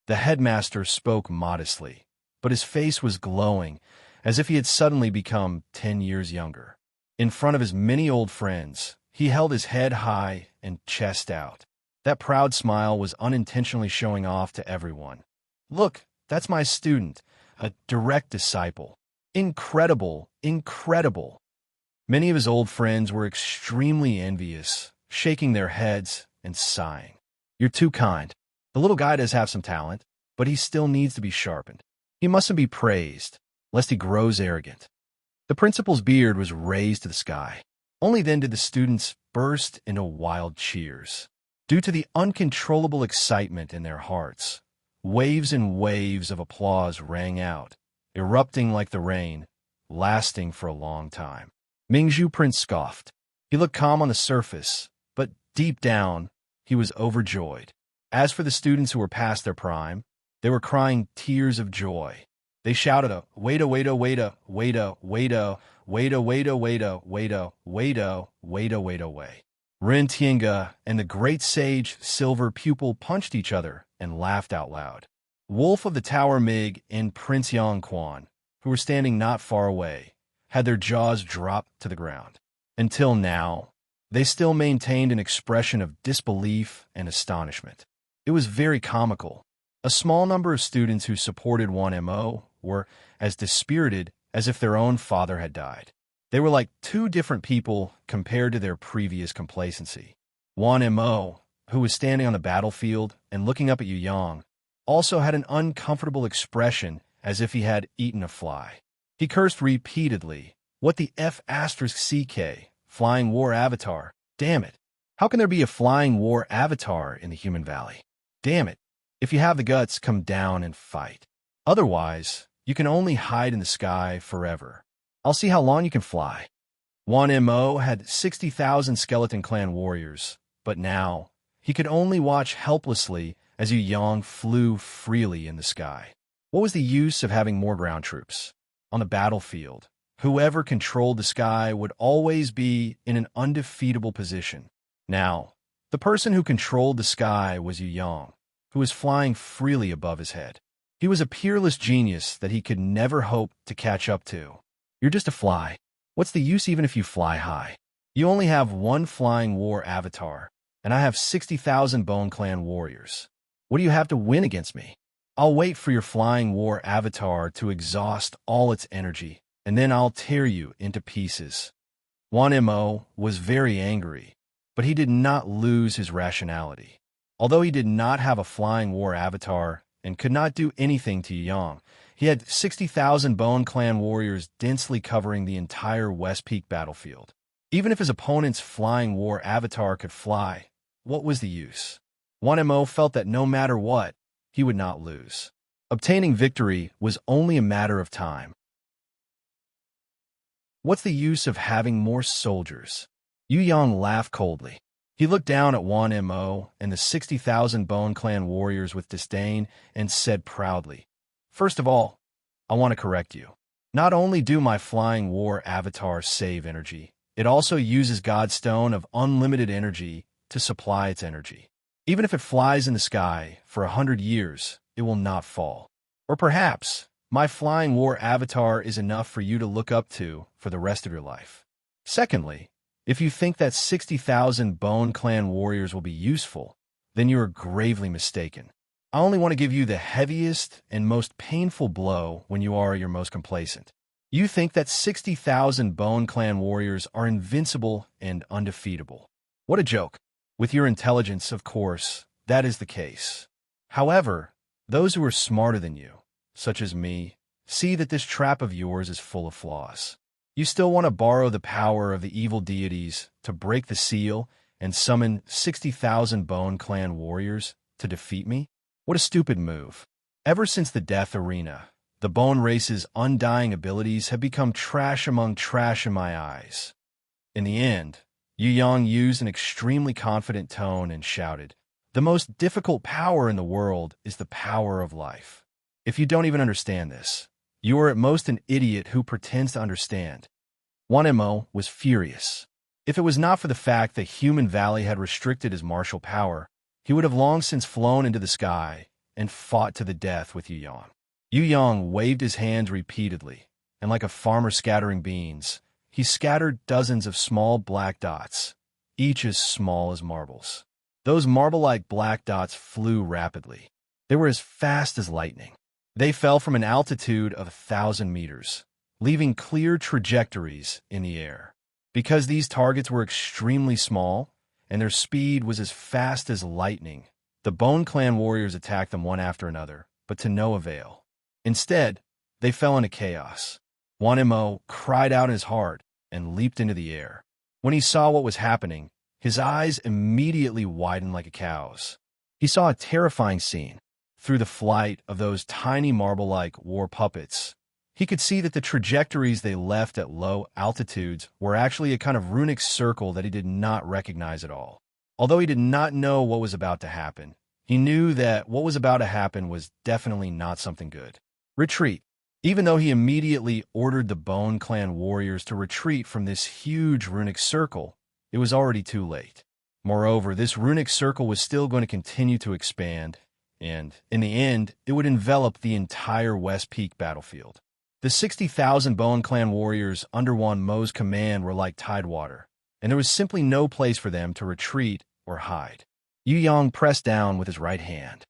The headmaster spoke modestly, but his face was glowing, as if he had suddenly become 10 years younger. In front of his many old friends, he held his head high and chest out. That proud smile was unintentionally showing off to everyone. Look, that's my student, a direct disciple. Incredible, incredible. Many of his old friends were extremely envious, shaking their heads and sighing. You're too kind. The little guy does have some talent, but he still needs to be sharpened. He mustn't be praised, lest he grows arrogant. The principal's beard was raised to the sky. Only then did the students burst into wild cheers. Due to the uncontrollable excitement in their hearts, waves and waves of applause rang out, erupting like the rain, lasting for a long time. Mingzhu Prince scoffed. He looked calm on the surface, but deep down, he was overjoyed. As for the students who were past their prime, they were crying tears of joy. They shouted a waita, waita, waita, waita, waita, waita, waita, waita, waita, waita, waita, waita, way. Ren Tiange and the great sage Silver Pupil punched each other and laughed out loud. Wolf of the Tower Mig and Prince Yang Quan, who were standing not far away, had their jaws dropped to the ground. Until now, they still maintained an expression of disbelief and astonishment. It was very comical. A small number of students who supported 1MO were as dispirited as if their own father had died. They were like two different people compared to their previous complacency. 1MO, who was standing on the battlefield and looking up at Yu Yang, also had an uncomfortable expression as if he had eaten a fly. He cursed repeatedly. What the F***CK? Flying War Avatar. Damn it. How can there be a Flying War Avatar in the Human Valley? Damn it. If you have the guts, come down and fight. Otherwise, you can only hide in the sky forever. I'll see how long you can fly. 1MO had 60,000 Skeleton Clan warriors, but now he could only watch helplessly as Yu Yang flew freely in the sky. What was the use of having more ground troops? On the battlefield, whoever controlled the sky would always be in an undefeatable position. Now, the person who controlled the sky was Yu Yang, who was flying freely above his head. He was a peerless genius that he could never hope to catch up to. You're just a fly. What's the use even if you fly high? You only have one Flying War Avatar, and I have 60,000 Bone Clan warriors. What do you have to win against me? I'll wait for your Flying War Avatar to exhaust all its energy, and then I'll tear you into pieces. 1MO was very angry, but he did not lose his rationality. Although he did not have a Flying War Avatar and could not do anything to Yang, he had 60,000 Bone Clan warriors densely covering the entire West Peak battlefield. Even if his opponent's Flying War Avatar could fly, what was the use? 1MO felt that no matter what, he would not lose. Obtaining victory was only a matter of time. What's the use of having more soldiers? Yu Yang laughed coldly. He looked down at 1MO and the 60,000 Bone Clan warriors with disdain and said proudly, First of all, I want to correct you. Not only do my Flying War Avatar save energy, it also uses God's Stone of unlimited energy to supply its energy. Even if it flies in the sky for 100 years, it will not fall. Or perhaps, my Flying War Avatar is enough for you to look up to for the rest of your life. Secondly, if you think that 60,000 Bone Clan warriors will be useful, then you are gravely mistaken. I only want to give you the heaviest and most painful blow when you are your most complacent. You think that 60,000 Bone Clan warriors are invincible and undefeatable. What a joke. With your intelligence, of course, that is the case. However, those who are smarter than you, such as me, see that this trap of yours is full of flaws. You still want to borrow the power of the evil deities to break the seal and summon 60,000 Bone Clan warriors to defeat me? What a stupid move. Ever since the Death Arena, the Bone Race's undying abilities have become trash among trash in my eyes. In the end, Yu Yang used an extremely confident tone and shouted, "The most difficult power in the world is the power of life. If you don't even understand this, you are at most an idiot who pretends to understand." Wanemo was furious. If it was not for the fact that Human Valley had restricted his martial power, he would have long since flown into the sky and fought to the death with Yu Yang. Yu Yang waved his hands repeatedly, and like a farmer scattering beans, he scattered dozens of small black dots, each as small as marbles. Those marble-like black dots flew rapidly. They were as fast as lightning. They fell from an altitude of 1,000 meters, leaving clear trajectories in the air. Because these targets were extremely small, and their speed was as fast as lightning, the Bone Clan warriors attacked them one after another, but to no avail. Instead, they fell into chaos. Wanemo cried out in his heart and leaped into the air. When he saw what was happening, his eyes immediately widened like a cow's. He saw a terrifying scene. Through the flight of those tiny marble-like war puppets, he could see that the trajectories they left at low altitudes were actually a kind of runic circle that he did not recognize at all. Although he did not know what was about to happen, he knew that what was about to happen was definitely not something good. Retreat. Even though he immediately ordered the Bone Clan warriors to retreat from this huge runic circle, it was already too late. Moreover, this runic circle was still going to continue to expand, and, in the end, it would envelop the entire West Peak battlefield. The 60,000 Bone Clan warriors under Wanmo's command were like tidewater, and there was simply no place for them to retreat or hide. Yu Yang pressed down with his right hand.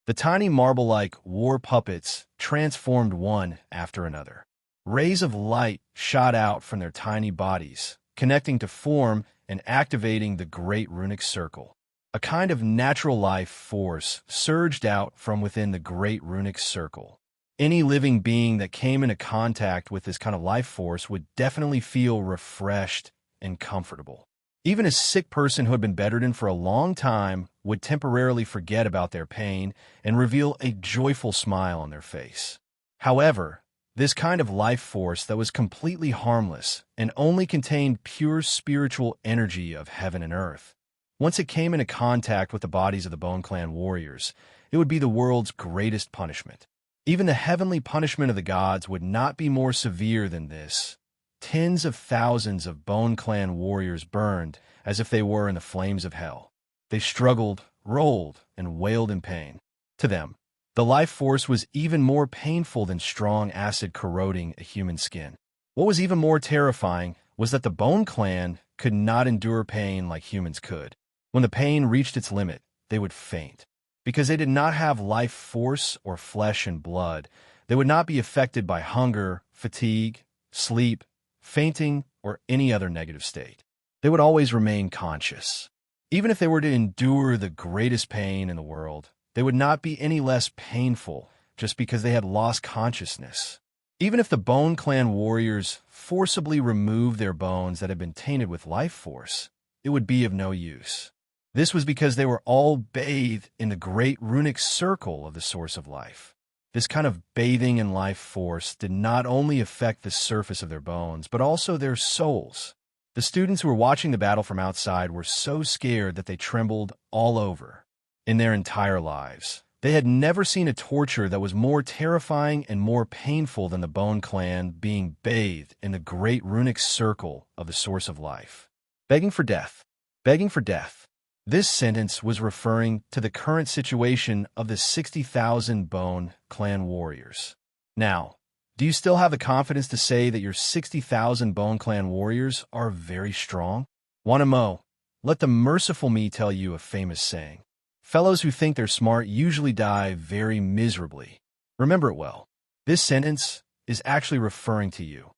The tiny marble-like war puppets transformed one after another. Rays of light shot out from their tiny bodies, connecting to form and activating the great runic circle. A kind of natural life force surged out from within the great runic circle. Any living being that came into contact with this kind of life force would definitely feel refreshed and comfortable. Even a sick person who had been bedridden for a long time would temporarily forget about their pain and reveal a joyful smile on their face. However, this kind of life force that was completely harmless and only contained pure spiritual energy of heaven and earth, once it came into contact with the bodies of the Bone Clan warriors, it would be the world's greatest punishment. Even the heavenly punishment of the gods would not be more severe than this. Tens of thousands of Bone Clan warriors burned as if they were in the flames of hell. They struggled, rolled, and wailed in pain. To them, the life force was even more painful than strong acid corroding a human skin. What was even more terrifying was that the Bone Clan could not endure pain like humans could. When the pain reached its limit, they would faint. Because they did not have life force or flesh and blood, they would not be affected by hunger, fatigue, sleep, fainting, or any other negative state. They would always remain conscious. Even if they were to endure the greatest pain in the world, they would not be any less painful just because they had lost consciousness. Even if the Bone Clan warriors forcibly removed their bones that had been tainted with life force, it would be of no use. This was because they were all bathed in the great runic circle of the source of life. This kind of bathing in life force did not only affect the surface of their bones, but also their souls. The students who were watching the battle from outside were so scared that they trembled all over. In their entire lives, they had never seen a torture that was more terrifying and more painful than the Bone Clan being bathed in the great runic circle of the source of life. Begging for death. Begging for death. This sentence was referring to the current situation of the 60,000 Bone Clan warriors. Now, do you still have the confidence to say that your 60,000 Bone Clan warriors are very strong? Wanemo, let the merciful me tell you a famous saying. Fellows who think they're smart usually die very miserably. Remember it well. This sentence is actually referring to you.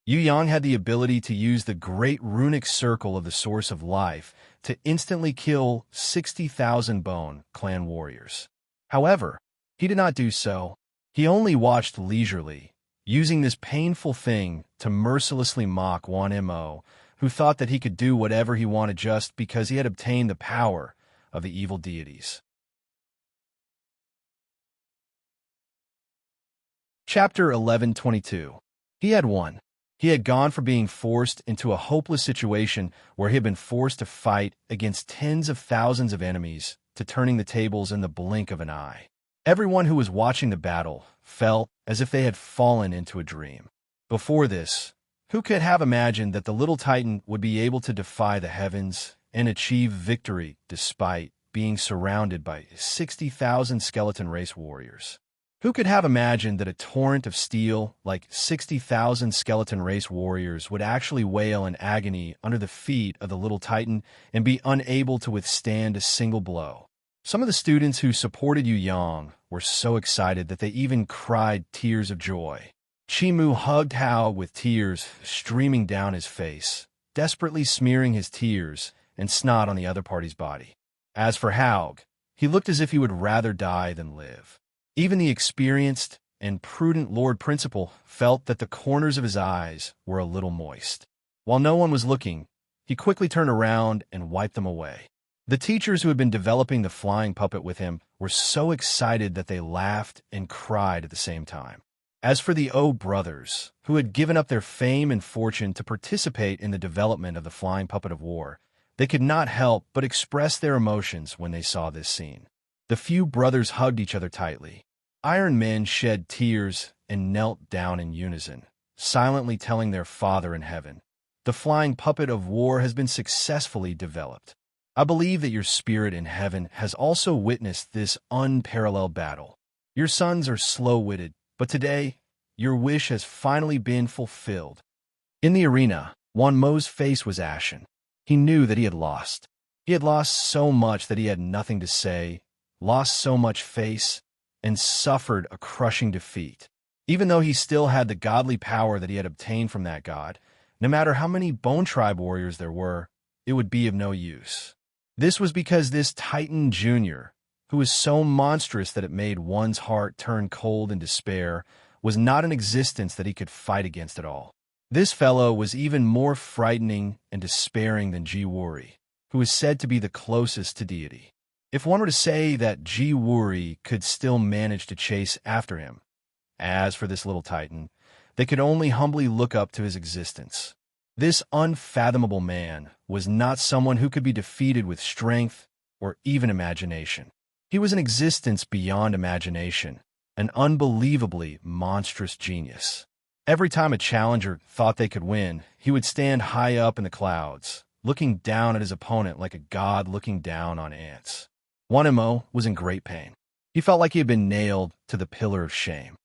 Yu Yang had the ability to use the great runic circle of the source of life to instantly kill 60,000 Bone Clan warriors. However, he did not do so. He only watched leisurely, using this painful thing to mercilessly mock Wanemo, who thought that he could do whatever he wanted just because he had obtained the power of the evil deities. Chapter 11:22. He had won. He had gone from being forced into a hopeless situation where he had been forced to fight against tens of thousands of enemies to turning the tables in the blink of an eye. Everyone who was watching the battle felt as if they had fallen into a dream. Before this, who could have imagined that the little Titan would be able to defy the heavens and achieve victory despite being surrounded by 60,000 skeleton race warriors? Who could have imagined that a torrent of steel like 60,000 skeleton race warriors would actually wail in agony under the feet of the little Titan and be unable to withstand a single blow? Some of the students who supported Yu Yang were so excited that they even cried tears of joy. Chimu hugged Hao with tears streaming down his face, desperately smearing his tears and snot on the other party's body. As for Haug, he looked as if he would rather die than live. Even the experienced and prudent Lord Principal felt that the corners of his eyes were a little moist. While no one was looking, he quickly turned around and wiped them away. The teachers who had been developing the flying puppet with him were so excited that they laughed and cried at the same time. As for the O brothers, who had given up their fame and fortune to participate in the development of the flying puppet of war, they could not help but express their emotions when they saw this scene. The few brothers hugged each other tightly. Iron Men shed tears and knelt down in unison, silently telling their Father in heaven, "The flying puppet of war has been successfully developed. I believe that your spirit in heaven has also witnessed this unparalleled battle. Your sons are slow-witted, but today, your wish has finally been fulfilled." In the arena, Wan Mo's face was ashen. He knew that he had lost. He had lost so much that he had nothing to say, lost so much face, and suffered a crushing defeat. Even though he still had the godly power that he had obtained from that god, no matter how many Bone Tribe warriors there were, it would be of no use. This was because this Titan Jr., who was so monstrous that it made one's heart turn cold in despair, was not an existence that he could fight against at all. This fellow was even more frightening and despairing than Ji Wuri, who is said to be the closest to deity. If one were to say that Ji Wuri could still manage to chase after him, as for this little Titan, they could only humbly look up to his existence. This unfathomable man was not someone who could be defeated with strength or even imagination. He was an existence beyond imagination, an unbelievably monstrous genius. Every time a challenger thought they could win, he would stand high up in the clouds, looking down at his opponent like a god looking down on ants. Wan Mo was in great pain. He felt like he had been nailed to the pillar of shame.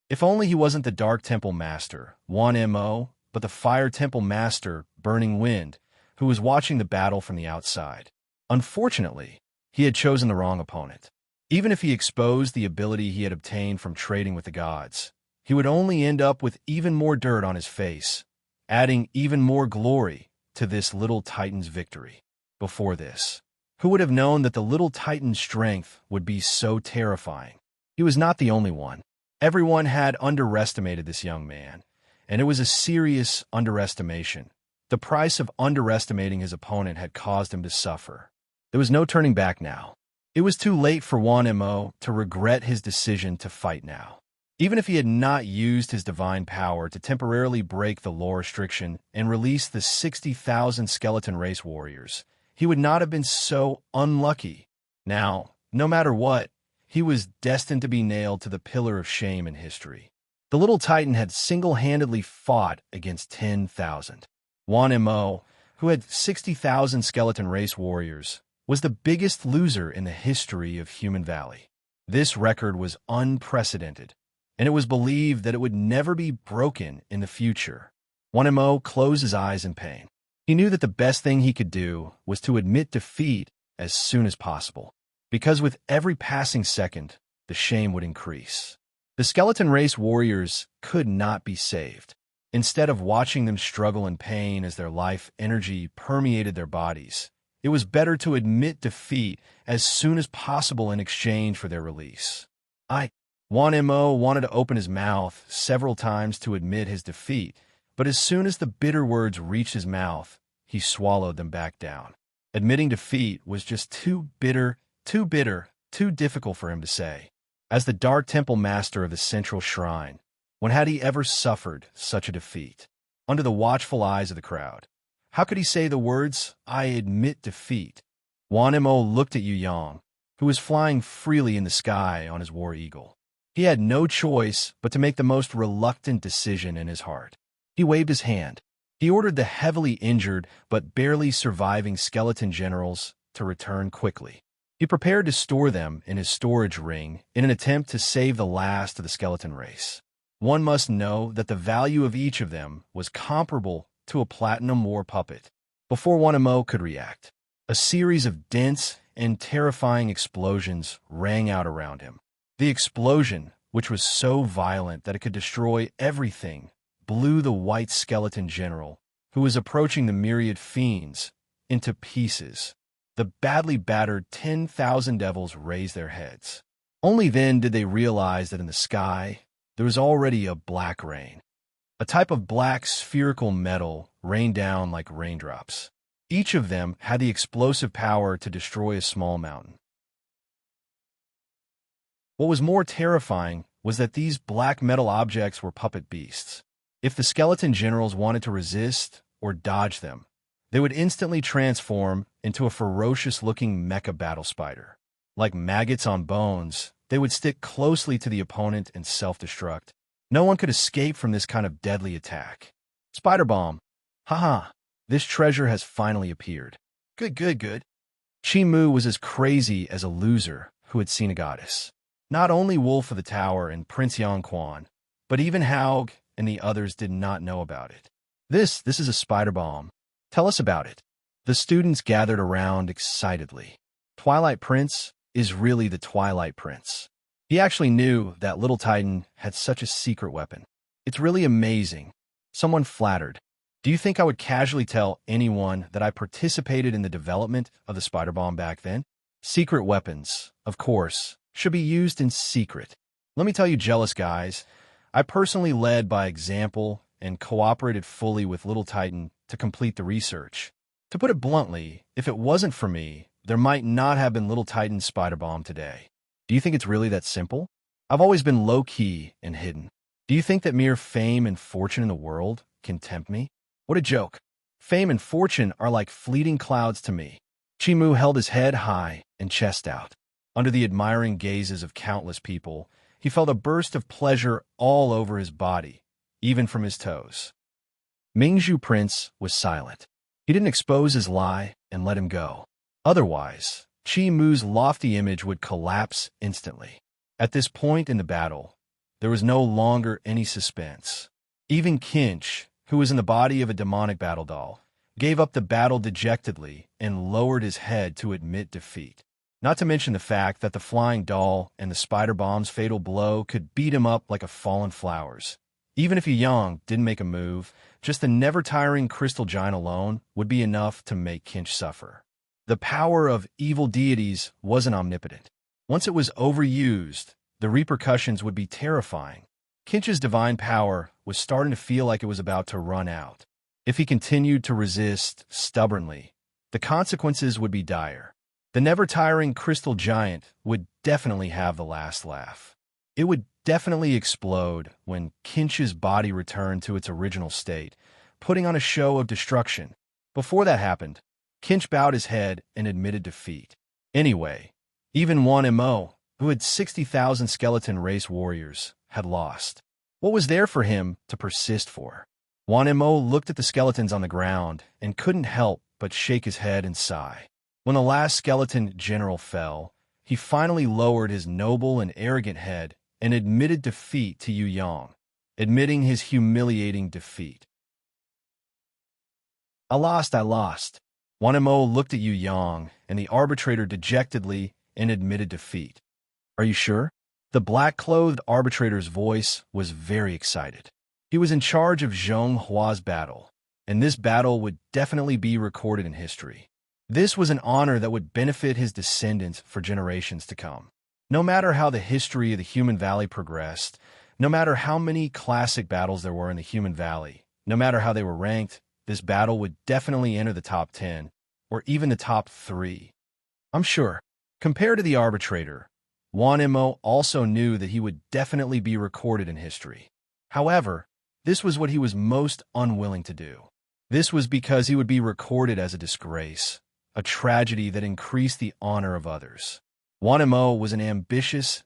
If only he wasn't the Dark Temple Master, Wan Mo, but the Fire Temple Master, Burning Wind, who was watching the battle from the outside. Unfortunately, he had chosen the wrong opponent. Even if he exposed the ability he had obtained from trading with the gods, he would only end up with even more dirt on his face, adding even more glory to this little Titan's victory. Before this, who would have known that the little Titan's strength would be so terrifying? He was not the only one. Everyone had underestimated this young man, and it was a serious underestimation. The price of underestimating his opponent had caused him to suffer. There was no turning back now. It was too late for Wan Mo to regret his decision to fight now. Even if he had not used his divine power to temporarily break the law restriction and release the 60,000 skeleton race warriors, he would not have been so unlucky. Now, no matter what, he was destined to be nailed to the pillar of shame in history. The little Titan had single-handedly fought against 10,000. Wan Mo, who had 60,000 skeleton race warriors, was the biggest loser in the history of Human Valley. This record was unprecedented, and it was believed that it would never be broken in the future. Wan Mo closed his eyes in pain. He knew that the best thing he could do was to admit defeat as soon as possible, because with every passing second, the shame would increase. The skeleton race warriors could not be saved. Instead of watching them struggle in pain as their life energy permeated their bodies, it was better to admit defeat as soon as possible in exchange for their release. Wan Mo wanted to open his mouth several times to admit his defeat, but as soon as the bitter words reached his mouth, he swallowed them back down. Admitting defeat was just too bitter, too difficult for him to say. As the Dark Temple Master of the Central Shrine, When had he ever suffered such a defeat? Under the watchful eyes of the crowd, how could he say the words, "I admit defeat"? Wanimo looked at Yu Yang, who was flying freely in the sky on his war eagle. He had no choice but to make the most reluctant decision in his heart. He waved his hand. He ordered the heavily injured but barely surviving skeleton generals to return quickly. He prepared to store them in his storage ring in an attempt to save the last of the skeleton race. One must know that the value of each of them was comparable to a platinum war puppet. Before Wanimo could react, a series of dense and terrifying explosions rang out around him. The explosion, which was so violent that it could destroy everything, blew the white skeleton general, who was approaching the myriad fiends, into pieces. The badly battered 10,000 devils raised their heads. Only then did they realize that in the sky there was already a black rain. A type of black spherical metal rained down like raindrops. Each of them had the explosive power to destroy a small mountain. What was more terrifying was that these black metal objects were puppet beasts. If the skeleton generals wanted to resist or dodge them, they would instantly transform into a ferocious-looking mecha battle spider. Like maggots on bones, they would stick closely to the opponent and self-destruct. No one could escape from this kind of deadly attack. Spider bomb. Haha, this treasure has finally appeared. Good. Chi-Mu was as crazy as a loser who had seen a goddess. Not only Wolf of the Tower and Prince Yang Quan, but even Haug and the others did not know about it. This is a spider bomb. Tell us about it. The students gathered around excitedly. Twilight Prince is really the Twilight Prince. He actually knew that Little Titan had such a secret weapon. It's really amazing. Someone flattered. Do you think I would casually tell anyone that I participated in the development of the spider bomb back then? Secret weapons, of course, should be used in secret. Let me tell you, jealous guys, I personally led by example and cooperated fully with Little Titan to complete the research. To put it bluntly, if it wasn't for me, there might not have been Little Titan's spider bomb today. Do you think it's really that simple? I've always been low-key and hidden. Do you think that mere fame and fortune in the world can tempt me? What a joke. Fame and fortune are like fleeting clouds to me. Chi-Mu held his head high and chest out. Under the admiring gazes of countless people, he felt a burst of pleasure all over his body, even from his toes. Mingzhu Prince was silent. He didn't expose his lie and let him go. Otherwise, Chi-Mu's lofty image would collapse instantly. At this point in the battle, there was no longer any suspense. Even Kinch, who was in the body of a demonic battle doll, gave up the battle dejectedly and lowered his head to admit defeat. Not to mention the fact that the flying doll and the spider bomb's fatal blow could beat him up like a fallen flowers. Even if Yang didn't make a move, just the never-tiring crystal giant alone would be enough to make Kinch suffer. The power of evil deities wasn't omnipotent. Once it was overused, the repercussions would be terrifying. Kinch's divine power was starting to feel like it was about to run out. If he continued to resist stubbornly, the consequences would be dire. The never-tiring crystal giant would definitely have the last laugh. It would definitely explode when Kinch's body returned to its original state, putting on a show of destruction. Before that happened, Kinch bowed his head and admitted defeat. Anyway, even Wanimo, who had 60,000 skeleton race warriors, had lost. What was there for him to persist for? Wanimo looked at the skeletons on the ground and couldn't help but shake his head and sigh. When the last skeleton general fell, he finally lowered his noble and arrogant head and admitted defeat to Yu Yang, admitting his humiliating defeat. I lost. Wanimo looked at Yu Yang and the arbitrator dejectedly and admitted defeat. Are you sure? The black-clothed arbitrator's voice was very excited. He was in charge of Zhong Hua's battle, and this battle would definitely be recorded in history. This was an honor that would benefit his descendants for generations to come. No matter how the history of the Human Valley progressed, no matter how many classic battles there were in the Human Valley, no matter how they were ranked, this battle would definitely enter the top 10, or even the top 3. I'm sure. Compared to the arbitrator, Wanimo also knew that he would definitely be recorded in history. However, this was what he was most unwilling to do. This was because he would be recorded as a disgrace, a tragedy that increased the honor of others. Wang Mo was an ambitious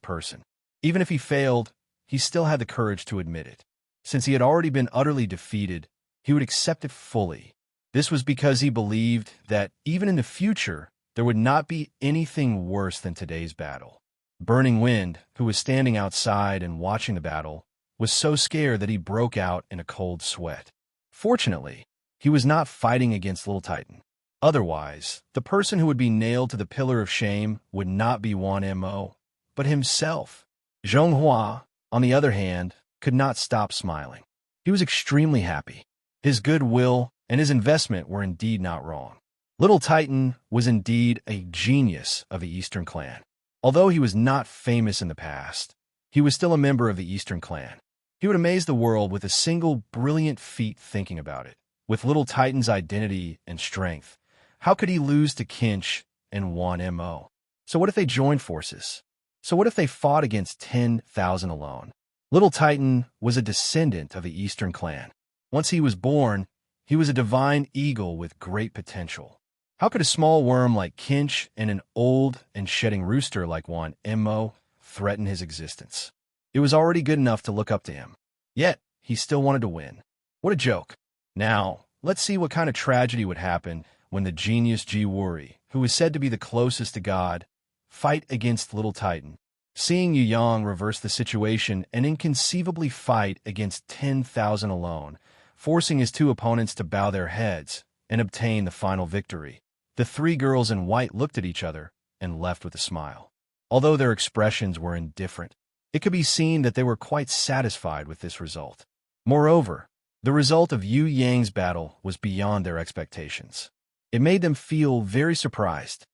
person. Even if he failed, he still had the courage to admit it. Since he had already been utterly defeated, he would accept it fully. This was because he believed that, even in the future, there would not be anything worse than today's battle. Burning Wind, who was standing outside and watching the battle, was so scared that he broke out in a cold sweat. Fortunately, he was not fighting against Little Titan. Otherwise, the person who would be nailed to the pillar of shame would not be Wang Mo, but himself. Zhonghua, on the other hand, could not stop smiling. He was extremely happy. His goodwill and his investment were indeed not wrong. Little Titan was indeed a genius of the Eastern Clan. Although he was not famous in the past, he was still a member of the Eastern Clan. He would amaze the world with a single brilliant feat thinking about it. With Little Titan's identity and strength, how could he lose to Kinch and Wang Mo? So what if they joined forces? So what if they fought against 10,000 alone? Little Titan was a descendant of the Eastern Clan. Once he was born, he was a divine eagle with great potential. How could a small worm like Kinch and an old and shedding rooster like Wang Mo threaten his existence? It was already good enough to look up to him. Yet, he still wanted to win. What a joke. Now, let's see what kind of tragedy would happen when the genius Ji Wuri, who is said to be the closest to God, fight against Little Titan. Seeing Yu Yang reverse the situation and inconceivably fight against 10,000 alone, forcing his two opponents to bow their heads and obtain the final victory. The three girls in white looked at each other and left with a smile. Although their expressions were indifferent, it could be seen that they were quite satisfied with this result. Moreover, the result of Yu Yang's battle was beyond their expectations. It made them feel very surprised.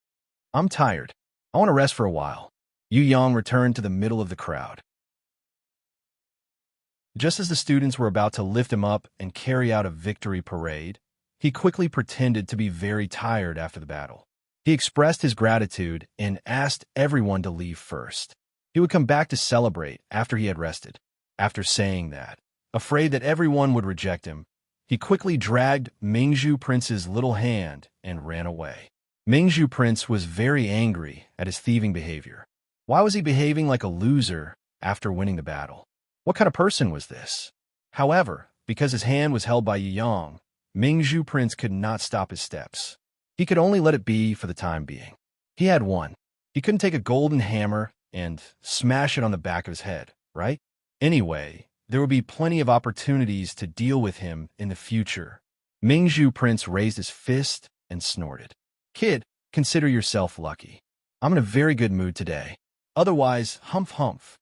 I'm tired. I want to rest for a while. Yu Yang returned to the middle of the crowd. Just as the students were about to lift him up and carry out a victory parade, he quickly pretended to be very tired after the battle. He expressed his gratitude and asked everyone to leave first. He would come back to celebrate after he had rested. After saying that, afraid that everyone would reject him, he quickly dragged Mingzhu Prince's little hand and ran away. Mingzhu Prince was very angry at his thieving behavior. Why was he behaving like a loser after winning the battle? What kind of person was this? However, because his hand was held by Yu Yang, Mingzhu Prince could not stop his steps. He could only let it be for the time being. He had won. He couldn't take a golden hammer and smash it on the back of his head, right? Anyway, there would be plenty of opportunities to deal with him in the future. Mingzhu Prince raised his fist and snorted. Kid, consider yourself lucky. I'm in a very good mood today. Otherwise, humph humph.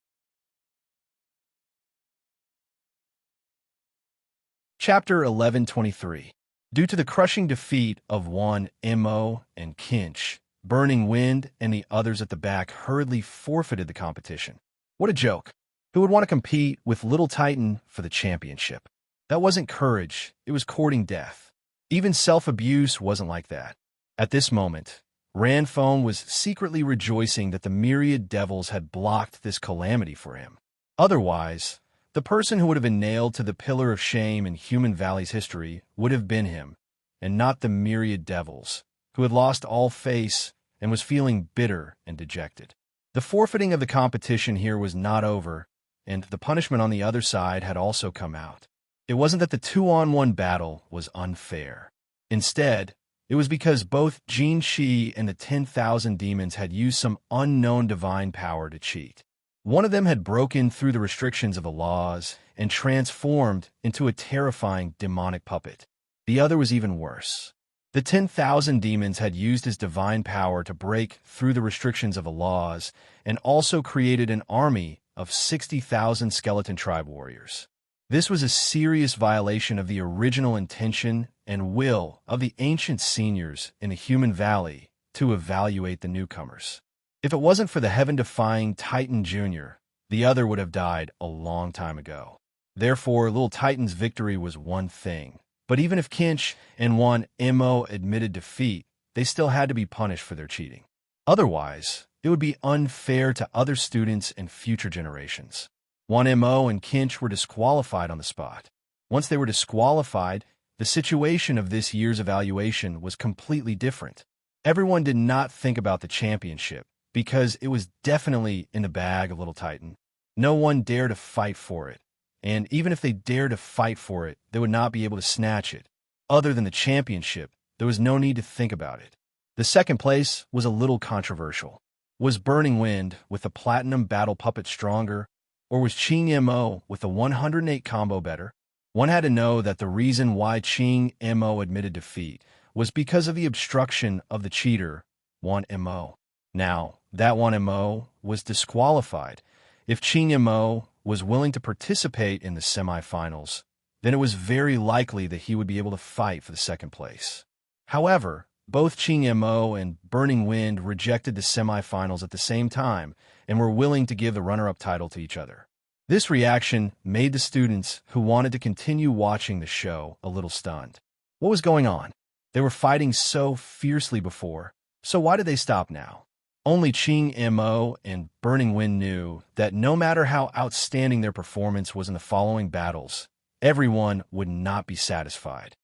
Chapter 1123. Due to the crushing defeat of Wang Mo and Kinch, Burning Wind and the others at the back hurriedly forfeited the competition. What a joke. Who would want to compete with Little Titan for the championship? That wasn't courage, it was courting death. Even self-abuse wasn't like that. At this moment, Ranfone was secretly rejoicing that the myriad devils had blocked this calamity for him. Otherwise, the person who would have been nailed to the pillar of shame in Human Valley's history would have been him, and not the myriad devils, who had lost all face and was feeling bitter and dejected. The forfeiting of the competition here was not over, and the punishment on the other side had also come out. It wasn't that the 2-on-1 battle was unfair. Instead, it was because both Jin Shi and the 10,000 demons had used some unknown divine power to cheat. One of them had broken through the restrictions of the laws and transformed into a terrifying demonic puppet. The other was even worse. The 10,000 demons had used his divine power to break through the restrictions of the laws and also created an army of 60,000 skeleton tribe warriors. This was a serious violation of the original intention and will of the ancient seniors in the Human Valley to evaluate the newcomers. If it wasn't for the heaven-defying Titan Jr., the other would have died a long time ago. Therefore, Little Titan's victory was one thing. But even if Kinch and Wang Mo admitted defeat, they still had to be punished for their cheating. Otherwise, it would be unfair to other students and future generations. Mo and Kinch were disqualified on the spot. Once they were disqualified, the situation of this year's evaluation was completely different. Everyone did not think about the championship, because it was definitely in the bag of Little Titan. No one dared to fight for it, and even if they dared to fight for it, they would not be able to snatch it. Other than the championship, there was no need to think about it. The second place was a little controversial. Was Burning Wind with the Platinum Battle Puppet stronger, or was Ching Mo with the 108 combo better? One had to know that the reason why Ching Mo admitted defeat was because of the obstruction of the cheater, 1Mo. Now, that 1Mo was disqualified. If Ching Mo was willing to participate in the semifinals, then it was very likely that he would be able to fight for the second place. However, both Ching Mo and Burning Wind rejected the semifinals at the same time and were willing to give the runner-up title to each other. This reaction made the students who wanted to continue watching the show a little stunned. What was going on? They were fighting so fiercely before, so why did they stop now? Only Ching Mo and Burning Wind knew that no matter how outstanding their performance was in the following battles, everyone would not be satisfied.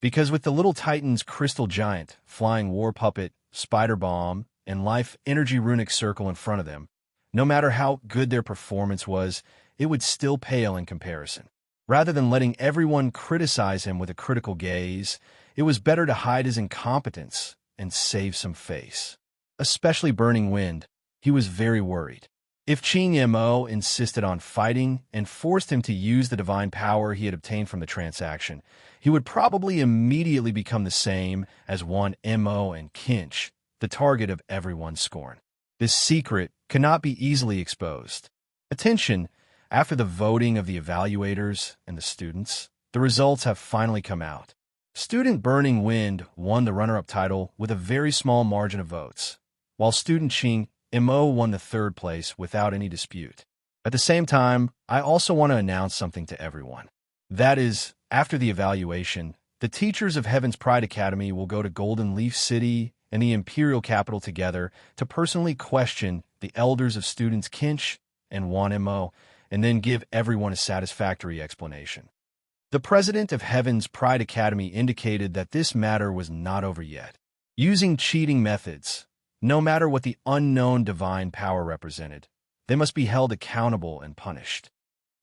Because with the Little Titan's Crystal Giant, Flying War Puppet, Spider Bomb, and Life Energy Runic Circle in front of them, no matter how good their performance was, it would still pale in comparison. Rather than letting everyone criticize him with a critical gaze, it was better to hide his incompetence and save some face. Especially Burning Wind, he was very worried. If Ching Mo insisted on fighting and forced him to use the divine power he had obtained from the transaction, he would probably immediately become the same as 1Mo and Kinch, the target of everyone's scorn. This secret cannot be easily exposed. Attention! After the voting of the evaluators and the students, the results have finally come out. Student Burning Wind won the runner-up title with a very small margin of votes, while student Ching Mo won the third place without any dispute. At the same time, I also want to announce something to everyone. That is, after the evaluation, the teachers of Heaven's Pride Academy will go to Golden Leaf City and the Imperial Capital together to personally question the elders of students Kinch and 1Mo, and then give everyone a satisfactory explanation. The president of Heaven's Pride Academy indicated that this matter was not over yet. Using cheating methods, no matter what the unknown divine power represented, they must be held accountable and punished.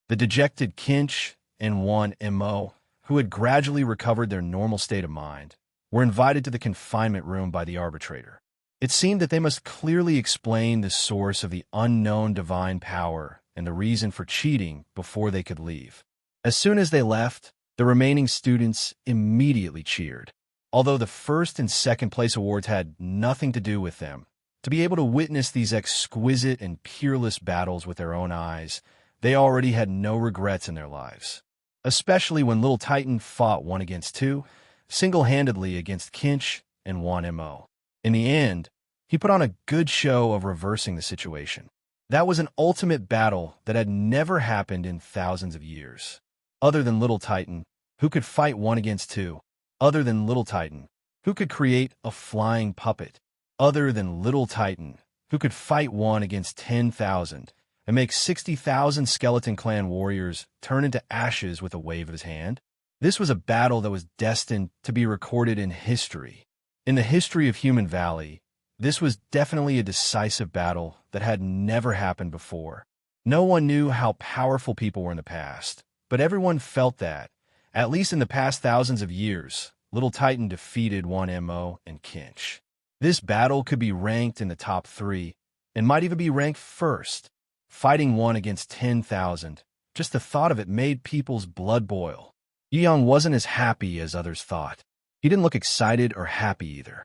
The dejected Kinch and 1Mo, who had gradually recovered their normal state of mind, were invited to the confinement room by the arbitrator. It seemed that they must clearly explain the source of the unknown divine power and the reason for cheating before they could leave. As soon as they left, the remaining students immediately cheered. Although the first and second place awards had nothing to do with them, to be able to witness these exquisite and peerless battles with their own eyes, they already had no regrets in their lives. Especially when Little Titan fought 1 against 2, single-handedly against Kinch and 1Mo. In the end, he put on a good show of reversing the situation. That was an ultimate battle that had never happened in thousands of years. Other than Little Titan, who could fight 1 against 2. Other than Little Titan, who could create a flying puppet. Other than Little Titan, who could fight 1 against 10,000 and make 60,000 Skeleton Clan warriors turn into ashes with a wave of his hand. This was a battle that was destined to be recorded in history. In the history of Human Valley, this was definitely a decisive battle that had never happened before. No one knew how powerful people were in the past, but everyone felt that, at least in the past thousands of years, Little Titan defeated 1Mo and Kinch. This battle could be ranked in the top 3, and might even be ranked first. Fighting 1 against 10,000, just the thought of it made people's blood boil. Young wasn't as happy as others thought. He didn't look excited or happy either.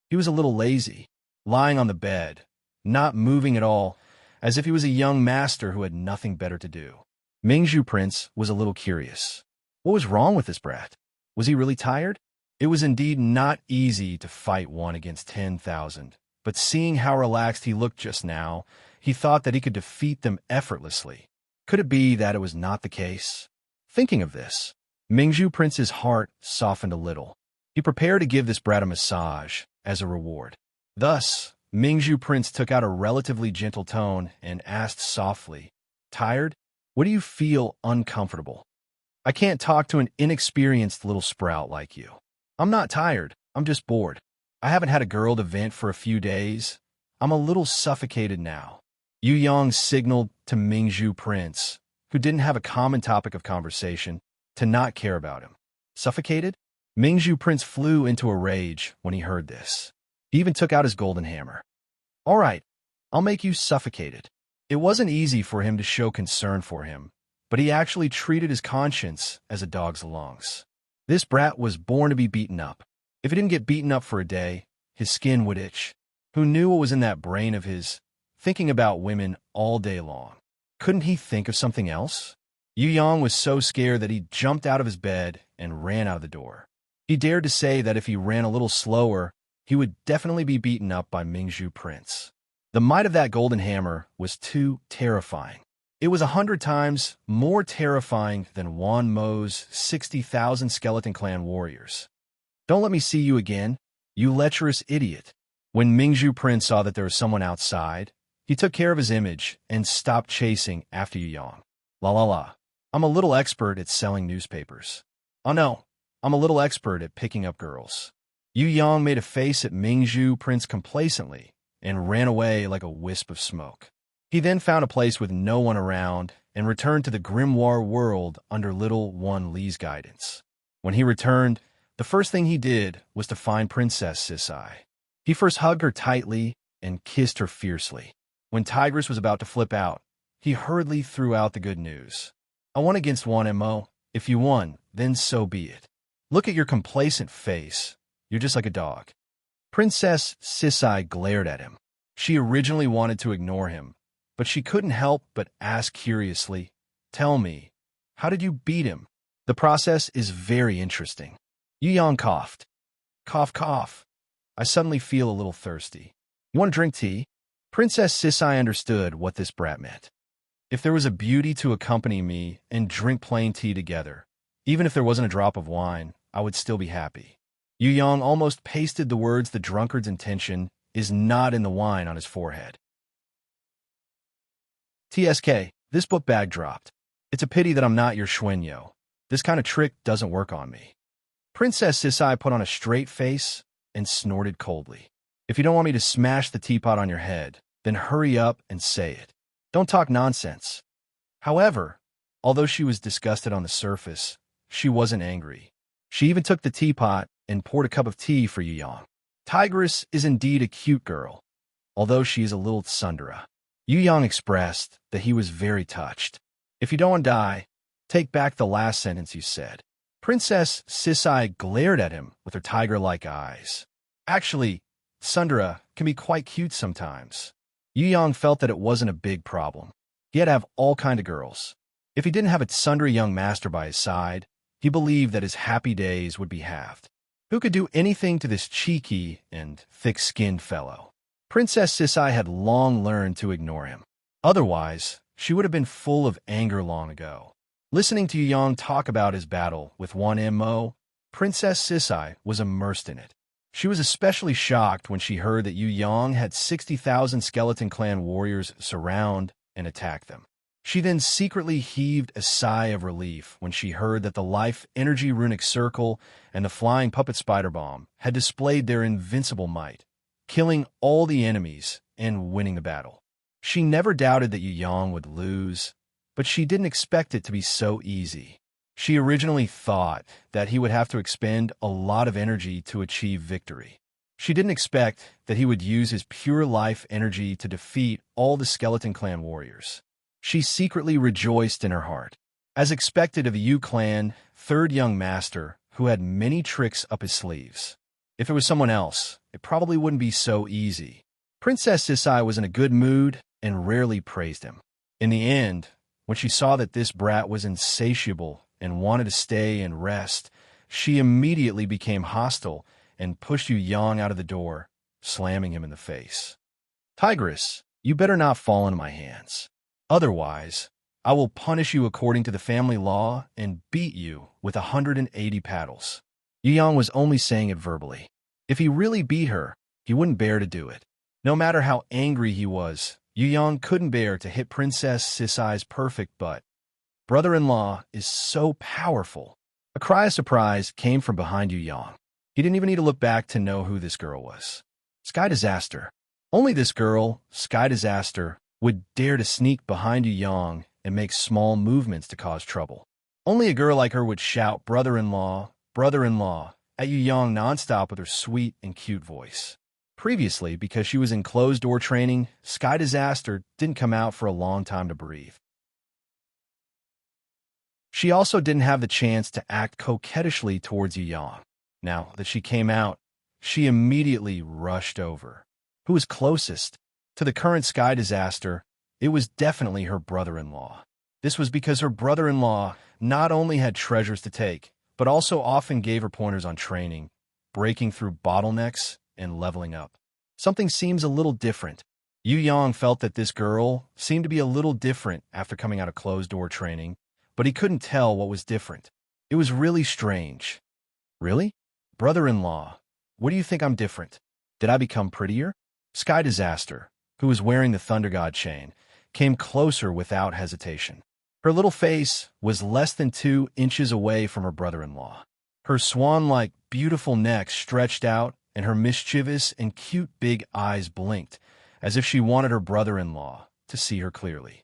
He was a little lazy, lying on the bed, not moving at all, as if he was a young master who had nothing better to do. Mingzhu Prince was a little curious. What was wrong with this brat? Was he really tired? It was indeed not easy to fight 1 against 10,000, but seeing how relaxed he looked just now, he thought that he could defeat them effortlessly. Could it be that it was not the case? Thinking of this, Mingzhu Prince's heart softened a little. He prepared to give this brat a massage as a reward. Thus, Mingzhu Prince took out a relatively gentle tone and asked softly, "Tired? What do you feel uncomfortable?" "I can't talk to an inexperienced little sprout like you." "I'm not tired. I'm just bored. I haven't had a girl to vent for a few days. I'm a little suffocated now." Yu Yong signaled to Mingzhu Prince, who didn't have a common topic of conversation, to not care about him. Suffocated? Mingzhu Prince flew into a rage when he heard this. He even took out his golden hammer. "All right, I'll make you suffocated." It wasn't easy for him to show concern for him, but he actually treated his conscience as a dog's lungs. This brat was born to be beaten up. If he didn't get beaten up for a day, his skin would itch. Who knew what was in that brain of his, thinking about women all day long? Couldn't he think of something else? Yu Yong was so scared that he jumped out of his bed and ran out of the door. He dared to say that if he ran a little slower, he would definitely be beaten up by Mingzhu Prince. The might of that golden hammer was too terrifying. It was 100 times more terrifying than Wan Mo's 60,000 skeleton clan warriors. "Don't let me see you again, you lecherous idiot." When Mingzhu Prince saw that there was someone outside, he took care of his image and stopped chasing after Yu Yong. "La la la. I'm a little expert at selling newspapers." "Oh no, I'm a little expert at picking up girls." Yu Yong made a face at Mingzhu Prince complacently and ran away like a wisp of smoke. He then found a place with no one around and returned to the grimoire world under little Wan Li's guidance. When he returned, the first thing he did was to find Princess Sisai. He first hugged her tightly and kissed her fiercely. When Tigress was about to flip out, he hurriedly threw out the good news. "I won against Wan Mo. If you won, then so be it. Look at your complacent face. You're just like a dog." Princess Sisai glared at him. She originally wanted to ignore him, but she couldn't help but ask curiously, "Tell me, how did you beat him? The process is very interesting." Yu Yong coughed. "Cough, cough. I suddenly feel a little thirsty. You want to drink tea?" Princess Sisai understood what this brat meant. If there was a beauty to accompany me and drink plain tea together, even if there wasn't a drop of wine, I would still be happy. Yu Yong almost pasted the words "the drunkard's intention is not in the wine" on his forehead. TSK, this book bag dropped. It's a pity that I'm not your Xuanyo. This kind of trick doesn't work on me. Princess Sisai put on a straight face and snorted coldly. "If you don't want me to smash the teapot on your head, then hurry up and say it. Don't talk nonsense." However, although she was disgusted on the surface, she wasn't angry. She even took the teapot and poured a cup of tea for Yu Yong. Tigress is indeed a cute girl, although she is a little tsundere. Yu Yong expressed that he was very touched. "If you don't want to die, take back the last sentence you said." Princess Sisai glared at him with her tiger-like eyes. Actually, tsundere can be quite cute sometimes. Yu Yong felt that it wasn't a big problem. He had to have all kinds of girls. If he didn't have a tsundere young master by his side, he believed that his happy days would be halved. Who could do anything to this cheeky and thick-skinned fellow? Princess Sisai had long learned to ignore him. Otherwise, she would have been full of anger long ago. Listening to Yu Yong talk about his battle with Wan Mo, Princess Sisai was immersed in it. She was especially shocked when she heard that Yu Yong had 60,000 skeleton clan warriors surround and attack them. She then secretly heaved a sigh of relief when she heard that the Life Energy Runic Circle and the Flying Puppet Spider Bomb had displayed their invincible might, killing all the enemies and winning the battle. She never doubted that Yu Yong would lose, but she didn't expect it to be so easy. She originally thought that he would have to expend a lot of energy to achieve victory. She didn't expect that he would use his pure life energy to defeat all the Skeleton Clan warriors. She secretly rejoiced in her heart. As expected of the Yu Clan, third young master, who had many tricks up his sleeves. If it was someone else, it probably wouldn't be so easy. Princess Sisai was in a good mood and rarely praised him. In the end, when she saw that this brat was insatiable and wanted to stay and rest, she immediately became hostile and pushed Yu Yong out of the door, slamming him in the face. "Tigress, you better not fall into my hands. Otherwise, I will punish you according to the family law and beat you with 180 paddles." Yu Yong was only saying it verbally. If he really beat her, he wouldn't bear to do it. No matter how angry he was, Yu Yang couldn't bear to hit Princess Sisai's perfect butt. Brother-in-law is so powerful. A cry of surprise came from behind Yu Yang. He didn't even need to look back to know who this girl was. Sky Disaster. Only this girl, Sky Disaster, would dare to sneak behind Yu Yang and make small movements to cause trouble. Only a girl like her would shout brother-in-law, brother-in-law at Yu Yang nonstop with her sweet and cute voice. Previously, because she was in closed-door training, Sky Disaster didn't come out for a long time to breathe. She also didn't have the chance to act coquettishly towards Yu Yang. Now that she came out, she immediately rushed over. Who was closest to the current Sky Disaster? It was definitely her brother-in-law. This was because her brother-in-law not only had treasures to take, but also often gave her pointers on training, breaking through bottlenecks, and leveling up. Something seems a little different. Yu Yang felt that this girl seemed to be a little different after coming out of closed-door training, but he couldn't tell what was different. It was really strange. Really? Brother-in-law, what do you think I'm different? Did I become prettier? Sky Disaster, who was wearing the Thunder God chain, came closer without hesitation. Her little face was less than 2 inches away from her brother-in-law. Her swan-like, beautiful neck stretched out, and her mischievous and cute big eyes blinked, as if she wanted her brother-in-law to see her clearly.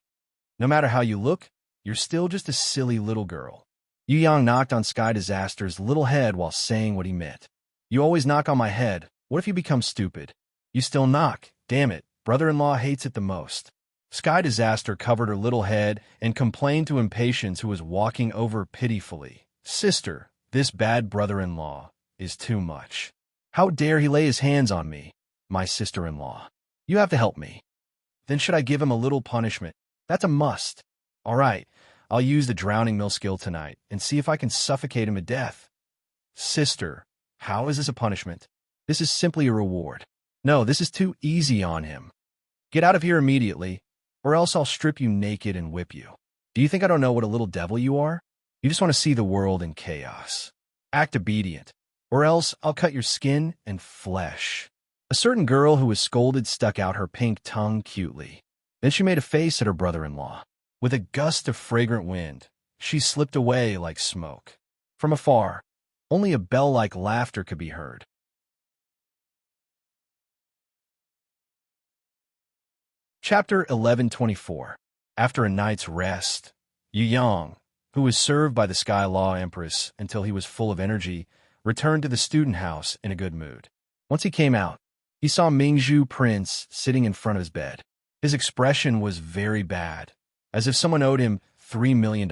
No matter how you look, you're still just a silly little girl. Yu Yang knocked on Sky Disaster's little head while saying what he meant. You always knock on my head. What if you become stupid? You still knock. Damn it. Brother-in-law hates it the most. Sky Disaster covered her little head and complained to Impatience, who was walking over pitifully. Sister, this bad brother-in-law is too much. How dare he lay his hands on me, my sister-in-law? You have to help me. Then should I give him a little punishment? That's a must. All right, I'll use the drowning mill skill tonight and see if I can suffocate him to death. Sister, how is this a punishment? This is simply a reward. No, this is too easy on him. Get out of here immediately, or else I'll strip you naked and whip you. Do you think I don't know what a little devil you are? You just want to see the world in chaos. Act obedient, or else I'll cut your skin and flesh. A certain girl who was scolded stuck out her pink tongue cutely. Then she made a face at her brother-in-law. With a gust of fragrant wind, she slipped away like smoke. From afar, only a bell-like laughter could be heard. Chapter 1124. After a night's rest, Yu Yang, who was served by the Sky Law Empress until he was full of energy, returned to the student house in a good mood. Once he came out, he saw Mingzhu Prince sitting in front of his bed. His expression was very bad, as if someone owed him $3 million.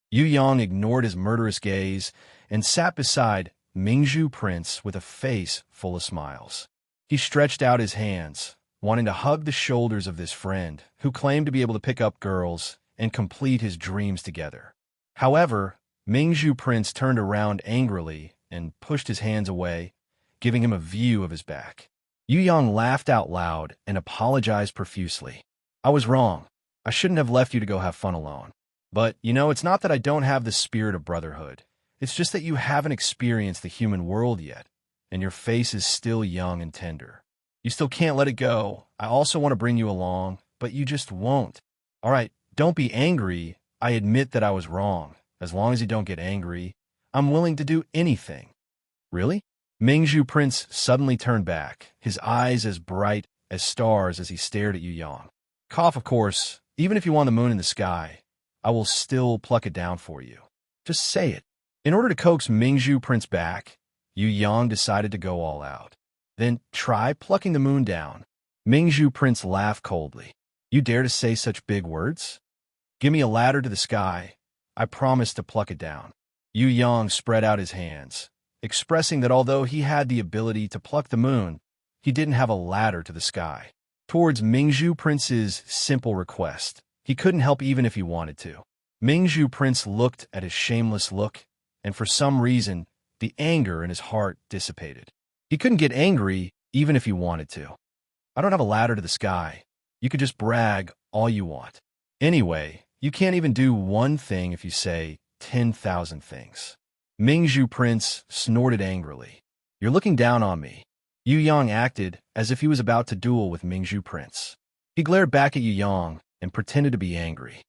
Yu Yang ignored his murderous gaze and sat beside Mingzhu Prince with a face full of smiles. He stretched out his hands, wanting to hug the shoulders of this friend who claimed to be able to pick up girls and complete his dreams together. However, Mingzhu Prince turned around angrily and pushed his hands away, giving him a view of his back. Yu Yang laughed out loud and apologized profusely. I was wrong. I shouldn't have left you to go have fun alone. But, it's not that I don't have the spirit of brotherhood. It's just that you haven't experienced the human world yet, and your face is still young and tender. You still can't let it go. I also want to bring you along, but you just won't. All right, don't be angry. I admit that I was wrong. As long as you don't get angry, I'm willing to do anything. Really? Mingzhu Prince suddenly turned back, his eyes as bright as stars as he stared at Yu Yang. Cough, of course. Even if you want the moon in the sky, I will still pluck it down for you. Just say it. In order to coax Mingzhu Prince back, Yu Yang decided to go all out. Then try plucking the moon down. Mingzhu Prince laughed coldly. You dare to say such big words? Give me a ladder to the sky. I promise to pluck it down. Yu Yang spread out his hands, expressing that although he had the ability to pluck the moon, he didn't have a ladder to the sky. Towards Mingzhu Prince's simple request, he couldn't help even if he wanted to. Mingzhu Prince looked at his shameless look, and for some reason, the anger in his heart dissipated. He couldn't get angry even if he wanted to. I don't have a ladder to the sky. You could just brag all you want. Anyway, you can't even do one thing if you say 10,000 things. Mingzhu Prince snorted angrily. You're looking down on me. Yu Yang acted as if he was about to duel with Mingzhu Prince. He glared back at Yu Yang and pretended to be angry.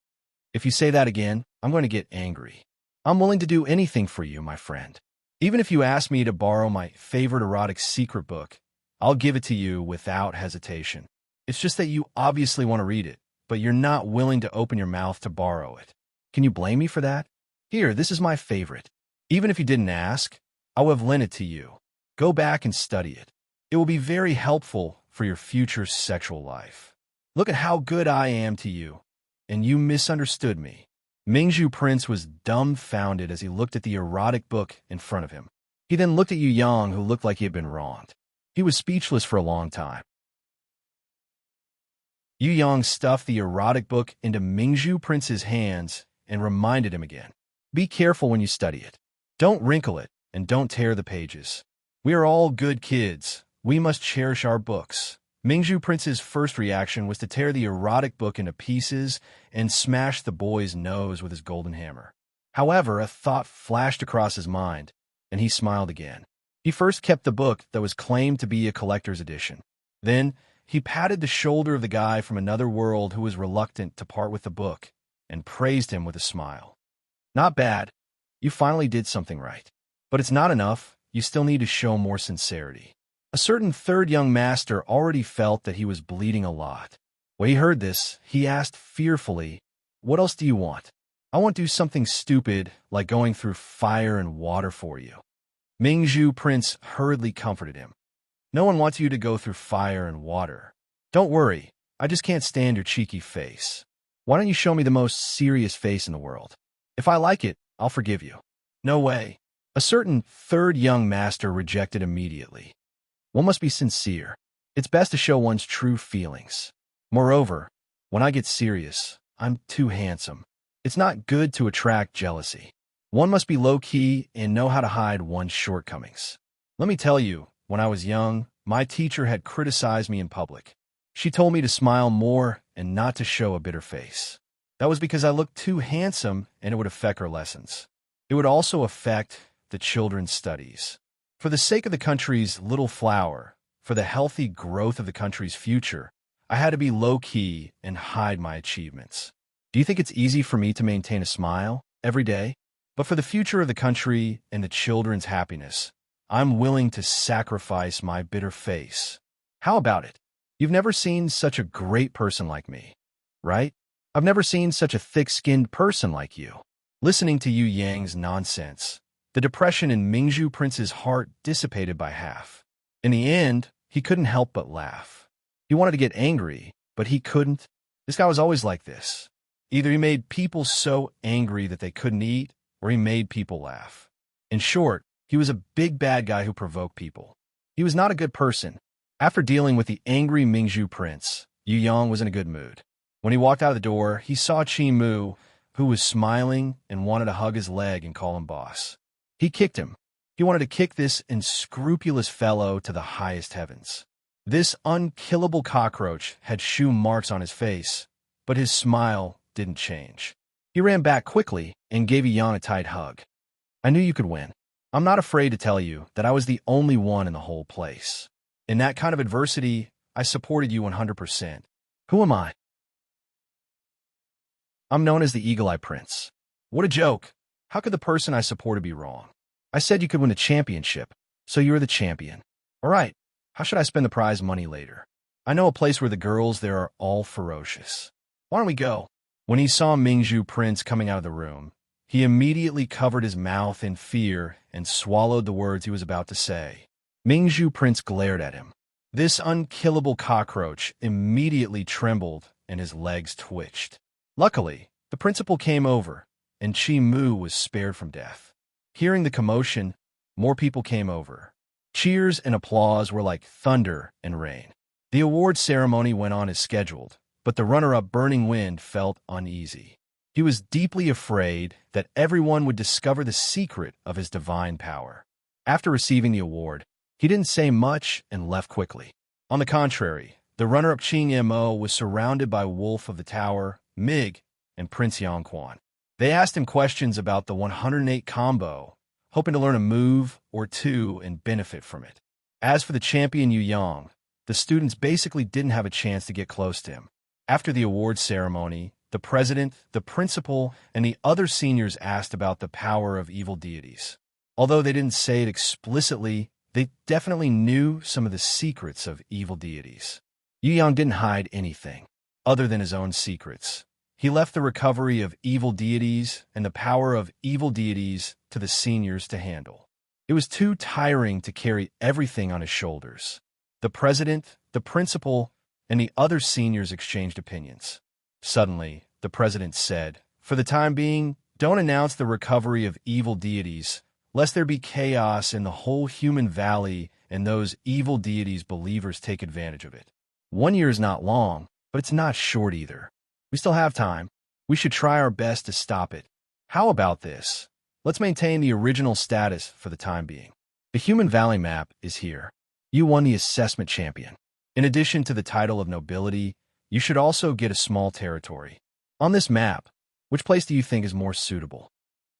If you say that again, I'm going to get angry. I'm willing to do anything for you, my friend. Even if you ask me to borrow my favorite erotic secret book, I'll give it to you without hesitation. It's just that you obviously want to read it, but you're not willing to open your mouth to borrow it. Can you blame me for that? Here, this is my favorite. Even if you didn't ask, I will have lent it to you. Go back and study it. It will be very helpful for your future sexual life. Look at how good I am to you, and you misunderstood me. Mingzhu Prince was dumbfounded as he looked at the erotic book in front of him. He then looked at Yu Yang, who looked like he had been wronged. He was speechless for a long time. Yu Yang stuffed the erotic book into Mingzhu Prince's hands and reminded him again. Be careful when you study it. Don't wrinkle it, and don't tear the pages. We are all good kids. We must cherish our books. Mingzhu Prince's first reaction was to tear the erotic book into pieces and smash the boy's nose with his golden hammer. However, a thought flashed across his mind, and he smiled again. He first kept the book that was claimed to be a collector's edition. Then, he patted the shoulder of the guy from another world who was reluctant to part with the book and praised him with a smile. Not bad. You finally did something right. But it's not enough. You still need to show more sincerity. A certain third young master already felt that he was bleeding a lot. When he heard this, he asked fearfully, "What else do you want?" "I want to do something stupid, like going through fire and water for you." Mingzhu Prince hurriedly comforted him. "No one wants you to go through fire and water. Don't worry, I just can't stand your cheeky face. Why don't you show me the most serious face in the world? If I like it, I'll forgive you." "No way." A certain third young master rejected immediately. "One must be sincere. It's best to show one's true feelings. Moreover, when I get serious, I'm too handsome. It's not good to attract jealousy. One must be low-key and know how to hide one's shortcomings. Let me tell you, when I was young, my teacher had criticized me in public. She told me to smile more and not to show a bitter face. That was because I looked too handsome and it would affect her lessons. It would also affect the children's studies. For the sake of the country's little flower, for the healthy growth of the country's future, I had to be low-key and hide my achievements. Do you think it's easy for me to maintain a smile every day? But for the future of the country and the children's happiness, I'm willing to sacrifice my bitter face. How about it? You've never seen such a great person like me, right? I've never seen such a thick-skinned person like you." Listening to Yu Yang's nonsense, the depression in Mingzhu Prince's heart dissipated by half. In the end, he couldn't help but laugh. He wanted to get angry, but he couldn't. This guy was always like this. Either he made people so angry that they couldn't eat, or he made people laugh. In short, he was a big bad guy who provoked people. He was not a good person. After dealing with the angry Mingzhu Prince, Yu Yang was in a good mood. When he walked out of the door, he saw Qi Mu, who was smiling and wanted to hug his leg and call him boss. He kicked him. He wanted to kick this unscrupulous fellow to the highest heavens. This unkillable cockroach had shoe marks on his face, but his smile didn't change. He ran back quickly and gave Yu Yang a tight hug. "I knew you could win. I'm not afraid to tell you that I was the only one in the whole place. In that kind of adversity, I supported you 100%. Who am I? I'm known as the Eagle-Eye Prince. What a joke. How could the person I supported be wrong? I said you could win a championship, so you're the champion. All right, how should I spend the prize money later? I know a place where the girls there are all ferocious. Why don't we go?" When he saw Mingzhu Prince coming out of the room, he immediately covered his mouth in fear and swallowed the words he was about to say. Mingzhu Prince glared at him. This unkillable cockroach immediately trembled and his legs twitched. Luckily, the principal came over, and Qi Mu was spared from death. Hearing the commotion, more people came over. Cheers and applause were like thunder and rain. The award ceremony went on as scheduled, but the runner-up Burning Wind felt uneasy. He was deeply afraid that everyone would discover the secret of his divine power. After receiving the award, he didn't say much and left quickly. On the contrary, the runner-up Qing Mo was surrounded by Wolf of the Tower, Mig, and Prince Yangquan. They asked him questions about the 108 combo, hoping to learn a move or two and benefit from it. As for the champion Yu Yang, the students basically didn't have a chance to get close to him. After the awards ceremony, the president, the principal, and the other seniors asked about the power of evil deities. Although they didn't say it explicitly, they definitely knew some of the secrets of evil deities. Yu Yang didn't hide anything, other than his own secrets. He left the recovery of evil deities and the power of evil deities to the seniors to handle. It was too tiring to carry everything on his shoulders. The president, the principal, and the other seniors exchanged opinions. Suddenly, the president said, "For the time being, don't announce the recovery of evil deities, lest there be chaos in the whole human valley and those evil deities' believers take advantage of it. 1 year is not long, but it's not short either. We still have time. We should try our best to stop it. How about this? Let's maintain the original status for the time being. The Human Valley map is here. You won the assessment champion. In addition to the title of nobility, you should also get a small territory. On this map, which place do you think is more suitable?"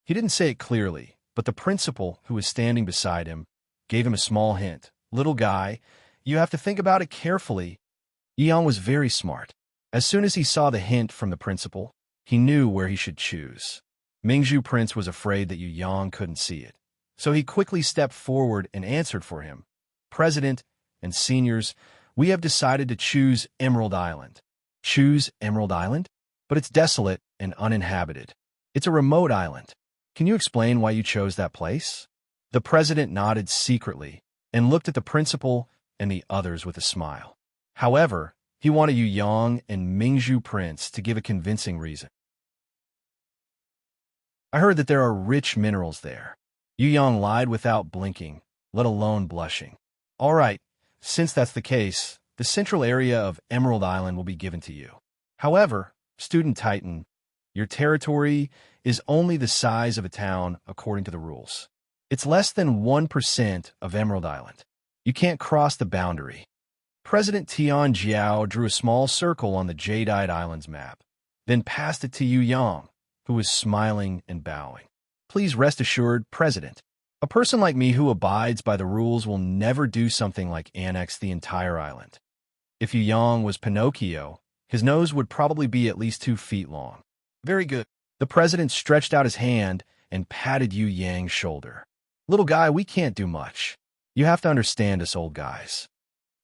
He didn't say it clearly, but the principal, who was standing beside him, gave him a small hint. "Little guy, you have to think about it carefully." Yu Yang was very smart. As soon as he saw the hint from the principal, he knew where he should choose. Mingzhu Prince was afraid that Yu Yang couldn't see it, so he quickly stepped forward and answered for him. "President and seniors, we have decided to choose Emerald Island." "Choose Emerald Island? But it's desolate and uninhabited. It's a remote island. Can you explain why you chose that place?" The president nodded secretly and looked at the principal and the others with a smile. However, he wanted Yu Yang and Mingzhu Prince to give a convincing reason. "I heard that there are rich minerals there." Yu Yang lied without blinking, let alone blushing. "All right, since that's the case, the central area of Emerald Island will be given to you. However, Student Titan, your territory is only the size of a town according to the rules. It's less than 1% of Emerald Island. You can't cross the boundary." President Tian Jiao drew a small circle on the Jadeite Islands map, then passed it to Yu Yang, who was smiling and bowing. "Please rest assured, President, a person like me who abides by the rules will never do something like annex the entire island." If Yu Yang was Pinocchio, his nose would probably be at least 2 feet long. "Very good." The president stretched out his hand and patted Yu Yang's shoulder. "Little guy, we can't do much. You have to understand us old guys.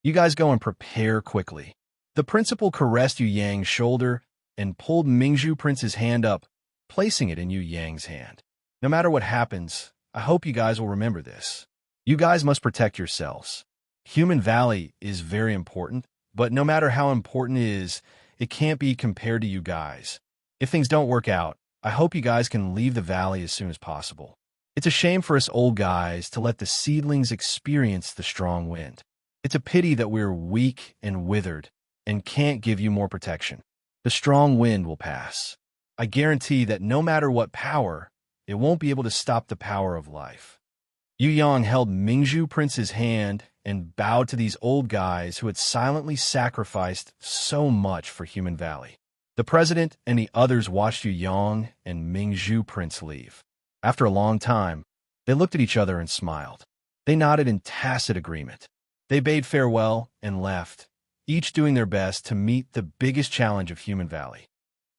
You guys go and prepare quickly." The principal caressed Yu Yang's shoulder and pulled Mingzhu Prince's hand up, placing it in Yu Yang's hand. "No matter what happens, I hope you guys will remember this. You guys must protect yourselves. Human Valley is very important, but no matter how important it is, it can't be compared to you guys. If things don't work out, I hope you guys can leave the valley as soon as possible. It's a shame for us old guys to let the seedlings experience the strong wind. It's a pity that we're weak and withered and can't give you more protection. The strong wind will pass. I guarantee that no matter what power, it won't be able to stop the power of life." Yu Yang held Mingzhu Prince's hand and bowed to these old guys who had silently sacrificed so much for Human Valley. The president and the others watched Yu Yang and Mingzhu Prince leave. After a long time, they looked at each other and smiled. They nodded in tacit agreement. They bade farewell and left, each doing their best to meet the biggest challenge of Human Valley.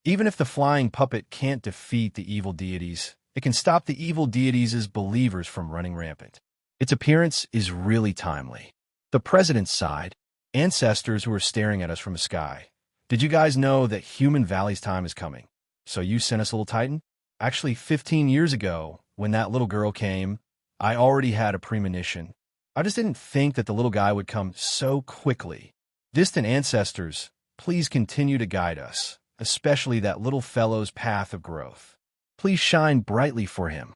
Even if the flying puppet can't defeat the evil deities, it can stop the evil deities' believers from running rampant. Its appearance is really timely. The president sighed. "Ancestors who are staring at us from the sky, did you guys know that Human Valley's time is coming? So you sent us a little Titan?" Actually, 15 years ago, when that little girl came, I already had a premonition. I just didn't think that the little guy would come so quickly. Distant ancestors, please continue to guide us, especially that little fellow's path of growth. Please shine brightly for him.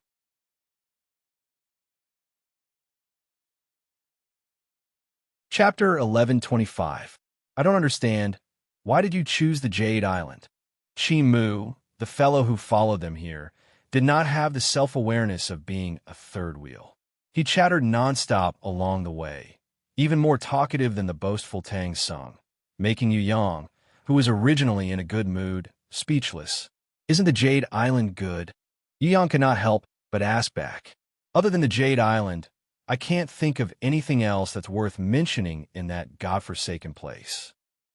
Chapter 1125. I don't understand. Why did you choose the Jade Island? Chi Mu, the fellow who followed them here, did not have the self-awareness of being a third wheel. He chattered nonstop along the way, even more talkative than the boastful Tang Sung, making Yu Yang, who was originally in a good mood, speechless. "Isn't the Jade Island good?" Yu Yang could not help but ask back. "Other than the Jade Island, I can't think of anything else that's worth mentioning in that godforsaken place.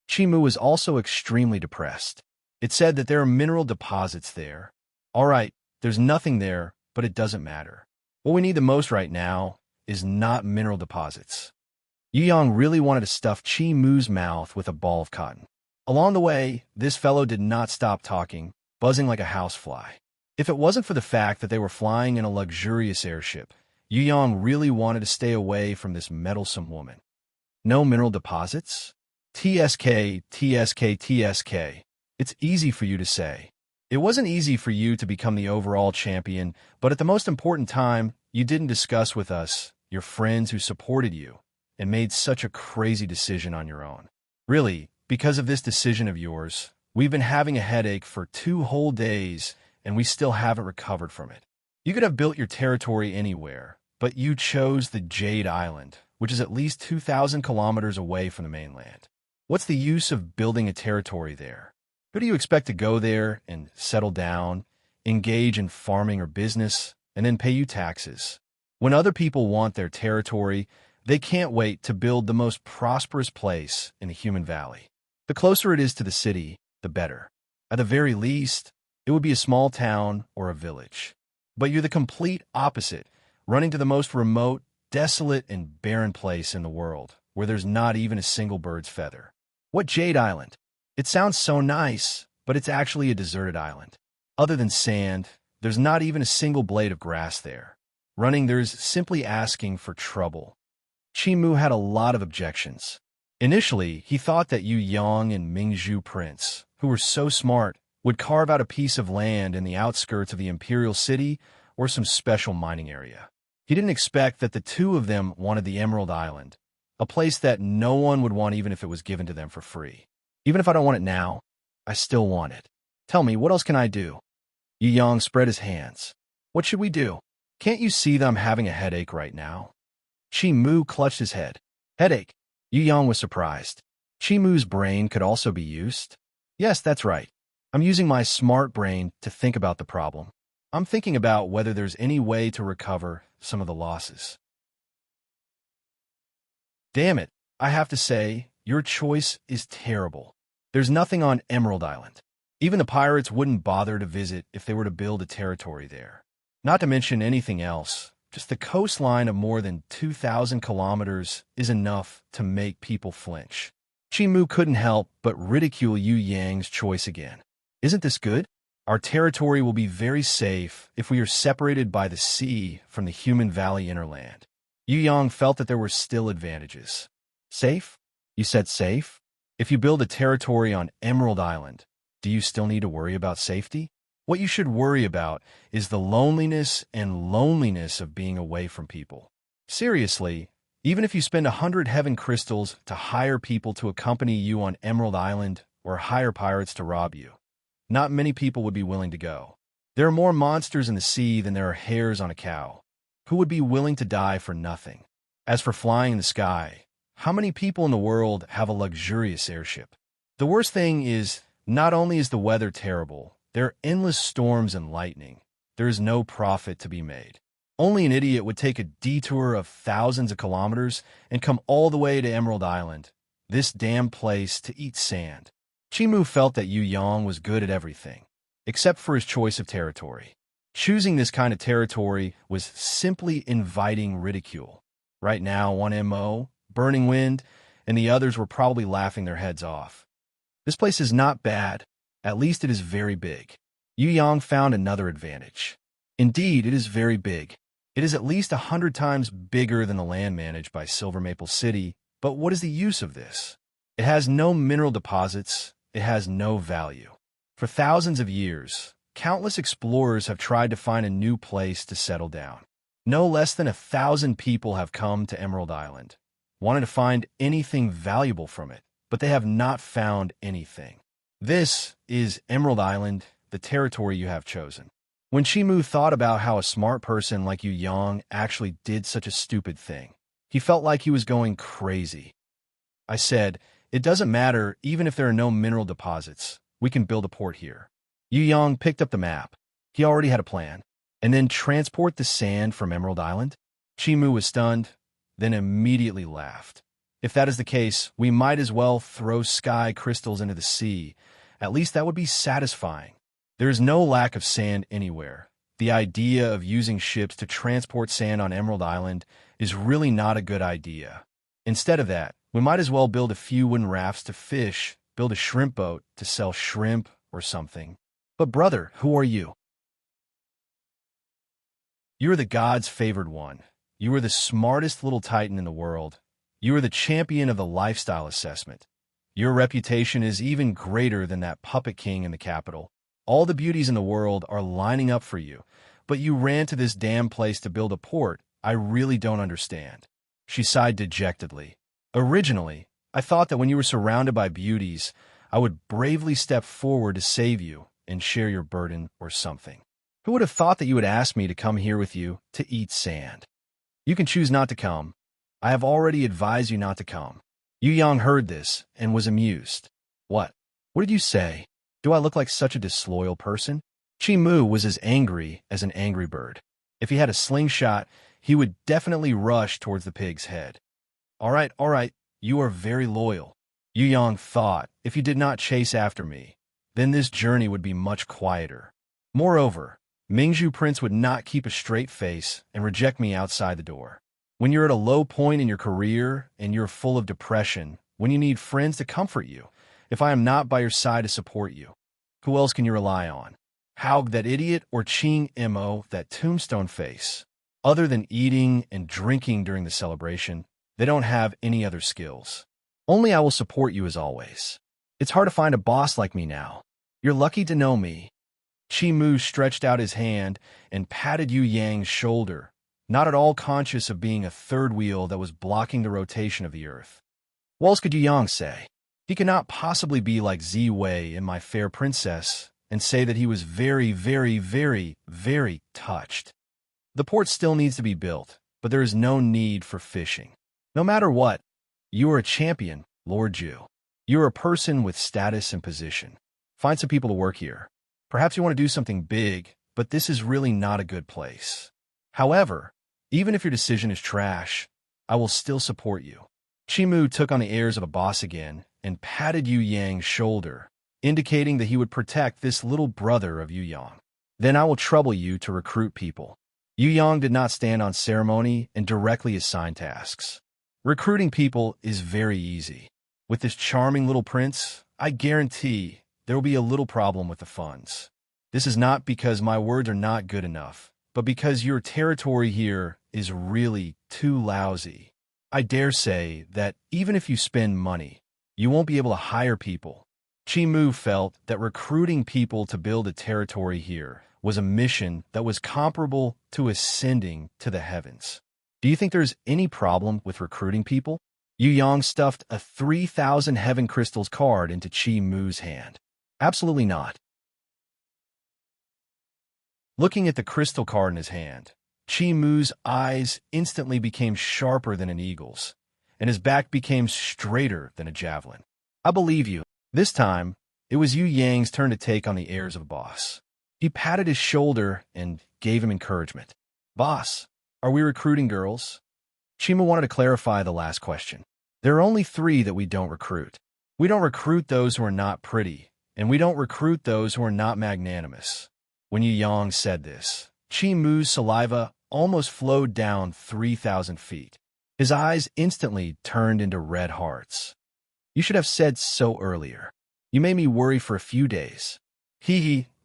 Chimu was also extremely depressed. It said that there are mineral deposits there. All right, there's nothing there, but it doesn't matter. What we need the most right now is not mineral deposits. Yu Yang really wanted to stuff Chi Mu's mouth with a ball of cotton. Along the way, this fellow did not stop talking, buzzing like a housefly. If it wasn't for the fact that they were flying in a luxurious airship, Yu Yang really wanted to stay away from this meddlesome woman. No mineral deposits? TSK, TSK, TSK. It's easy for you to say. It wasn't easy for you to become the overall champion, but at the most important time, you didn't discuss with us, your friends who supported you, and made such a crazy decision on your own. Really, because of this decision of yours, we've been having a headache for 2 whole days, and we still haven't recovered from it. You could have built your territory anywhere, but you chose the Jade Island, which is at least 2,000 kilometers away from the mainland. What's the use of building a territory there? Who do you expect to go there and settle down, engage in farming or business, and then pay you taxes? When other people want their territory, they can't wait to build the most prosperous place in the human valley. The closer it is to the city, the better. At the very least, it would be a small town or a village. But you're the complete opposite, running to the most remote, desolate, and barren place in the world, where there's not even a single bird's feather. What Jade Island? It sounds so nice, but it's actually a deserted island. Other than sand, there's not even a single blade of grass there. Running there's simply asking for trouble. Chimu had a lot of objections. Initially, he thought that Yu Yang and Mingzhu Prince, who were so smart, would carve out a piece of land in the outskirts of the imperial city or some special mining area. He didn't expect that the two of them wanted the Emerald Island, a place that no one would want even if it was given to them for free. Even if I don't want it now, I still want it. Tell me, what else can I do? Yu Yang spread his hands. What should we do? Can't you see that I'm having a headache right now? Chi Mu clutched his head. Headache? Yu Yang was surprised. Chi Mu's brain could also be used? Yes, that's right. I'm using my smart brain to think about the problem. I'm thinking about whether there's any way to recover some of the losses. Damn it, I have to say, your choice is terrible. There's nothing on Emerald Island. Even the pirates wouldn't bother to visit if they were to build a territory there. Not to mention anything else, just the coastline of more than 2,000 kilometers is enough to make people flinch. Chimu couldn't help but ridicule Yu Yang's choice again. Isn't this good? Our territory will be very safe if we are separated by the sea from the human valley innerland. Yu Yang felt that there were still advantages. Safe? You said safe? If you build a territory on Emerald Island, do you still need to worry about safety? What you should worry about is the loneliness of being away from people. Seriously, even if you spend 100 heaven crystals to hire people to accompany you on Emerald Island or hire pirates to rob you, not many people would be willing to go. There are more monsters in the sea than there are hairs on a cow. Who would be willing to die for nothing? As for flying in the sky, how many people in the world have a luxurious airship? The worst thing is, not only is the weather terrible, there are endless storms and lightning. There is no profit to be made. Only an idiot would take a detour of thousands of kilometers and come all the way to Emerald Island, this damn place, to eat sand. Chimu felt that Yu Yang was good at everything, except for his choice of territory. Choosing this kind of territory was simply inviting ridicule. Right now, one MO, Burning Wind, and the others were probably laughing their heads off. This place is not bad. At least it is very big. Yu Yang found another advantage. Indeed, it is very big. It is at least 100 times bigger than the land managed by Silver Maple City, but what is the use of this? It has no mineral deposits. It has no value. For thousands of years, countless explorers have tried to find a new place to settle down. No less than 1,000 people have come to Emerald Island, wanting to find anything valuable from it, but they have not found anything. This is Emerald Island, the territory you have chosen. When Chimu thought about how a smart person like Yu Yang actually did such a stupid thing, he felt like he was going crazy. I said, it doesn't matter even if there are no mineral deposits. We can build a port here. Yu Yang picked up the map. He already had a plan. And then transport the sand from Emerald Island? Mu was stunned, then immediately laughed. If that is the case, we might as well throw sky crystals into the sea. At least that would be satisfying. There is no lack of sand anywhere. The idea of using ships to transport sand on Emerald Island is really not a good idea. Instead of that, we might as well build a few wooden rafts to fish, build a shrimp boat to sell shrimp or something. But brother, who are you? You are the god's favored one. You are the smartest little titan in the world. You are the champion of the lifestyle assessment. Your reputation is even greater than that puppet king in the capital. All the beauties in the world are lining up for you, but you ran to this damn place to build a port. I really don't understand. She sighed dejectedly. Originally, I thought that when you were surrounded by beauties, I would bravely step forward to save you and share your burden or something. Who would have thought that you would ask me to come here with you to eat sand? You can choose not to come. I have already advised you not to come. Yu Yang heard this and was amused. What? What did you say? Do I look like such a disloyal person? Mu was as angry as an angry bird. If he had a slingshot, he would definitely rush towards the pig's head. All right, you are very loyal. Yu Yang thought, if you did not chase after me, then this journey would be much quieter. Moreover, Mingzhu Prince would not keep a straight face and reject me outside the door. When you're at a low point in your career and you're full of depression, when you need friends to comfort you, if I am not by your side to support you, who else can you rely on? Haug, that idiot, or Ching Mo, that tombstone face? Other than eating and drinking during the celebration, they don't have any other skills. Only I will support you as always. It's hard to find a boss like me now. You're lucky to know me. Mu stretched out his hand and patted Yu Yang's shoulder, not at all conscious of being a third wheel that was blocking the rotation of the earth. What else could Yu Yang say? He could not possibly be like Zi Wei and my fair princess and say that he was very, very, very, very touched. The port still needs to be built, but there is no need for fishing. No matter what, you are a champion, Lord Zhu. You are a person with status and position. Find some people to work here. Perhaps you want to do something big, but this is really not a good place. However, even if your decision is trash, I will still support you. Mu took on the airs of a boss again and patted Yu Yang's shoulder, indicating that he would protect this little brother of Yu Yang. Then I will trouble you to recruit people. Yu Yang did not stand on ceremony and directly assign tasks. Recruiting people is very easy. With this charming little prince, I guarantee there will be a little problem with the funds. This is not because my words are not good enough, but because your territory here is really too lousy. I dare say that even if you spend money, you won't be able to hire people. Mu felt that recruiting people to build a territory here was a mission that was comparable to ascending to the heavens. Do you think there's any problem with recruiting people? Yu Yang stuffed a 3,000 Heaven Crystals card into Mu's hand. Absolutely not. Looking at the crystal card in his hand, Mu's eyes instantly became sharper than an eagle's, and his back became straighter than a javelin. I believe you. This time, it was Yu Yang's turn to take on the airs of a boss. He patted his shoulder and gave him encouragement. Boss, are we recruiting girls? Mu wanted to clarify the last question. There are only 3 that we don't recruit. We don't recruit those who are not pretty, and we don't recruit those who are not magnanimous. When Yu Yang said this, Mu's saliva almost flowed down 3,000 feet. His eyes instantly turned into red hearts. You should have said so earlier. You made me worry for a few days.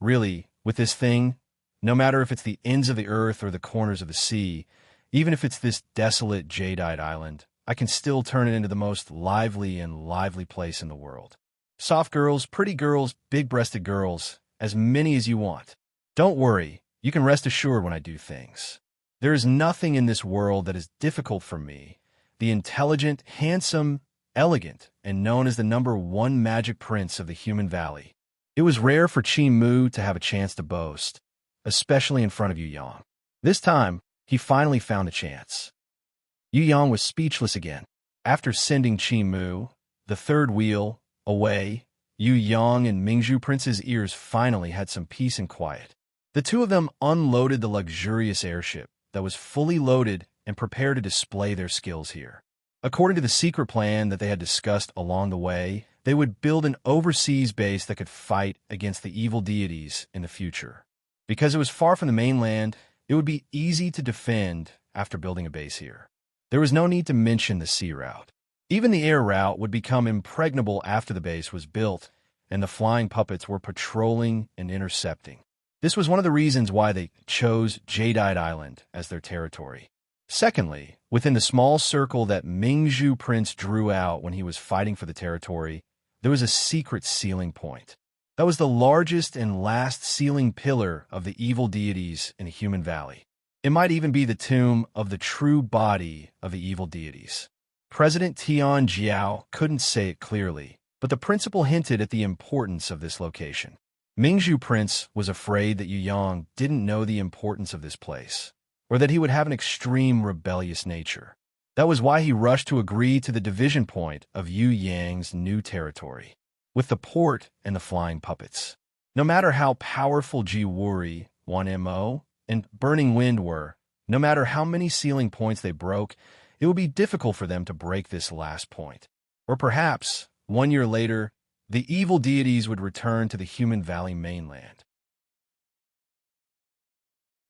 Really, with this thing, no matter if it's the ends of the earth or the corners of the sea, even if it's this desolate jadeite island, I can still turn it into the most lively place in the world. Soft girls, pretty girls, big-breasted girls, as many as you want. Don't worry, you can rest assured when I do things. There is nothing in this world that is difficult for me. The intelligent, handsome, elegant, and known as the #1 magic prince of the human valley. It was rare for Mu to have a chance to boast, especially in front of Yu Yang. This time, he finally found a chance. Yu Yang was speechless again. After sending Mu, the third wheel, away, Yu Yang and Mingzhu Prince's ears finally had some peace and quiet. The two of them unloaded the luxurious airship that was fully loaded and prepare to display their skills here. According to the secret plan that they had discussed along the way, they would build an overseas base that could fight against the evil deities in the future. Because it was far from the mainland, it would be easy to defend after building a base here. There was no need to mention the sea route. Even the air route would become impregnable after the base was built and the flying puppets were patrolling and intercepting. This was one of the reasons why they chose Jadeite Island as their territory. Secondly, within the small circle that Mingzhu Prince drew out when he was fighting for the territory, there was a secret sealing point. That was the largest and last sealing pillar of the evil deities in Human Valley. It might even be the tomb of the true body of the evil deities. President Tian Jiao couldn't say it clearly, but the principal hinted at the importance of this location. Mingzhu Prince was afraid that Yu Yang didn't know the importance of this place, or that he would have an extreme rebellious nature. That was why he rushed to agree to the division point of Yu Yang's new territory, with the port and the flying puppets. No matter how powerful Ji Wuri, 1MO, and Burning Wind were, no matter how many sealing points they broke, it would be difficult for them to break this last point. Or perhaps, 1 year later, the evil deities would return to the Human Valley mainland.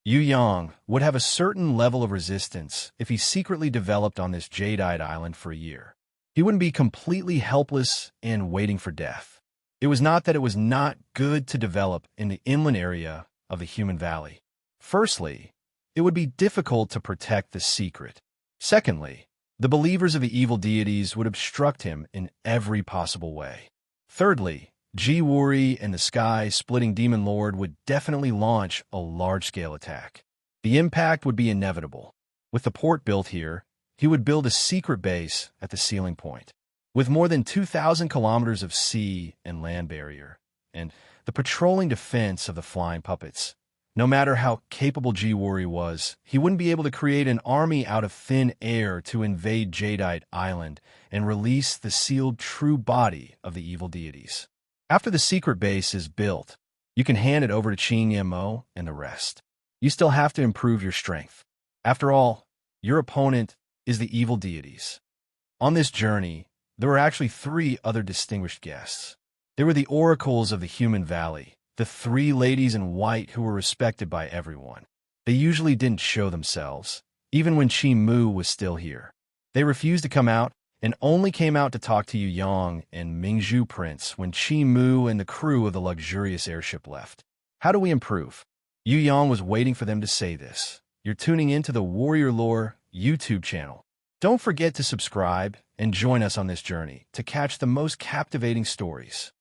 Yu Yang would have a certain level of resistance if he secretly developed on this Jadeite Island for a year. He wouldn't be completely helpless and waiting for death. It was not that it was not good to develop in the inland area of the Human Valley. Firstly, it would be difficult to protect the secret. Secondly, the believers of the evil deities would obstruct him in every possible way. Thirdly, Ji Wuri and the sky-splitting demon lord would definitely launch a large-scale attack. The impact would be inevitable. With the port built here, he would build a secret base at the sealing point. With more than 2,000 kilometers of sea and land barrier, and the patrolling defense of the flying puppets, no matter how capable Ji Wuri was, he wouldn't be able to create an army out of thin air to invade Jadeite Island and release the sealed true body of the evil deities. After the secret base is built, you can hand it over to Qin Yemo and the rest. You still have to improve your strength. After all, your opponent is the evil deities. On this journey, there were actually 3 other distinguished guests. They were the oracles of the Human Valley, the 3 ladies in white who were respected by everyone. They usually didn't show themselves, even when Qi Mu was still here. They refused to come out and only came out to talk to Yu Yang and Mingzhu Prince when Qi Mu and the crew of the luxurious airship left. How do we improve? Yu Yang was waiting for them to say this. You're tuning into the Warrior Lore YouTube channel. Don't forget to subscribe and join us on this journey to catch the most captivating stories.